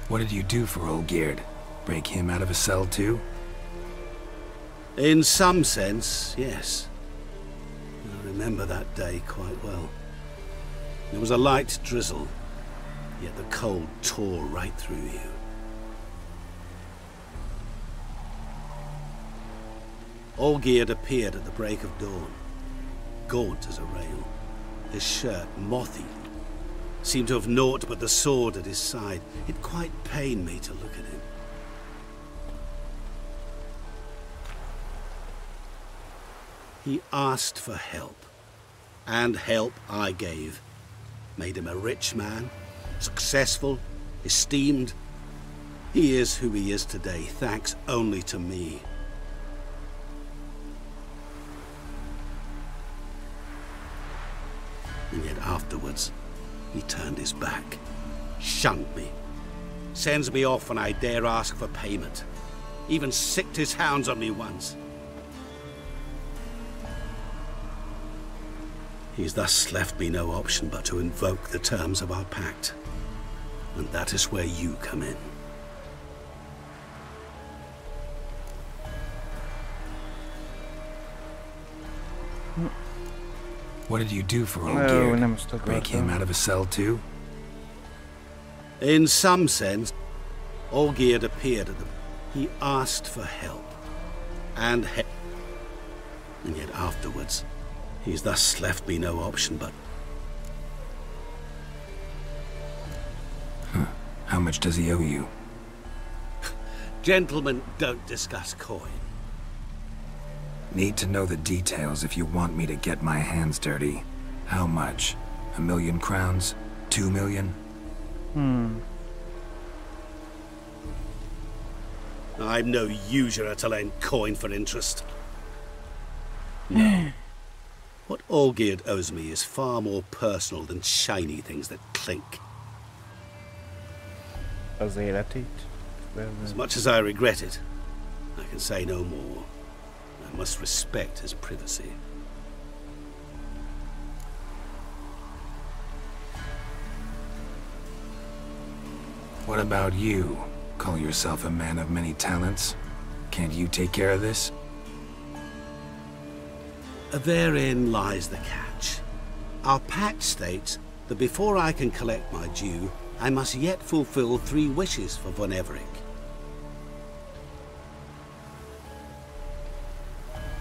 What did you do for Olgierd? Break him out of a cell too? In some sense, yes. I remember that day quite well. There was a light drizzle, yet the cold tore right through you. Olgierd appeared at the break of dawn, gaunt as a rail, his shirt moth-eaten. Seemed to have naught but the sword at his side. It quite pained me to look at him. He asked for help, and help I gave. Made him a rich man, successful, esteemed. He is who he is today, thanks only to me. And yet afterwards, he turned his back, shunned me, sends me off when I dare ask for payment, even sicked his hounds on me once. He's thus left me no option but to invoke the terms of our pact, and that is where you come in. What did you do for Olgierd? Break him out of a cell too? In some sense, Olgierd appeared at the... He asked for help, and yet afterwards, he's thus left me no option but... Huh. How much does he owe you? Gentlemen don't discuss coin. Need to know the details if you want me to get my hands dirty. How much? 1 million crowns? 2 million? I'm no usurer to lend coin for interest. No. What Olgierd owes me is far more personal than shiny things that clink. Az életét? As much as I regret it, I can say no more. I must respect his privacy. What about you? Call yourself a man of many talents? Can't you take care of this? Therein lies the catch. Our pact states that before I can collect my due, I must yet fulfill 3 wishes for Von Everec.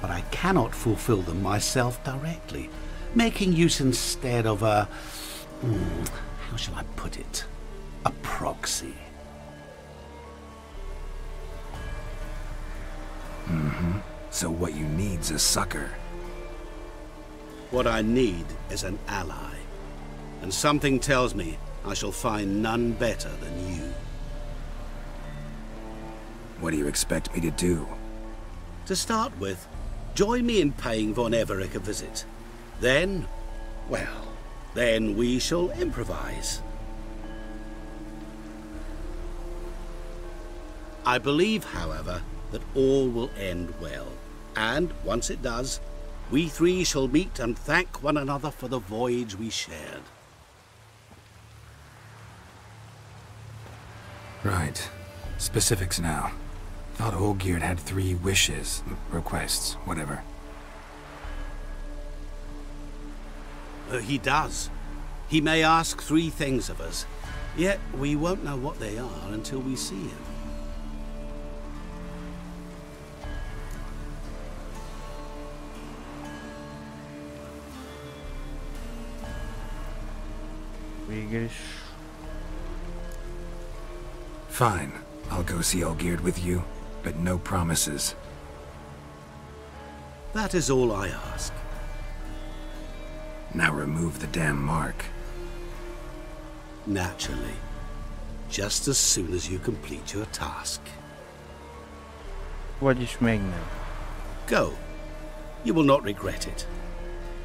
But I cannot fulfill them myself directly, making use instead of a... how shall I put it? A proxy. So what you need's a sucker. What I need is an ally. And something tells me I shall find none better than you. What do you expect me to do? To start with, join me in paying Von Everec a visit. Then, well, then we shall improvise. I believe, however, that all will end well. And, once it does, we 3 shall meet and thank one another for the voyage we shared. Right. Specifics now. Thought Olgierd had 3 wishes, requests, whatever. He does. He may ask 3 things of us, yet we won't know what they are until we see him. Fine. I'll go see Olgierd with you, but no promises. That is all I ask. Now remove the damn mark. Naturally. Just as soon as you complete your task. Vagyis még nem. Go. You will not regret it.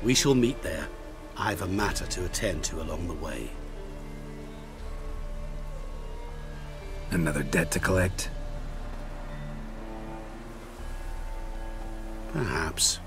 We shall meet there. I have a matter to attend to along the way. Another debt to collect? Perhaps.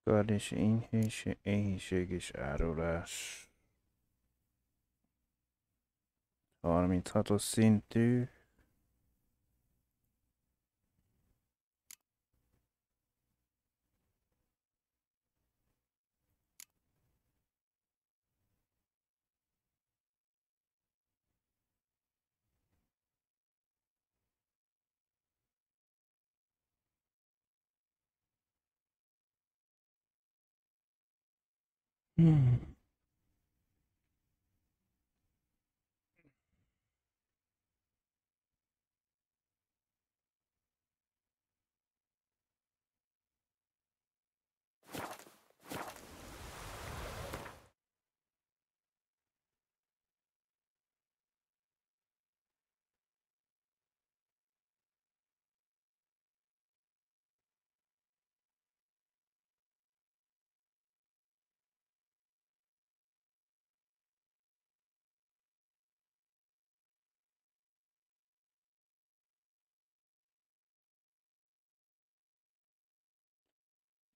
Kard és éhínség és árulás. 36-os szintű.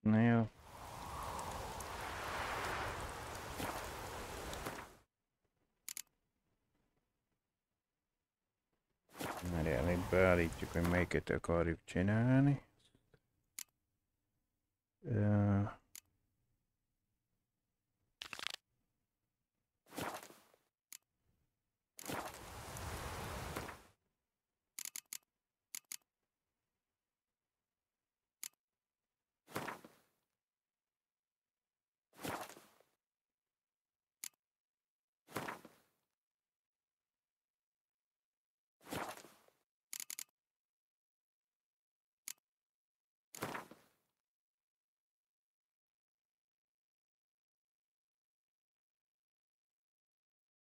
Na jó. Elég beállítjuk, hogy melyiket akarjuk csinálni.